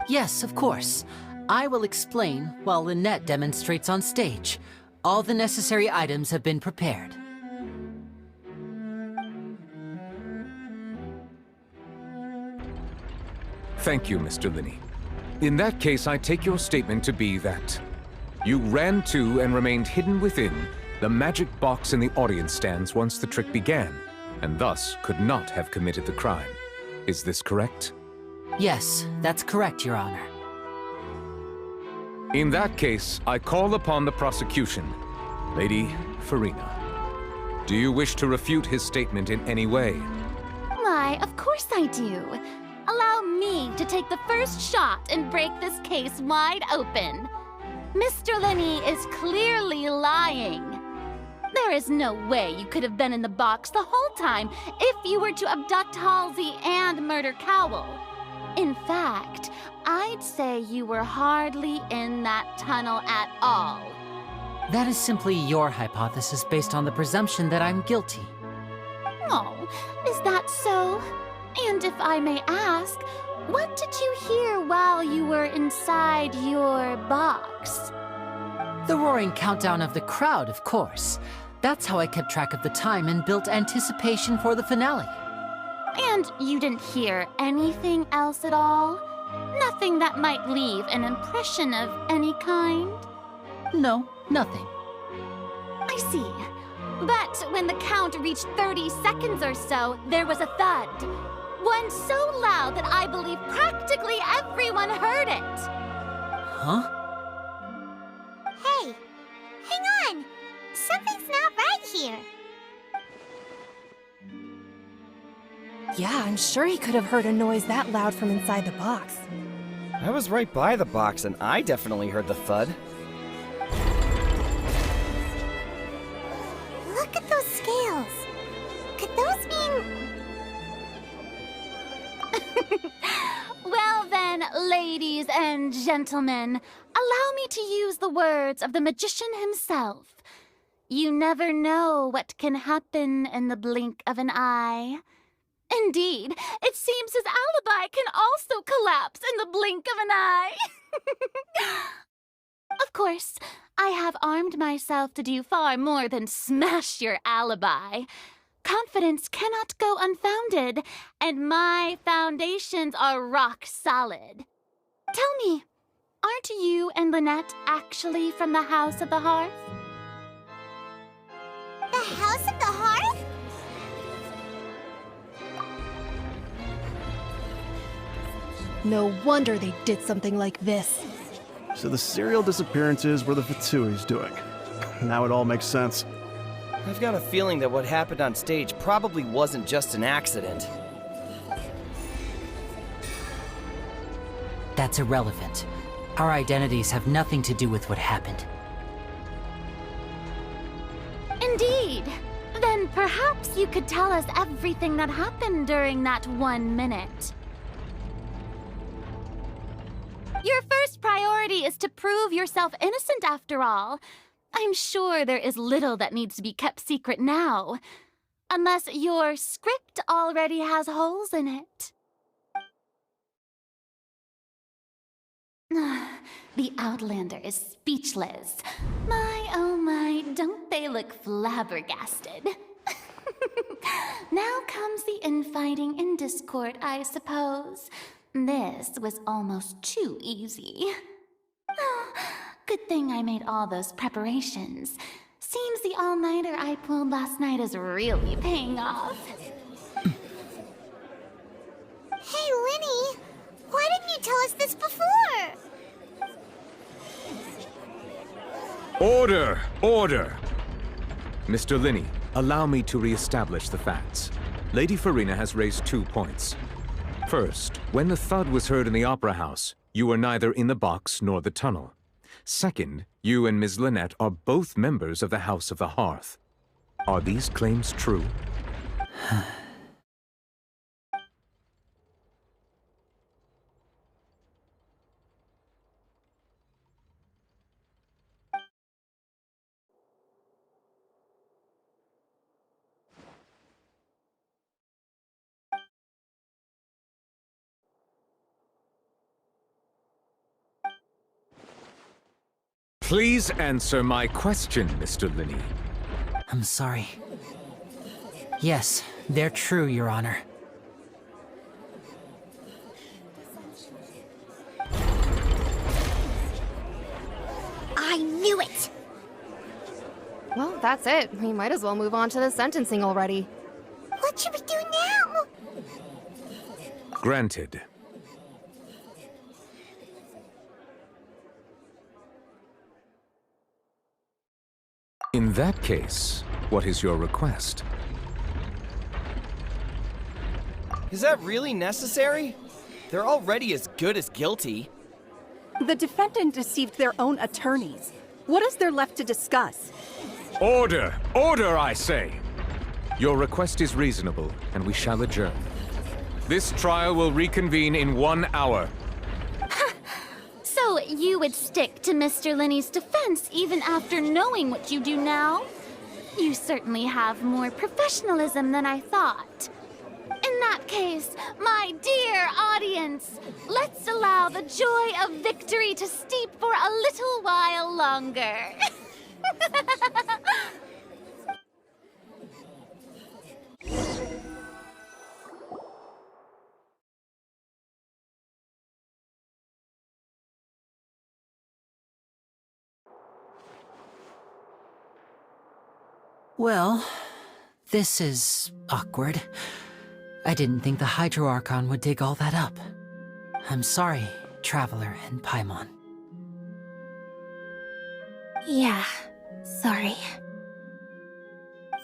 Yes, of course. I will explain while Lynette demonstrates on stage. All the necessary items have been prepared. Thank you, Mr. Lyney. In that case, I take your statement to be that you ran to and remained hidden within the magic box in the audience stands once the trick began, and thus could not have committed the crime. Is this correct? Yes, that's correct, Your Honor. In that case, I call upon the prosecution. Lady Farina, do you wish to refute his statement in any way? Why, of course I do. Allow me to take the first shot and break this case wide open. Mr. Lyney is clearly lying. There is no way you could have been in the box the whole time if you were to abduct Halsey and murder Cowell. In fact, I'd say you were hardly in that tunnel at all. That is simply your hypothesis based on the presumption that I'm guilty. Oh, is that so? And if I may ask, what did you hear while you were inside your box? The roaring countdown of the crowd, of course. That's how I kept track of the time and built anticipation for the finale. And you didn't hear anything else at all? Nothing that might leave an impression of any kind? No, nothing. I see. But when the count reached 30 seconds or so, there was a thud. One so loud that I believe practically everyone heard it. Huh? Hey, hang on. Something's not right here. Yeah, I'm sure he could have heard a noise that loud from inside the box. I was right by the box, and I definitely heard the thud. Look at those scales. Could those mean... Well then, ladies and gentlemen, allow me to use the words of the magician himself. You never know what can happen in the blink of an eye. Indeed, it seems his alibi can also collapse in the blink of an eye. Of course, I have armed myself to do far more than smash your alibi. Confidence cannot go unfounded, and my foundations are rock solid. Tell me, aren't you and Lynette actually from the House of the Hearth? The House of the Hearth? No wonder they did something like this. So the serial disappearances were the Fatsui's doing. Now it all makes sense. I've got a feeling that what happened on stage probably wasn't just an accident. That's irrelevant. Our identities have nothing to do with what happened. Indeed. Then perhaps you could tell us everything that happened during that 1 minute. Your first priority is to prove yourself innocent, after all. I'm sure there is little that needs to be kept secret now. Unless your script already has holes in it. The Outlander is speechless. My, oh my, don't they look flabbergasted? Now comes the infighting and discord, I suppose. This was almost too easy. Good thing I made all those preparations. Seems the all-nighter I pulled last night is really paying off. Hey, Lyney! Why didn't you tell us this before? Order! Order! Mr. Lyney, allow me to re-establish the facts. Lady Farina has raised 2 points. First, when the thud was heard in the Opera House, you were neither in the box nor the tunnel. Second, you and Ms. Lynette are both members of the House of the Hearth. Are these claims true? Please answer my question, Mr. Lyney. I'm sorry. Yes, they're true, Your Honor. I knew it! Well, that's it. We might as well move on to the sentencing already. What should we do now? Granted. In that case, what is your request? Is that really necessary? They're already as good as guilty. The defendant deceived their own attorneys. What is there left to discuss? Order! Order, I say! Your request is reasonable, and we shall adjourn. This trial will reconvene in 1 hour. So you would stick to Mr. Lyney's defense even after knowing what you do now? You certainly have more professionalism than I thought. In that case, my dear audience, let's allow the joy of victory to steep for a little while longer. Well, this is awkward. I didn't think the Hydro Archon would dig all that up. I'm sorry, Traveler and Paimon. Yeah, sorry.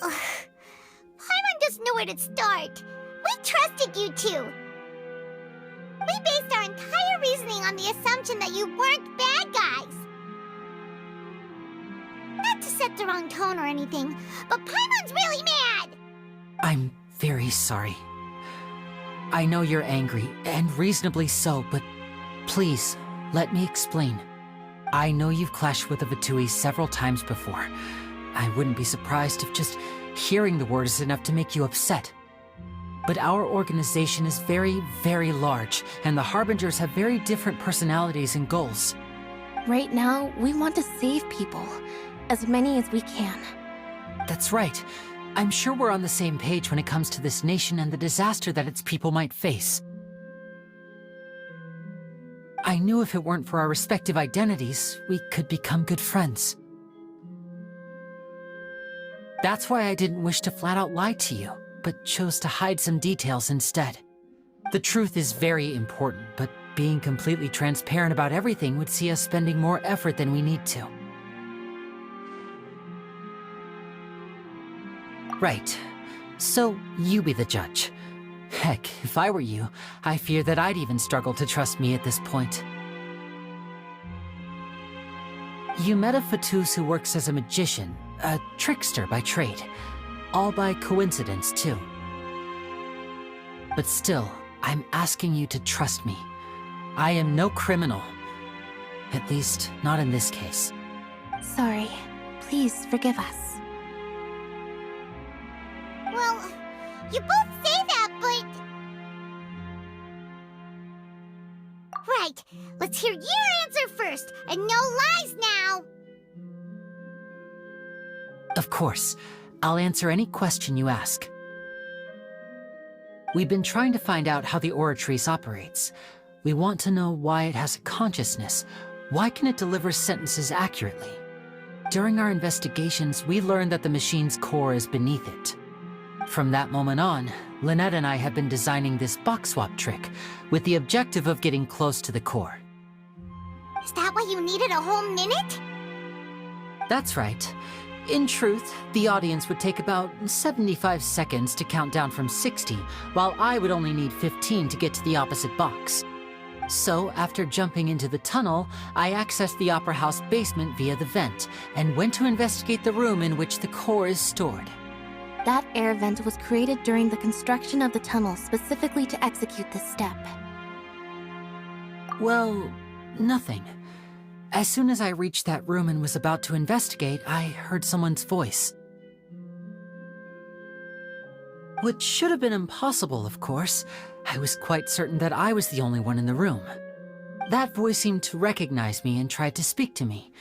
Paimon doesn't know where to start. We trusted you two. We based our entire reasoning on the assumption that you weren't bad guys. Not to set the wrong tone or anything, but Paimon's really mad! I'm very sorry. I know you're angry, and reasonably so, but please, let me explain. I know you've clashed with the Vitui several times before. I wouldn't be surprised if just hearing the word is enough to make you upset. But our organization is very, very large, and the Harbingers have very different personalities and goals. Right now, we want to save people. As many as we can. That's right. I'm sure we're on the same page when it comes to this nation and the disaster that its people might face. I knew if it weren't for our respective identities, we could become good friends. That's why I didn't wish to flat out lie to you, but chose to hide some details instead. The truth is very important, but being completely transparent about everything would see us spending more effort than we need to. Right. So, you be the judge. Heck, if I were you, I fear that I'd even struggle to trust me at this point. You met a Fatus who works as a magician, a trickster by trade. All by coincidence, too. But still, I'm asking you to trust me. I am no criminal. At least, not in this case. Sorry. Please forgive us. Well, you both say that, but... Right, let's hear your answer first, and no lies now! Of course. I'll answer any question you ask. We've been trying to find out how the Oratrice operates. We want to know why it has a consciousness. Why can it deliver sentences accurately? During our investigations, we learned that the machine's core is beneath it. From that moment on, Lynette and I have been designing this box swap trick with the objective of getting close to the core. Is that why you needed a whole minute? That's right. In truth, the audience would take about 75 seconds to count down from 60, while I would only need 15 to get to the opposite box. So, after jumping into the tunnel, I accessed the Opera House basement via the vent, and went to investigate the room in which the core is stored. That air vent was created during the construction of the tunnel specifically to execute this step. Well, nothing. As soon as I reached that room and was about to investigate, I heard someone's voice. Which should have been impossible, of course. I was quite certain that I was the only one in the room. That voice seemed to recognize me and tried to speak to me.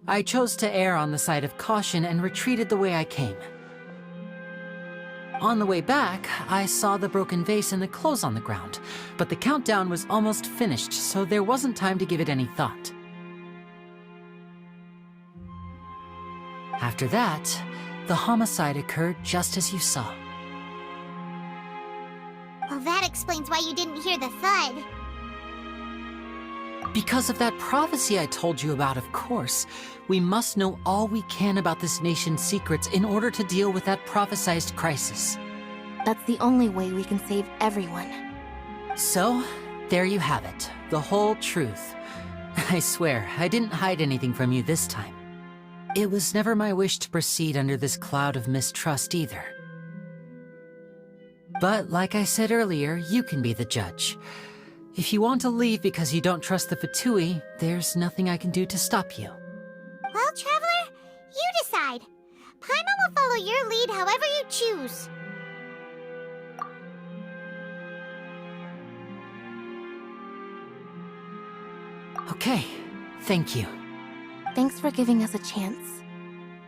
I chose to err on the side of caution and retreated the way I came. On the way back, I saw the broken vase and the clothes on the ground, but the countdown was almost finished, so there wasn't time to give it any thought. After that, the homicide occurred just as you saw. Well, that explains why you didn't hear the thud. Because of that prophecy I told you about, of course. We must know all we can about this nation's secrets in order to deal with that prophesized crisis. That's the only way we can save everyone. So, there you have it. The whole truth. I swear, I didn't hide anything from you this time. It was never my wish to proceed under this cloud of mistrust either. But like I said earlier, you can be the judge. If you want to leave because you don't trust the Fatui, there's nothing I can do to stop you. Well, Traveler, you decide. Paimon will follow your lead however you choose. Okay, thank you. Thanks for giving us a chance.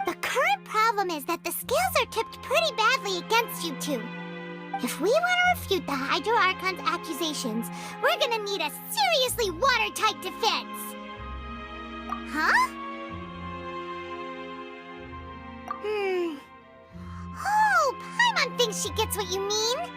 The current problem is that the scales are tipped pretty badly against you two. If we want to refute the Hydro Archon's accusations, we're gonna need a seriously watertight defense. Huh? Oh, Paimon thinks she gets what you mean.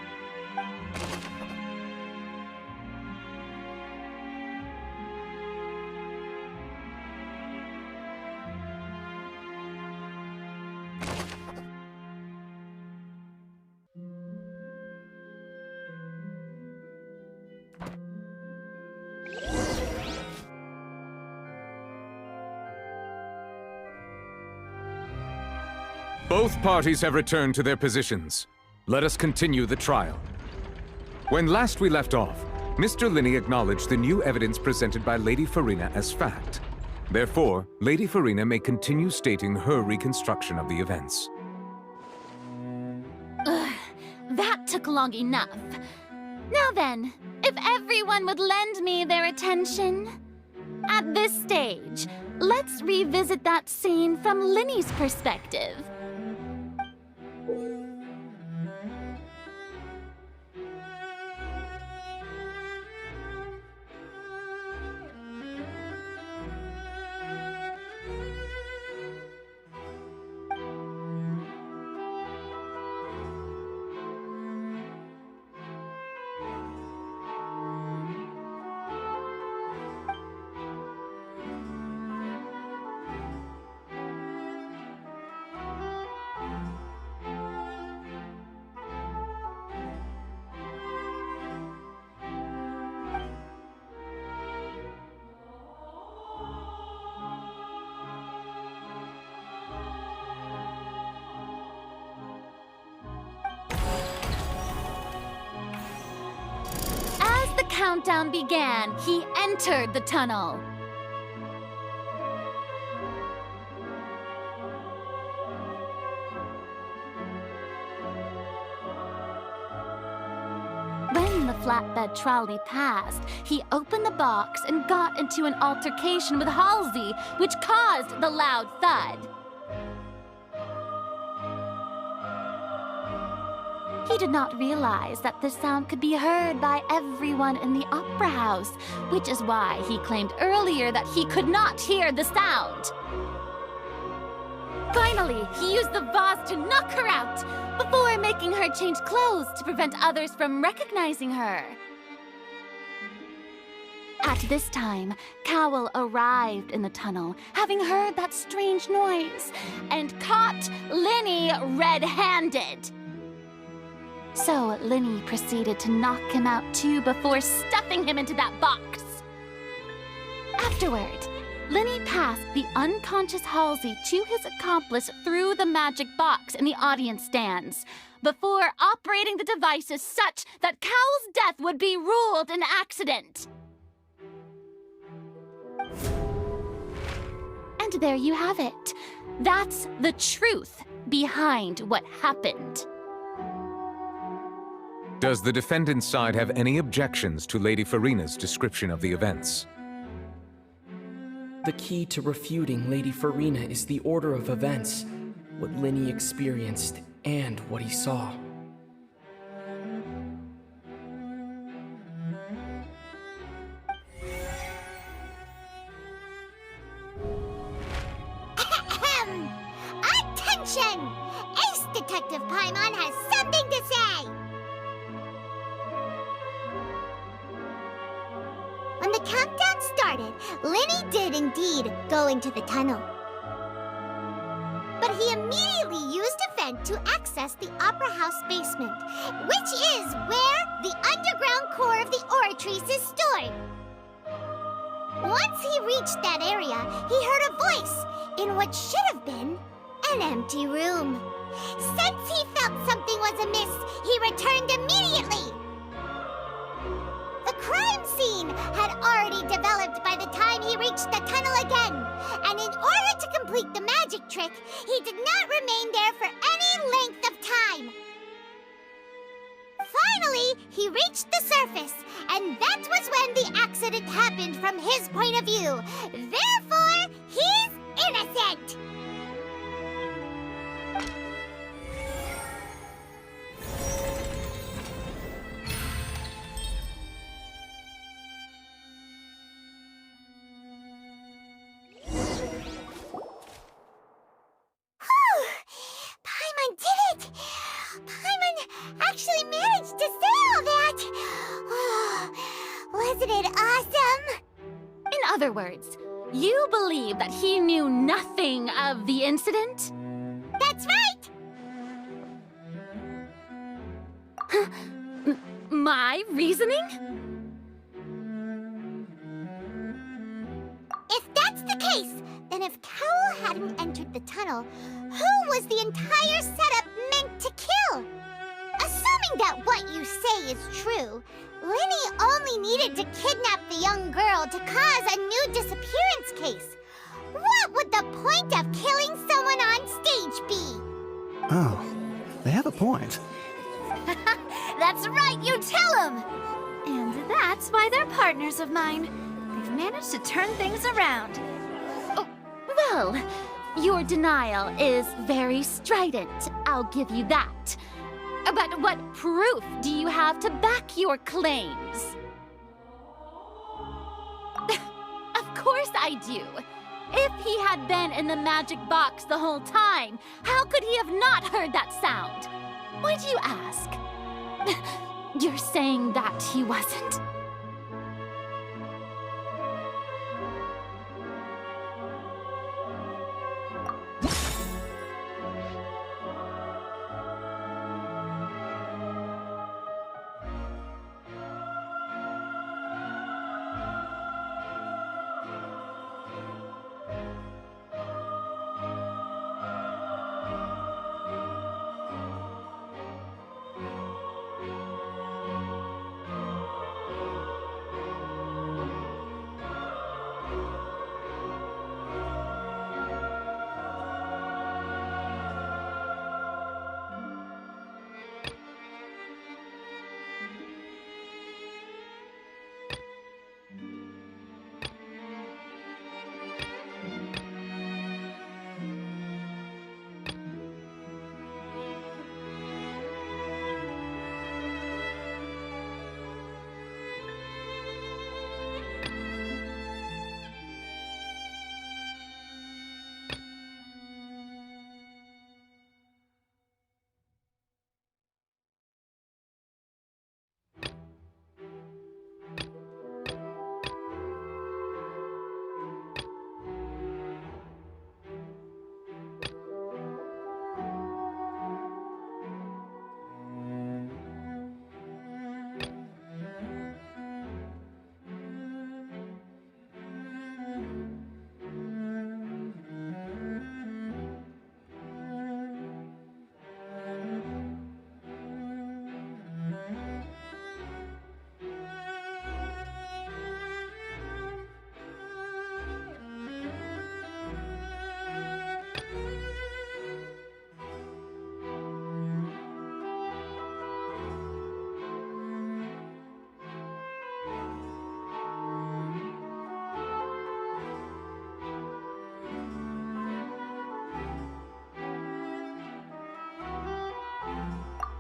Both parties have returned to their positions. Let us continue the trial. When last we left off, Mr. Lyney acknowledged the new evidence presented by Lady Farina as fact. Therefore, Lady Farina may continue stating her reconstruction of the events. Ugh, that took long enough. Now then, if everyone would lend me their attention. At this stage, let's revisit that scene from Lyney's perspective. Countdown began, he entered the tunnel. When the flatbed trolley passed, he opened the box and got into an altercation with Halsey, which caused the loud thud. He did not realize that the sound could be heard by everyone in the opera house, which is why he claimed earlier that he could not hear the sound. Finally, he used the vase to knock her out, before making her change clothes to prevent others from recognizing her. At this time, Cowell arrived in the tunnel, having heard that strange noise, and caught Lyney red-handed. So Lyney proceeded to knock him out too before stuffing him into that box. Afterward, Lyney passed the unconscious Halsey to his accomplice through the magic box in the audience stands, before operating the devices such that Cowell's death would be ruled an accident. And there you have it. That's the truth behind what happened. Does the defendant's side have any objections to Lady Farina's description of the events? The key to refuting Lady Farina is the order of events, what Lyney experienced and what he saw. Attention! Ace Detective Paimon has something to say! When the countdown started, Lyney did indeed go into the tunnel. But he immediately used a vent to access the Opera House basement, which is where the underground core of the oratories is stored. Once he reached that area, he heard a voice in what should have been an empty room. Since he felt something was amiss, he returned immediately. The crime scene had already developed by the time he reached the tunnel again, and in order to complete the magic trick, he did not remain there for any length of time. Finally, he reached the surface, and that was when the accident happened from his point of view. Therefore, he's innocent! Paimon did it! Paimon actually managed to say all that! Oh, wasn't it awesome? In other words, you believe that he knew nothing of the incident? That's right! My reasoning? If that's the case, then if Cowell hadn't entered the tunnel, who was the entire setup meant to kill? Assuming that what you say is true, Lyney only needed to kidnap the young girl to cause a new disappearance case. What would the point of killing someone on stage be? Oh, they have a point. That's right, you tell him! And that's why they're partners of mine. They've managed to turn things around. Oh, well, your denial is very strident, I'll give you that. But what proof do you have to back your claims? Of course I do. If he had been in the magic box the whole time, how could he have not heard that sound? Why do you ask? You're saying that he wasn't?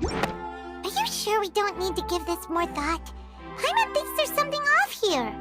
Are you sure we don't need to give this more thought? Paimon thinks there's something off here.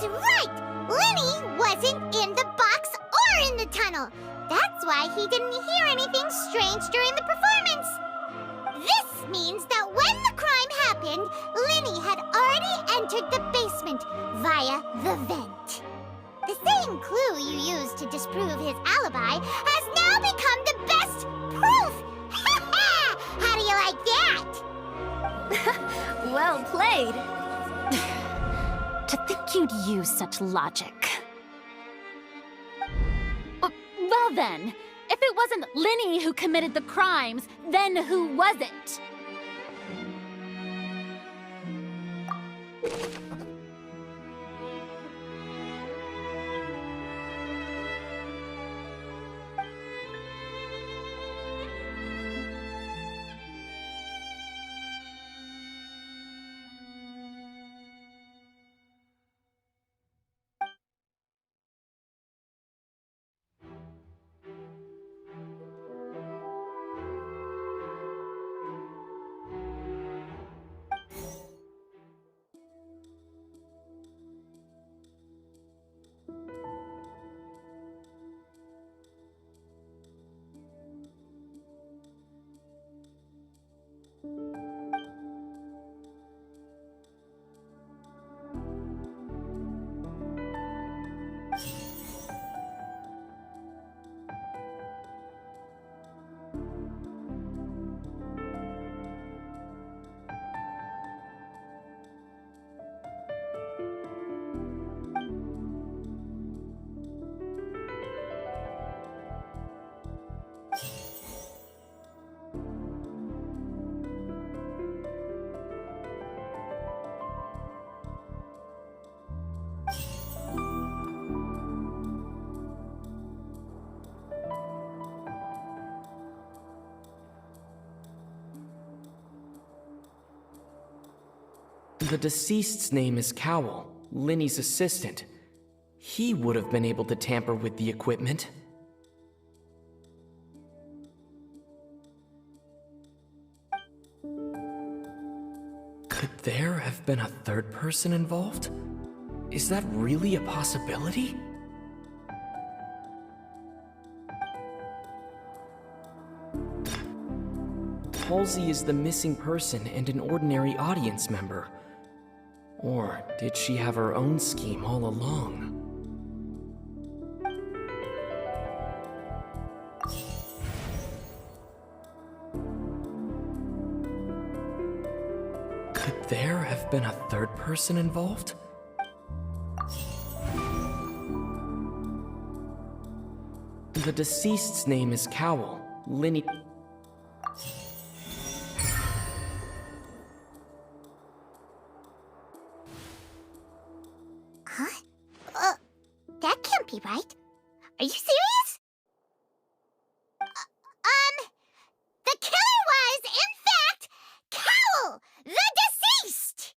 right! Lyney wasn't in the box or in the tunnel. That's why he didn't hear anything strange during the performance. This means that when the crime happened, Lyney had already entered the basement via the vent. The same clue you used to disprove his alibi has now become the best proof! How do you like that? Well played. To think you'd use such logic. Well then, if it wasn't Lyney who committed the crimes, then who was it? The deceased's name is Cowell, Lyney's assistant. He would have been able to tamper with the equipment. Could there have been a third person involved? Is that really a possibility? Halsey is the missing person and an ordinary audience member. Or did she have her own scheme all along? Could there have been a third person involved? The deceased's name is Cowell, Lyney. That can't be right. Are you serious? The killer was, in fact, Cowell, the deceased!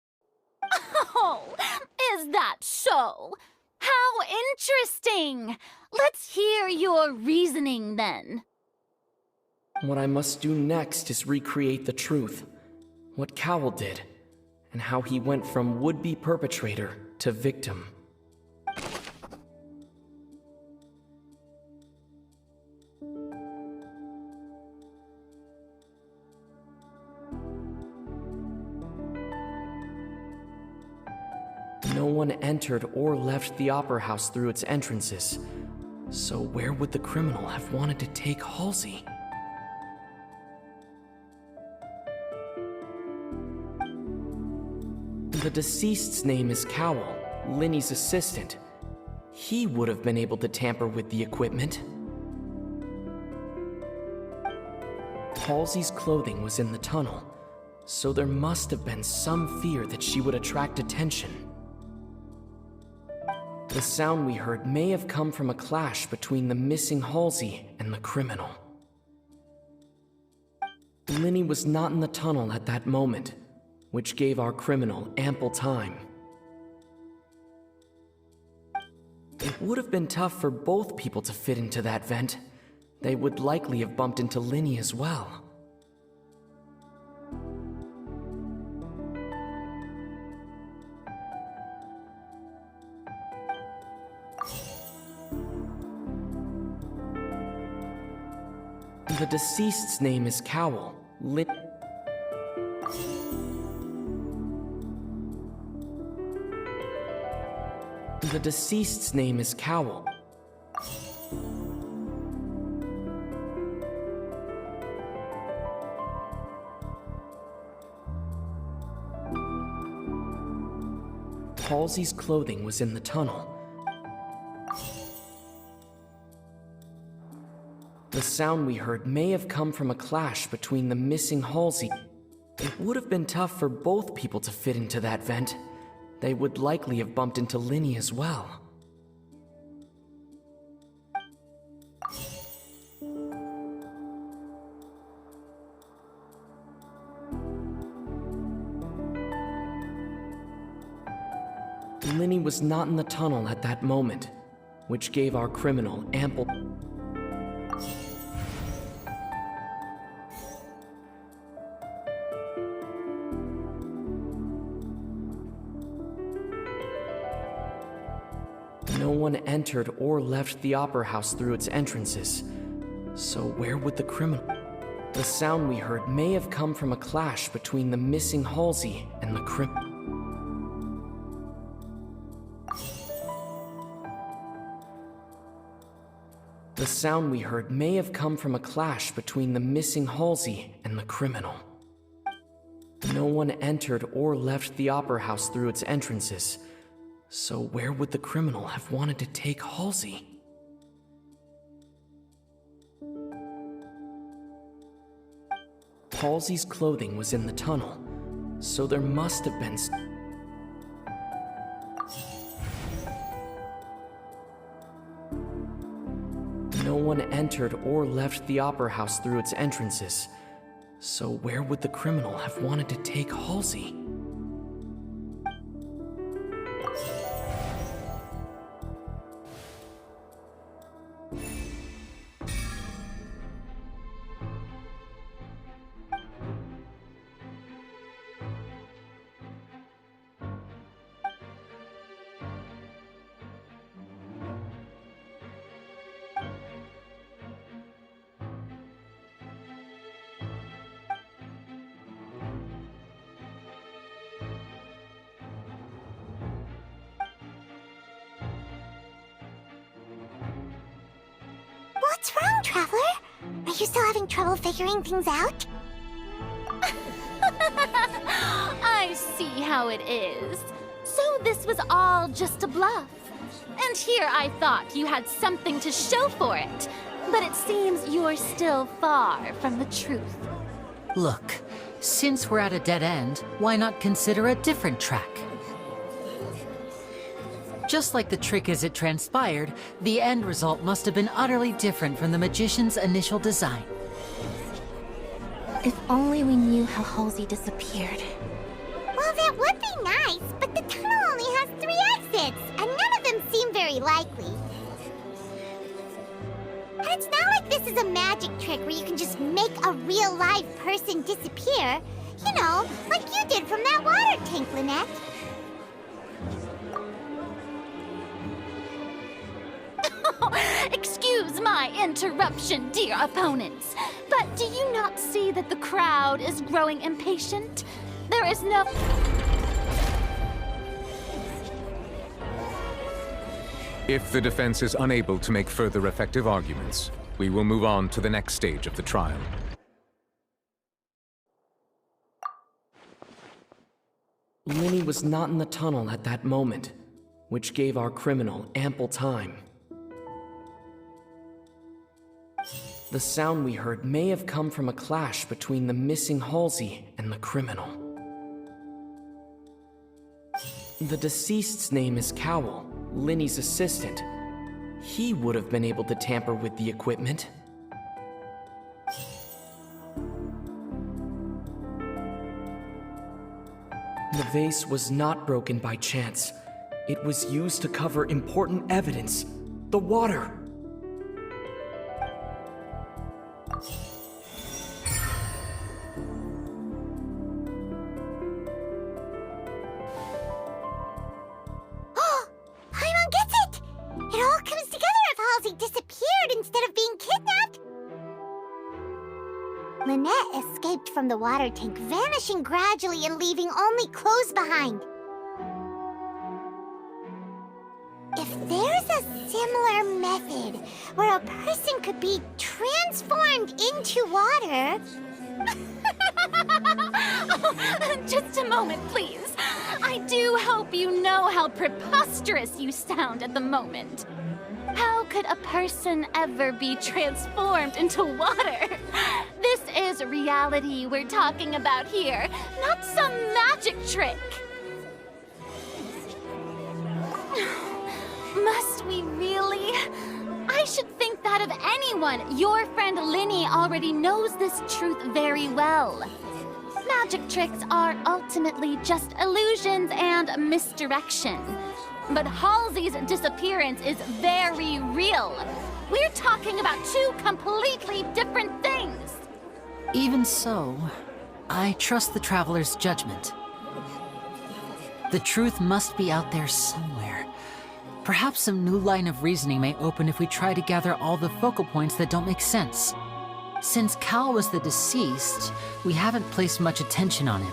Oh, is that so? How interesting! Let's hear your reasoning then. What I must do next is recreate the truth. What Cowell did, and how he went from would-be perpetrator to victim. No one entered or left the Opera House through its entrances. So where would the criminal have wanted to take Halsey? The deceased's name is Cowell, Lyney's assistant. He would have been able to tamper with the equipment. Halsey's clothing was in the tunnel, so there must have been some fear that she would attract attention. The sound we heard may have come from a clash between the missing Halsey and the criminal. Lyney was not in the tunnel at that moment, which gave our criminal ample time. It would have been tough for both people to fit into that vent. They would likely have bumped into Lyney as well. The deceased's name is Cowl. The deceased's name is Cowl. Halsey's clothing was in the tunnel. The sound we heard may have come from a clash between the missing Halsey. It would have been tough for both people to fit into that vent. They would likely have bumped into Lyney as well. Lyney was not in the tunnel at that moment, which gave our criminal ample... No one entered or left the opera house through its entrances. So where would the criminal... The sound we heard may have come from a clash between the missing Halsey and the criminal. The sound we heard may have come from a clash between the missing Halsey and the criminal. No one entered or left the opera house through its entrances. So where would the criminal have wanted to take Halsey? Halsey's clothing was in the tunnel, so there must have been... No one entered or left the opera house through its entrances. So where would the criminal have wanted to take Halsey? What's wrong, Traveler? Are you still having trouble figuring things out? I see how it is. So this was all just a bluff. And here I thought you had something to show for it. But it seems you're still far from the truth. Look, since we're at a dead end, why not consider a different track? Just like the trick as it transpired, the end result must have been utterly different from the magician's initial design. If only we knew how Halsey disappeared. Well, that would be nice, but the tunnel only has 3 exits, and none of them seem very likely. And it's not like this is a magic trick where you can just make a real live person disappear. You know, like you did from that water tank, Lynette. Excuse my interruption, dear opponents, but do you not see that the crowd is growing impatient? There is no... If the defense is unable to make further effective arguments, we will move on to the next stage of the trial. Lyney was not in the tunnel at that moment, which gave our criminal ample time. The sound we heard may have come from a clash between the missing Halsey and the criminal. The deceased's name is Cowl, Lyney's assistant. He would have been able to tamper with the equipment. The vase was not broken by chance. It was used to cover important evidence. The water. Paimon gets it! It all comes together if Halsey disappeared instead of being kidnapped. Lynette escaped from the water tank, vanishing gradually and leaving only clothes behind. If there's a similar method where a person could be transformed into water... Just a moment, please. I do hope you know how preposterous you sound at the moment. How could a person ever be transformed into water? This is reality we're talking about here, not some magic trick. Must we really? I should think that of anyone. Your friend Lyney already knows this truth very well. Magic tricks are ultimately just illusions and misdirection. But Halsey's disappearance is very real. We're talking about two completely different things. Even so, I trust the Traveler's judgment. The truth must be out there somewhere. Perhaps some new line of reasoning may open if we try to gather all the focal points that don't make sense. Since Cal was the deceased, we haven't placed much attention on him.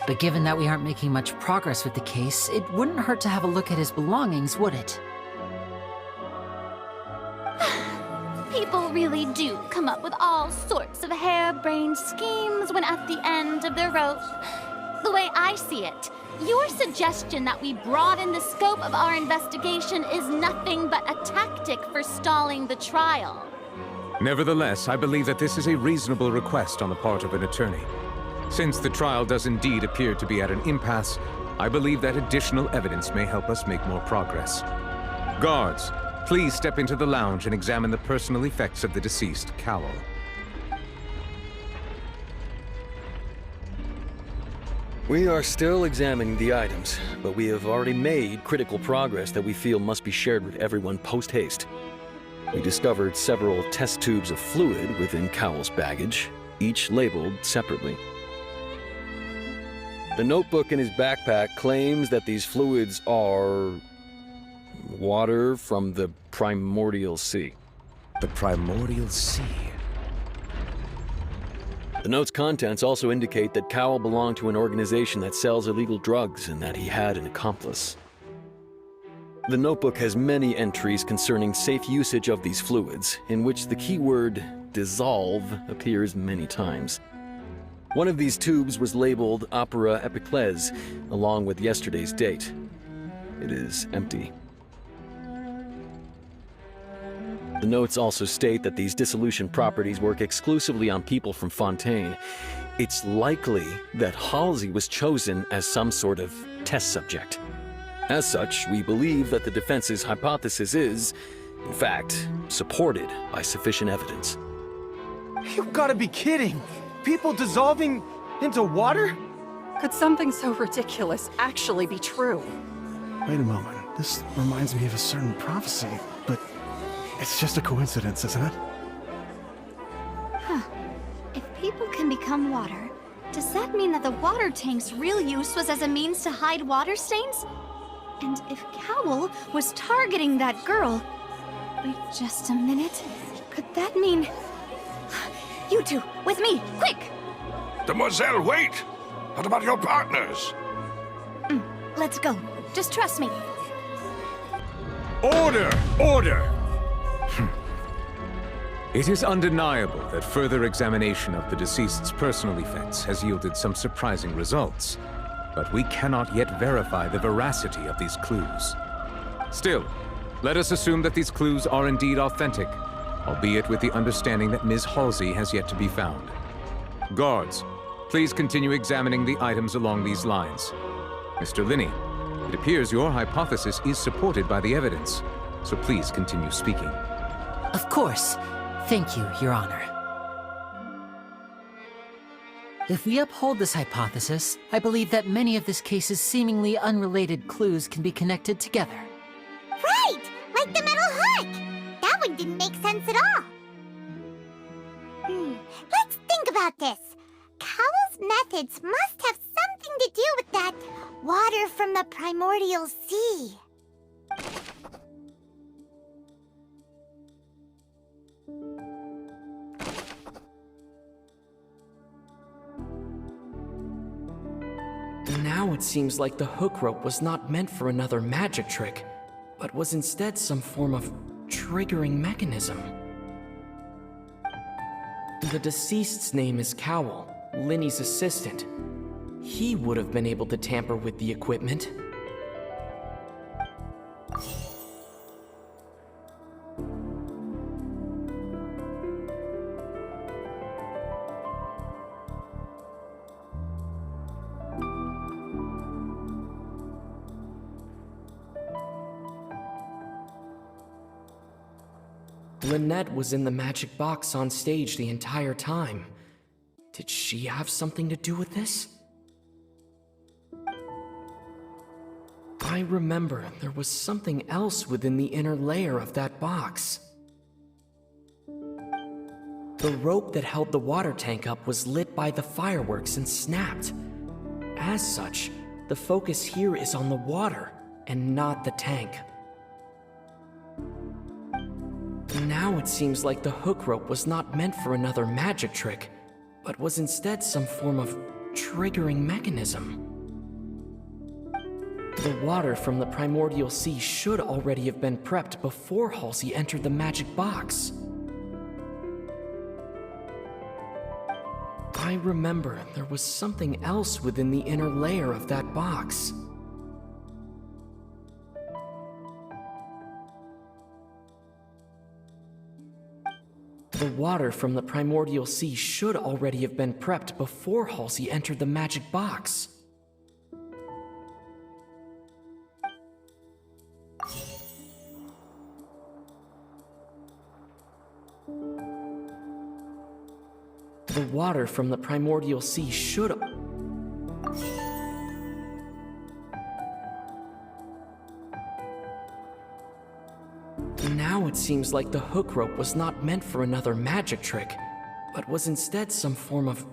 But given that we aren't making much progress with the case, it wouldn't hurt to have a look at his belongings, would it? People really do come up with all sorts of harebrained schemes when at the end of the rope. The way I see it, your suggestion that we broaden the scope of our investigation is nothing but a tactic for stalling the trial. Nevertheless, I believe that this is a reasonable request on the part of an attorney. Since the trial does indeed appear to be at an impasse, I believe that additional evidence may help us make more progress. Guards, please step into the lounge and examine the personal effects of the deceased, Cowell. We are still examining the items, but we have already made critical progress that we feel must be shared with everyone post-haste. We discovered several test tubes of fluid within Cowell's baggage, each labeled separately. The notebook in his backpack claims that these fluids are water from the primordial sea. The primordial sea? The note's contents also indicate that Cowell belonged to an organization that sells illegal drugs and that he had an accomplice. The notebook has many entries concerning safe usage of these fluids, in which the keyword dissolve appears many times. One of these tubes was labeled Opera Epiclese, along with yesterday's date. It is empty. The notes also state that these dissolution properties work exclusively on people from Fontaine. It's likely that Halsey was chosen as some sort of test subject. As such, we believe that the defense's hypothesis is, in fact, supported by sufficient evidence. You've got to be kidding! People dissolving into water? Could something so ridiculous actually be true? Wait a moment. This reminds me of a certain prophecy, but it's just a coincidence, isn't it? Huh. If people can become water, does that mean that the water tank's real use was as a means to hide water stains? And if Cowell was targeting that girl... Wait just a minute. Could that mean... You two, with me, quick! Demoiselle, wait! What about your partners? Let's go. Just trust me. Order! Order! It is undeniable that further examination of the deceased's personal effects has yielded some surprising results. But we cannot yet verify the veracity of these clues. Still, let us assume that these clues are indeed authentic, albeit with the understanding that Ms. Halsey has yet to be found. Guards, please continue examining the items along these lines. Mr. Lyney, it appears your hypothesis is supported by the evidence, so please continue speaking. Of course. Thank you, Your Honor. If we uphold this hypothesis, I believe that many of this case's seemingly unrelated clues can be connected together. Right! Like the metal hook! That one didn't make sense at all. Let's think about this. Cowell's methods must have something to do with that water from the primordial sea. Now it seems like the hook rope was not meant for another magic trick, but was instead some form of triggering mechanism. The deceased's name is Cowell, Lyney's assistant. He would have been able to tamper with the equipment. Lynette was in the magic box on stage the entire time. Did she have something to do with this? I remember there was something else within the inner layer of that box. The rope that held the water tank up was lit by the fireworks and snapped. As such, the focus here is on the water and not the tank. Now it seems like the hook rope was not meant for another magic trick, but was instead some form of triggering mechanism. The water from the primordial sea should already have been prepped before Halsey entered the magic box. I remember there was something else within the inner layer of that box. The water from the primordial sea should already have been prepped before Halsey entered the magic box. The water from the primordial sea should... Now it seems like the hook rope was not meant for another magic trick, but was instead some form of...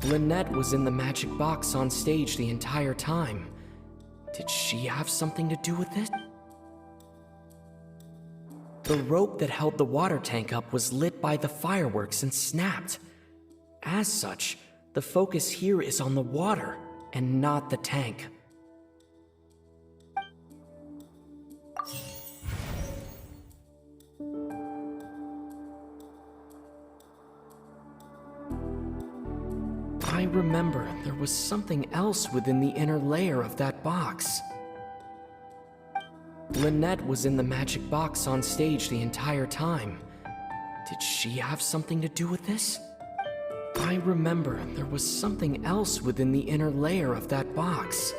Lynette was in the magic box on stage the entire time. Did she have something to do with this? The rope that held the water tank up was lit by the fireworks and snapped. As such, the focus here is on the water and not the tank. I remember there was something else within the inner layer of that box. Lynette was in the magic box on stage the entire time. Did she have something to do with this? I remember there was something else within the inner layer of that box.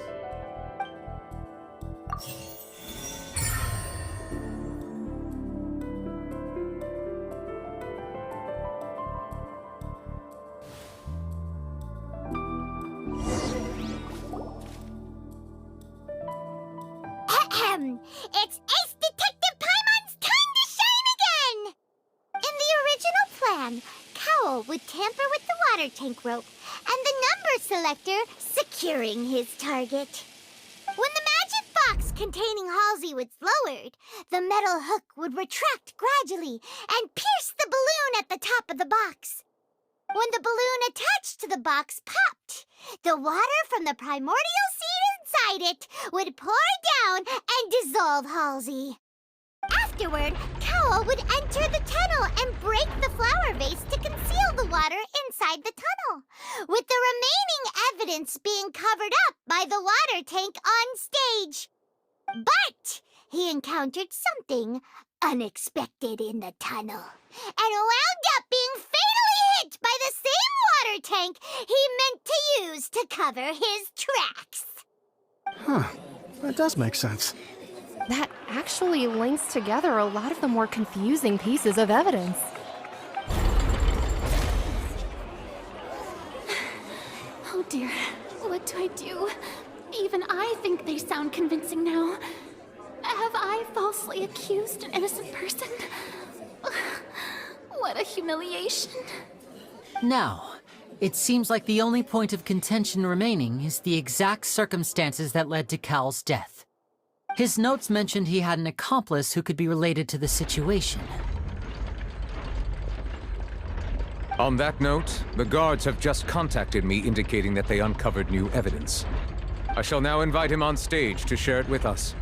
It's Ace Detective Paimon's time to shine again! In the original plan, Cowell would tamper with the water tank rope and the number selector securing his target. When the magic box containing Halsey was lowered, the metal hook would retract gradually and pierce the balloon at the top of the box. When the balloon attached to the box popped, the water from the primordial seed inside it would pour down and dissolve Halsey. Afterward, Cowell would enter the tunnel and break the flower vase to conceal the water inside the tunnel, with the remaining evidence being covered up by the water tank on stage. But he encountered something unexpected in the tunnel and wound up being fatally hit by the same water tank he meant to use to cover his tracks. Huh. That does make sense. That actually links together a lot of the more confusing pieces of evidence. Oh dear, what do I do? Even I think they sound convincing now. Have I falsely accused an innocent person? What a humiliation. Now, It seems like the only point of contention remaining is the exact circumstances that led to Cal's death. His notes mentioned he had an accomplice who could be related to the situation. On that note, the guards have just contacted me indicating that they uncovered new evidence. I shall now invite him on stage to share it with us.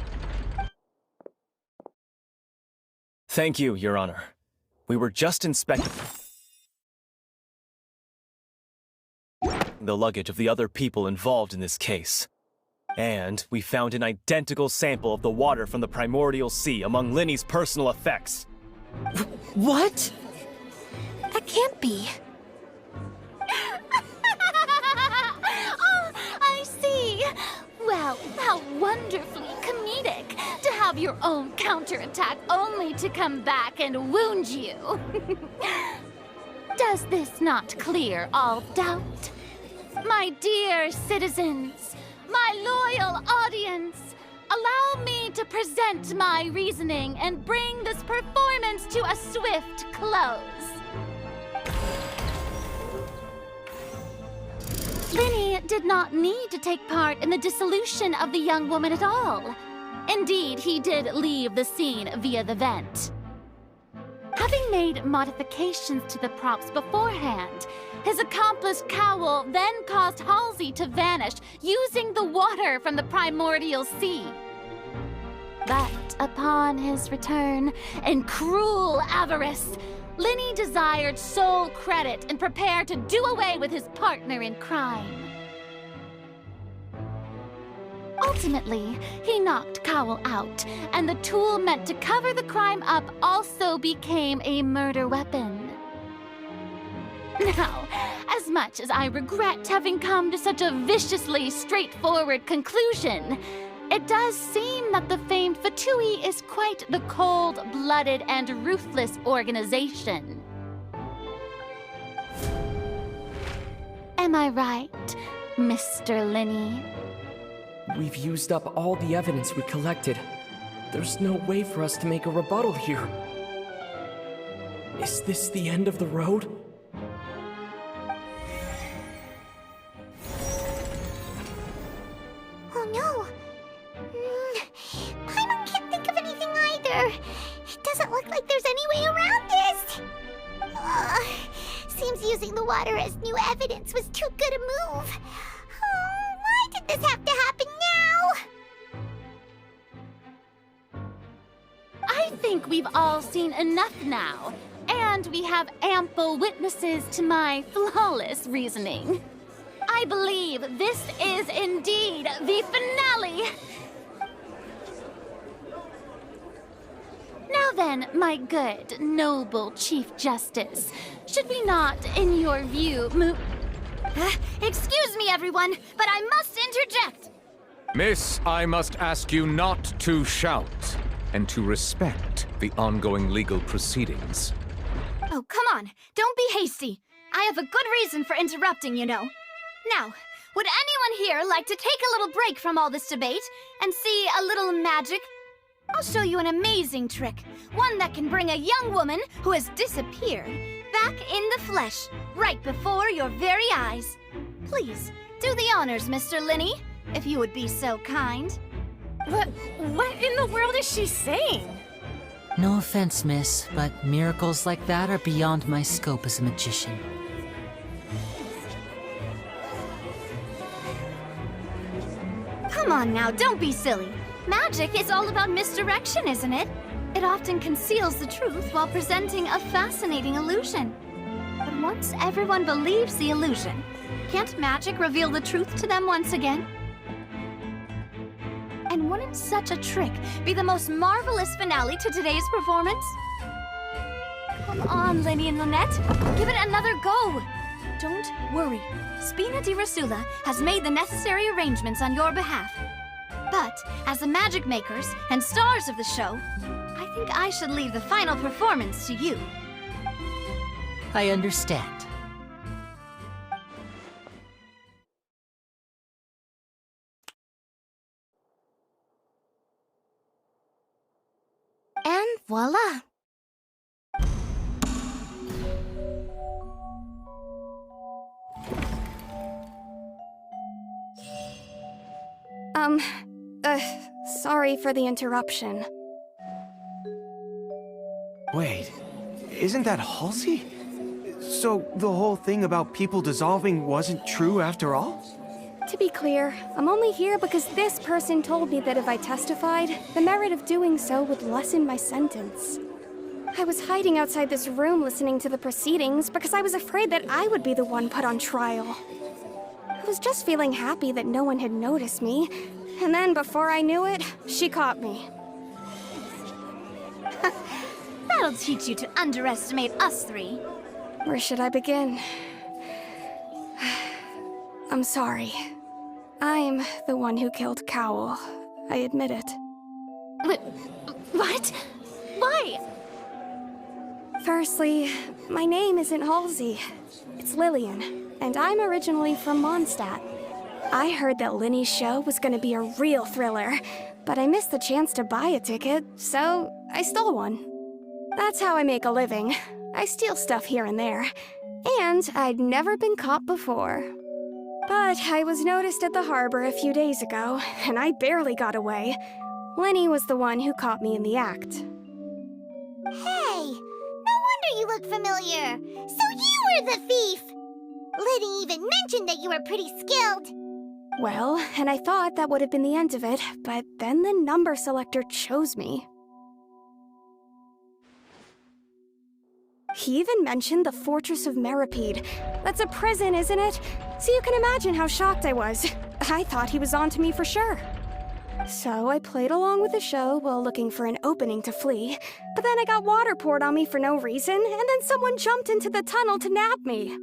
Thank you, Your Honor. We were just inspecting the luggage of the other people involved in this case. And we found an identical sample of the water from the primordial sea among Lyney's personal effects. What? That can't be. Oh, I see. Well, how wonderfully comedic to have your own counterattack only to come back and wound you. Does this not clear all doubt? My dear citizens, my loyal audience, allow me to present my reasoning and bring this performance to a swift close. Lyney did not need to take part in the dissolution of the young woman at all. Indeed, he did leave the scene via the vent. Having made modifications to the props beforehand, his accomplice Cowell then caused Halsey to vanish using the water from the primordial sea. But upon his return, in cruel avarice, Lyney desired sole credit and prepared to do away with his partner in crime. Ultimately, he knocked Cowell out, and the tool meant to cover the crime up also became a murder weapon. Now, as much as I regret having come to such a viciously straightforward conclusion, it does seem that the famed Fatui is quite the cold-blooded and ruthless organization. Am I right, Mr. Lyney? We've used up all the evidence we collected. There's no way for us to make a rebuttal here. Is this the end of the road? Oh no! Paimon can't think of anything either. It doesn't look like there's any way around this. Seems using the water as new evidence was too good a move. Why did this have to happen now? I think we've all seen enough now, and we have ample witnesses to my flawless reasoning. I believe this is indeed the finale. Now then, my good, noble Chief Justice, should we not, in your view, Excuse me, everyone, but I must interject. Miss, I must ask you not to shout and to respect the ongoing legal proceedings. Oh, come on. Don't be hasty. I have a good reason for interrupting, you know. Now, would anyone here like to take a little break from all this debate and see a little magic? I'll show you an amazing trick. One that can bring a young woman who has disappeared back in the flesh, right before your very eyes. Please, do the honors, Mr. Lyney, if you would be so kind. What in the world is she saying? No offense, miss, but miracles like that are beyond my scope as a magician. Come on now, don't be silly. Magic is all about misdirection, isn't it? It often conceals the truth while presenting a fascinating illusion. But once everyone believes the illusion, can't magic reveal the truth to them once again? And wouldn't such a trick be the most marvelous finale to today's performance? Come on, Lyney and Lynette, give it another go. Don't worry, Spina di Rasula has made the necessary arrangements on your behalf. But as the magic makers and stars of the show, I think I should leave the final performance to you. I understand. And voila! Sorry for the interruption. Wait, isn't that Halsey? So the whole thing about people dissolving wasn't true after all? To be clear, I'm only here because this person told me that if I testified, the merit of doing so would lessen my sentence. I was hiding outside this room listening to the proceedings because I was afraid that I would be the one put on trial. I was just feeling happy that no one had noticed me, and then before I knew it, she caught me. That'll teach you to underestimate us three. Where should I begin? I'm sorry. I'm the one who killed Cowell. I admit it. What? Why? Firstly, my name isn't Halsey. It's Lillian, and I'm originally from Mondstadt. I heard that Lyney's show was gonna be a real thriller, but I missed the chance to buy a ticket, so I stole one. That's how I make a living. I steal stuff here and there, and I'd never been caught before. But I was noticed at the harbor a few days ago, and I barely got away. Lyney was the one who caught me in the act. Hey! No wonder you look familiar! So you were the thief! Lyney even mentioned that you were pretty skilled! Well, and I thought that would have been the end of it, but then the number selector chose me. He even mentioned the Fortress of Meripede. That's a prison, isn't it? So you can imagine how shocked I was. I thought he was onto me for sure. So I played along with the show while looking for an opening to flee, but then I got water poured on me for no reason, and then someone jumped into the tunnel to nab me.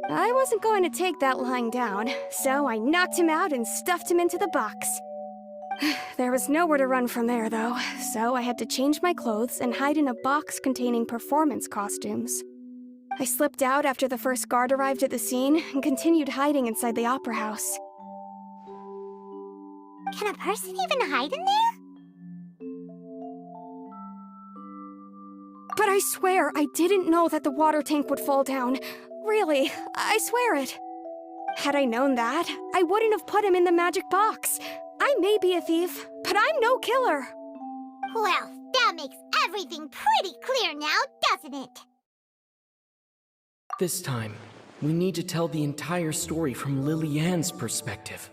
I wasn't going to take that lying down, so I knocked him out and stuffed him into the box. There was nowhere to run from there, though, so I had to change my clothes and hide in a box containing performance costumes. I slipped out after the first guard arrived at the scene and continued hiding inside the opera house. Can a person even hide in there? But I swear I didn't know that the water tank would fall down. Really, I swear it. Had I known that, I wouldn't have put him in the magic box. I may be a thief, but I'm no killer. Well, that makes everything pretty clear now, doesn't it? This time, we need to tell the entire story from Lily-Ann's perspective.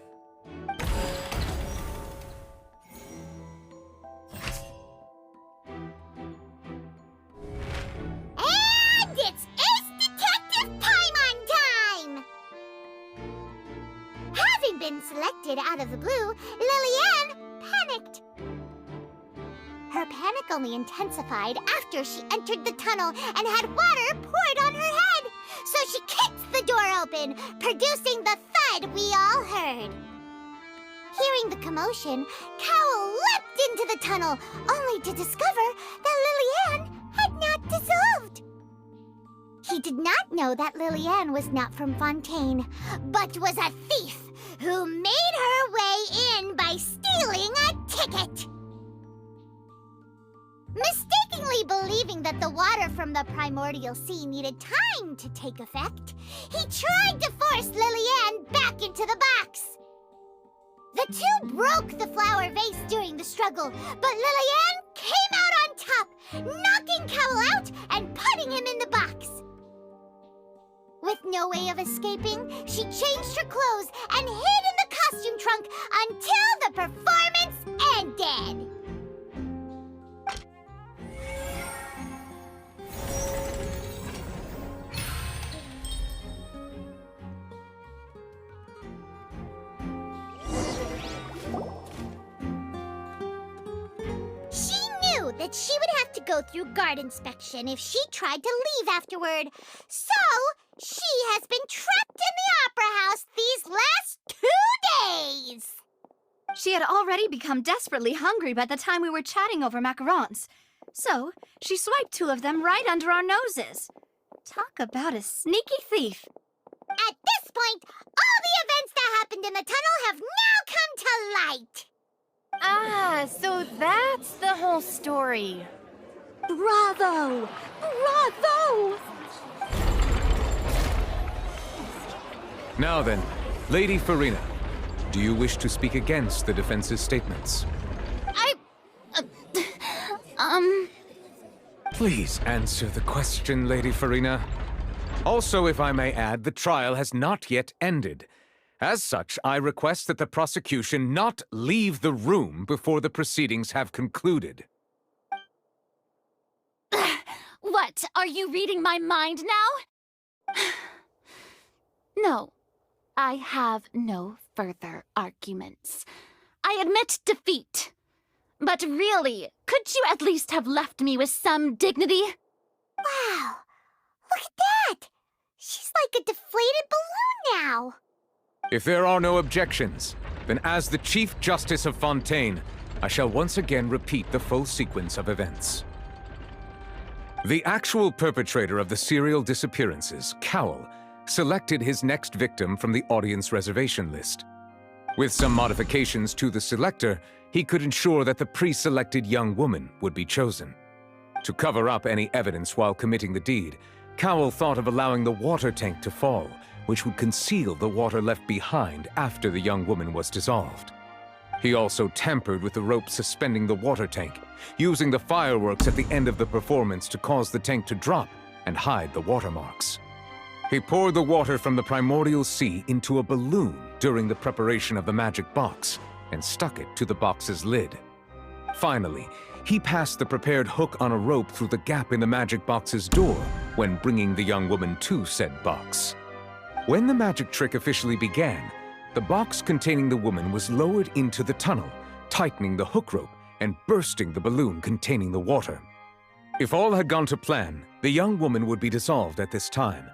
And it's Ace Detective Paimon time! Having been selected out of the blue, Lily-Ann panicked. Her panic only intensified after she entered the tunnel and had water poured on her head. So she kicked the door open, producing the thud we all heard. Hearing the commotion, Cowell leapt into the tunnel, only to discover that Lily-Ann had not dissolved. He did not know that Lily-Ann was not from Fontaine, but was a thief who made her way in by stealing a ticket. Mistakenly believing that the water from the primordial sea needed time to take effect, he tried to force Lily-Ann back into the box. The two broke the flower vase during the struggle, but Lily-Ann came out on top, knocking Cowell out and putting him in the box. With no way of escaping, she changed her clothes and hid in the costume trunk until the performance ended. That she would have to go through guard inspection if she tried to leave afterward. So, she has been trapped in the opera house these last 2 days. She had already become desperately hungry by the time we were chatting over macarons. So, she swiped 2 of them right under our noses. Talk about a sneaky thief. At this point, all the events that happened in the tunnel have now come to light. Ah, so that's the whole story. Bravo! Bravo! Now then, Lady Farina, do do you wish to speak against the defense's statements? Please answer the question, Lady Farina. Also, if I may add, the trial has not yet ended. As such, I request that the prosecution not leave the room before the proceedings have concluded. What? Are you reading my mind now? No. I have no further arguments. I admit defeat. But really, could you at least have left me with some dignity? Wow! Look at that! She's like a deflated balloon now! If there are no objections, then as the Chief Justice of Fontaine, I shall once again repeat the full sequence of events. The actual perpetrator of the serial disappearances, Cowell, selected his next victim from the audience reservation list. With some modifications to the selector, he could ensure that the pre-selected young woman would be chosen. To cover up any evidence while committing the deed, Cowell thought of allowing the water tank to fall, which would conceal the water left behind after the young woman was dissolved. He also tampered with the rope suspending the water tank, using the fireworks at the end of the performance to cause the tank to drop and hide the watermarks. He poured the water from the primordial sea into a balloon during the preparation of the magic box and stuck it to the box's lid. Finally, he passed the prepared hook on a rope through the gap in the magic box's door when bringing the young woman to said box. When the magic trick officially began, the box containing the woman was lowered into the tunnel, tightening the hook rope and bursting the balloon containing the water. If all had gone to plan, the young woman would be dissolved at this time.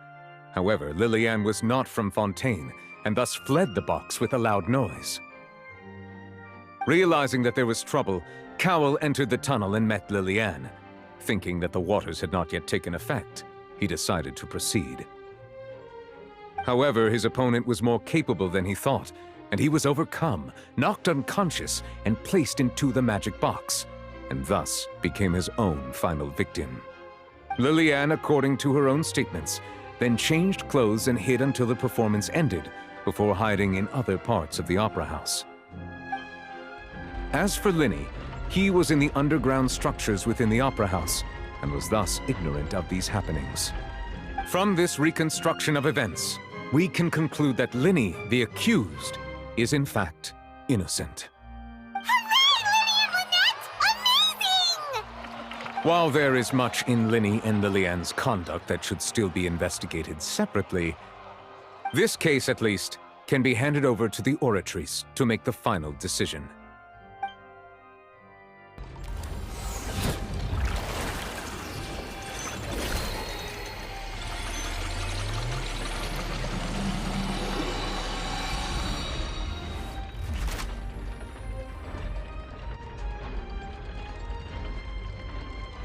However, Lillian was not from Fontaine and thus fled the box with a loud noise. Realizing that there was trouble, Cowell entered the tunnel and met Lillian. Thinking that the waters had not yet taken effect, he decided to proceed. However, his opponent was more capable than he thought, and he was overcome, knocked unconscious, and placed into the magic box, and thus became his own final victim. Lillian, according to her own statements, then changed clothes and hid until the performance ended, before hiding in other parts of the opera house. As for Lyney, he was in the underground structures within the opera house, and was thus ignorant of these happenings. From this reconstruction of events, we can conclude that Lyney, the accused, is in fact innocent. While there is much in Lyney and Lillian's conduct that should still be investigated separately, this case, at least, can be handed over to the Oratrice to make the final decision.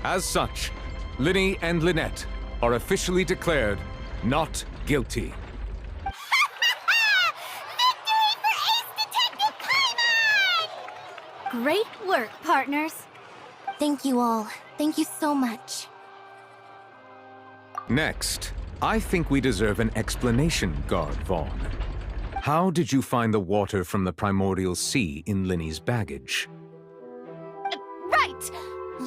As such, Lyney and Lynette are officially declared not guilty. Great work, partners. Thank you all. Thank you so much. Next, I think we deserve an explanation, Guard Vaughn. How did you find the water from the primordial sea in Lyney's baggage? Right!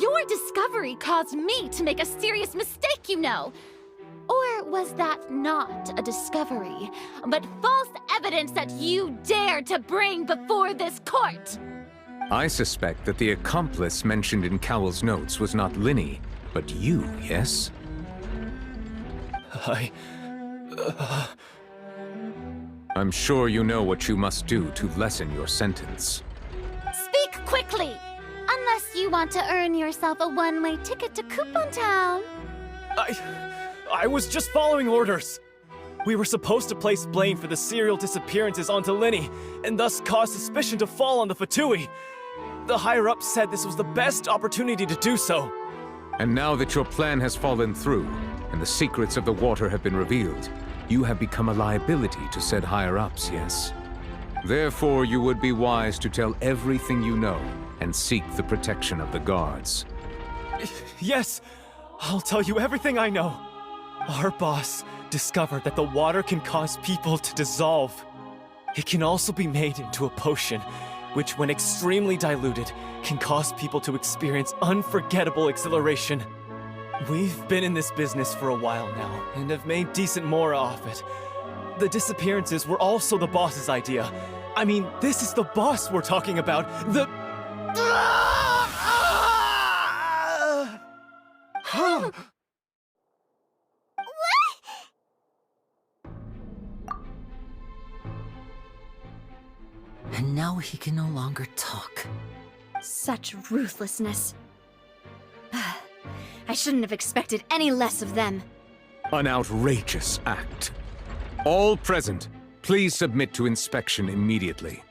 Your discovery caused me to make a serious mistake, you know. Or was that not a discovery, but false evidence that you dared to bring before this court? I suspect that the accomplice mentioned in Cowell's notes was not Lyney, but you, yes? I'm sure you know what you must do to lessen your sentence. Speak quickly! Unless you want to earn yourself a one-way ticket to Coupon Town. I was just following orders. We were supposed to place blame for the serial disappearances onto Lyney, and thus cause suspicion to fall on the Fatui. The higher-ups said this was the best opportunity to do so. And now that your plan has fallen through, and the secrets of the water have been revealed, you have become a liability to said higher-ups, yes? Therefore, you would be wise to tell everything you know, and seek the protection of the guards. Yes, I'll tell you everything I know. Our boss discovered that the water can cause people to dissolve. It can also be made into a potion, which when extremely diluted, can cause people to experience unforgettable exhilaration. We've been in this business for a while now, and have made decent mora off it. The disappearances were also the boss's idea. I mean, this is the boss we're talking about. The... And now he can no longer talk. Such ruthlessness. I shouldn't have expected any less of them. An outrageous act. All present, please submit to inspection immediately.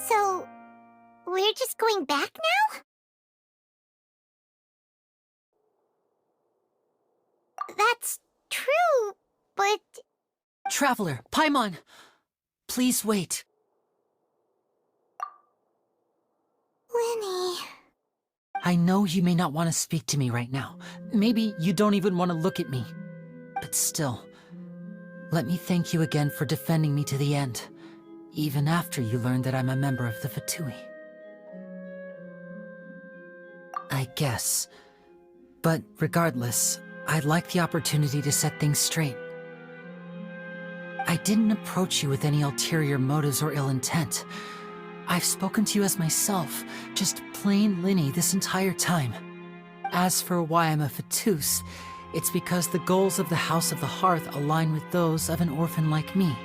So, we're just going back now? That's true, but... Traveler, Paimon! Please wait. Lyney... I know you may not want to speak to me right now. Maybe you don't even want to look at me. But still, let me thank you again for defending me to the end, even after you learned that I'm a member of the Fatui. I guess. But regardless, I'd like the opportunity to set things straight. I didn't approach you with any ulterior motives or ill intent. I've spoken to you as myself, just plain Lyney this entire time. As for why I'm a Fatus, it's because the goals of the House of the Hearth align with those of an orphan like me.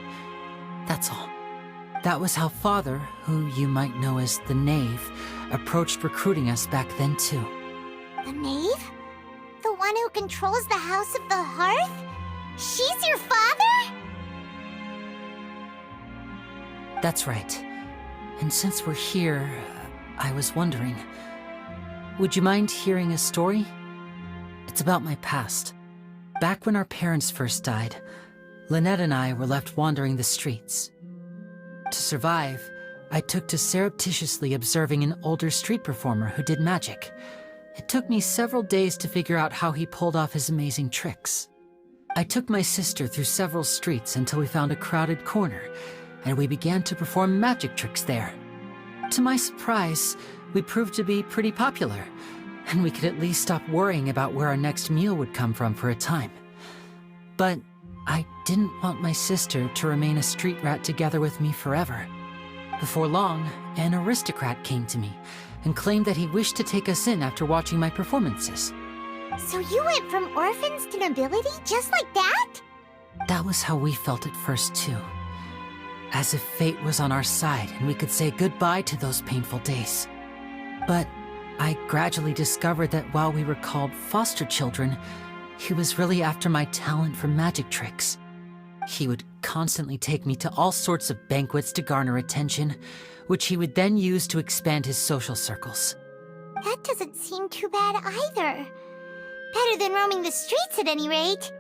That's all. That was how Father, who you might know as the Knave, approached recruiting us back then too. The Knave? The one who controls the House of the Hearth? She's your father? That's right. And since we're here, I was wondering, would you mind hearing a story? It's about my past. Back when our parents first died, Lynette and I were left wandering the streets. To survive, I took to surreptitiously observing an older street performer who did magic. It took me several days to figure out how he pulled off his amazing tricks. I took my sister through several streets until we found a crowded corner, and we began to perform magic tricks there. To my surprise, we proved to be pretty popular, and we could at least stop worrying about where our next meal would come from for a time. But I didn't want my sister to remain a street rat together with me forever. Before long, an aristocrat came to me and claimed that he wished to take us in after watching my performances. So you went from orphans to nobility just like that? That was how we felt at first too. As if fate was on our side and we could say goodbye to those painful days. But I gradually discovered that while we were called foster children, he was really after my talent for magic tricks. He would constantly take me to all sorts of banquets to garner attention, which he would then use to expand his social circles. That doesn't seem too bad either. Better than roaming the streets at any rate.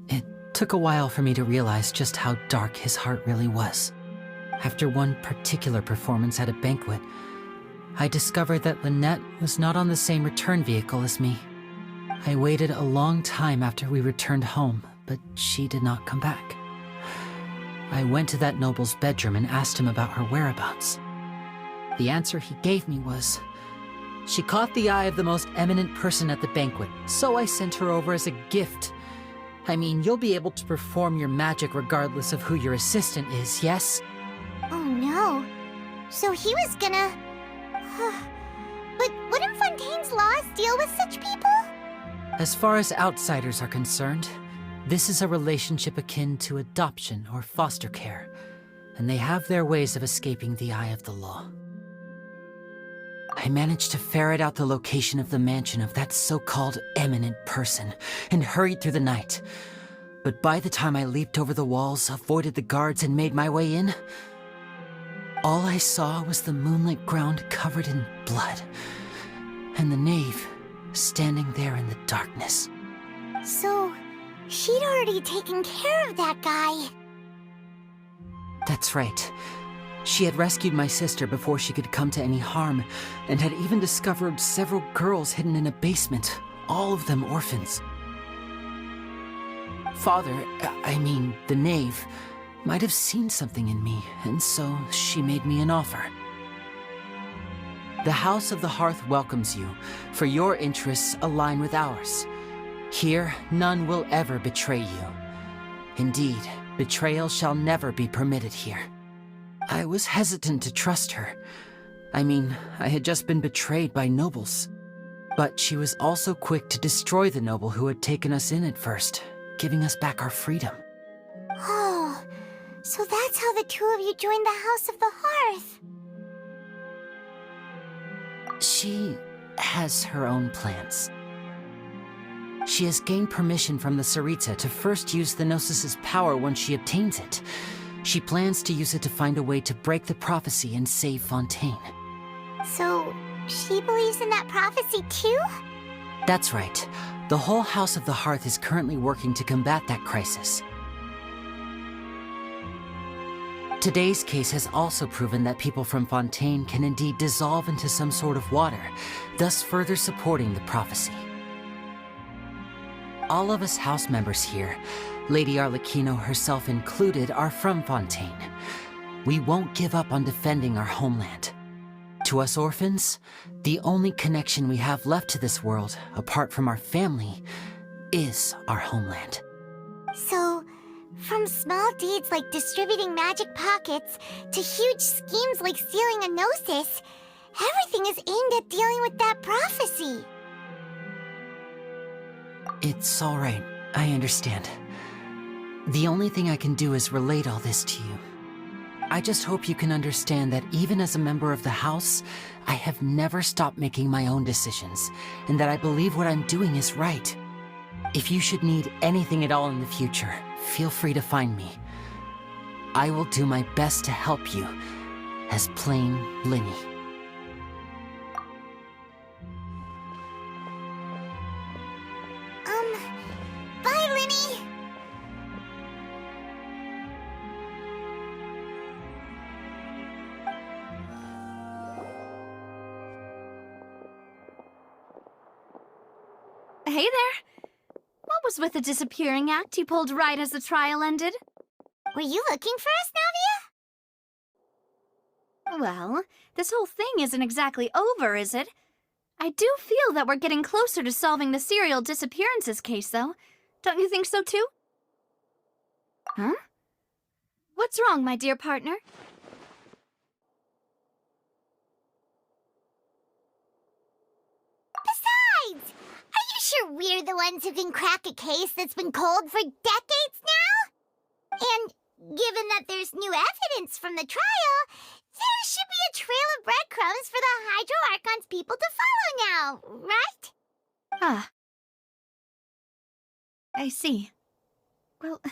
It took a while for me to realize just how dark his heart really was. After one particular performance at a banquet, I discovered that Lynette was not on the same return vehicle as me. I waited a long time after we returned home, but she did not come back. I went to that noble's bedroom and asked him about her whereabouts. The answer he gave me was, she caught the eye of the most eminent person at the banquet, so I sent her over as a gift. I mean, you'll be able to perform your magic regardless of who your assistant is, yes? Oh no. So he was gonna... But wouldn't Fontaine's laws deal with such people? As far as outsiders are concerned, this is a relationship akin to adoption or foster care, and they have their ways of escaping the eye of the law. I managed to ferret out the location of the mansion of that so-called eminent person and hurried through the night. But by the time I leaped over the walls, avoided the guards, and made my way in, all I saw was the moonlit ground covered in blood, and the knave standing there in the darkness. So, She'd already taken care of that guy. That's right. She had rescued my sister before she could come to any harm, and had even discovered several girls hidden in a basement, all of them orphans. Father, I mean, the knave, might have seen something in me, and so she made me an offer. The House of the Hearth welcomes you, for your interests align with ours. Here, none will ever betray you. Indeed, betrayal shall never be permitted here. I was hesitant to trust her. I mean, I had just been betrayed by nobles. But she was also quick to destroy the noble who had taken us in at first, giving us back our freedom. Oh, so that's how the two of you joined the House of the Hearth. She has her own plans. She has gained permission from the Tsaritsa to first use the Gnosis's power when she obtains it. She plans to use it to find a way to break the prophecy and save Fontaine. So, she believes in that prophecy too? That's right. The whole House of the Hearth is currently working to combat that crisis. Today's case has also proven that people from Fontaine can indeed dissolve into some sort of water, thus further supporting the prophecy. All of us house members here, Lady Arlecchino herself included, are from Fontaine. We won't give up on defending our homeland. To us orphans, the only connection we have left to this world, apart from our family, is our homeland. So, from small deeds like distributing magic pockets to huge schemes like stealing a Gnosis, everything is aimed at dealing with that prophecy. It's all right. I understand. The only thing I can do is relate all this to you. I just hope you can understand that even as a member of the House, I have never stopped making my own decisions, and that I believe what I'm doing is right. If you should need anything at all in the future, feel free to find me. I will do my best to help you, as plain Lyney. Bye, Lyney! Hey there! What was with the disappearing act you pulled right as the trial ended? Were you looking for us, Navia? Well, this whole thing isn't exactly over, is it? I do feel that we're getting closer to solving the serial disappearances case, though. Don't you think so, too? Huh? What's wrong, my dear partner? Besides, are you sure we're the ones who can crack a case that's been cold for decades now? And given that there's new evidence from the trial, there should be a trail of breadcrumbs for the Hydro Archon's people to follow now, right? Ah. I see. Well,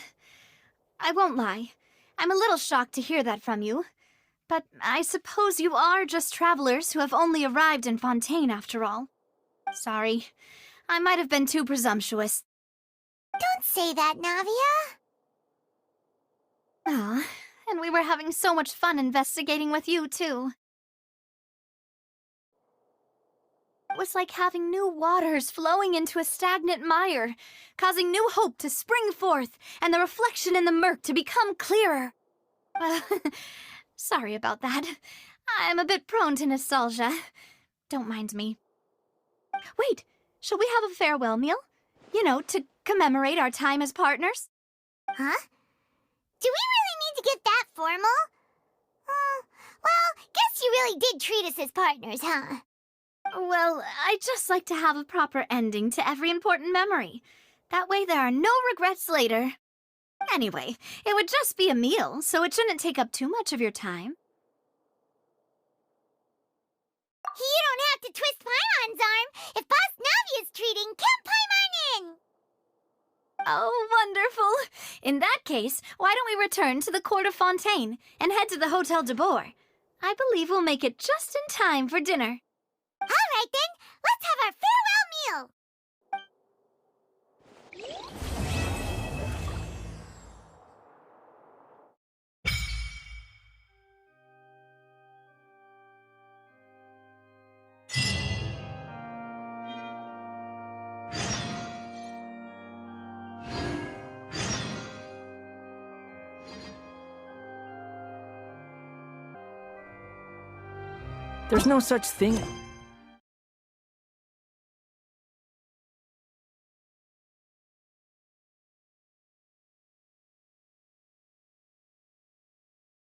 I won't lie. I'm a little shocked to hear that from you. But I suppose you are just travelers who have only arrived in Fontaine after all. Sorry. I might have been too presumptuous. Don't say that, Navia. Ah, and we were having so much fun investigating with you, too. It was like having new waters flowing into a stagnant mire, causing new hope to spring forth, and the reflection in the murk to become clearer. Sorry about that. I'm a bit prone to nostalgia. Don't mind me. Wait, shall we have a farewell meal? You know, to commemorate our time as partners? Huh? Do we really need to get that formal? Well, guess you really did treat us as partners, huh? Well, I'd just like to have a proper ending to every important memory. That way there are no regrets later. Anyway, it would just be a meal, so it shouldn't take up too much of your time. You don't have to twist Paimon's arm. If Boss Navia's treating, count Paimon in! Oh, wonderful. In that case, why don't we return to the court of Fontaine and head to the Hotel de Boer? I believe we'll make it just in time for dinner. All right, then. Let's have our farewell meal. There's no such thing.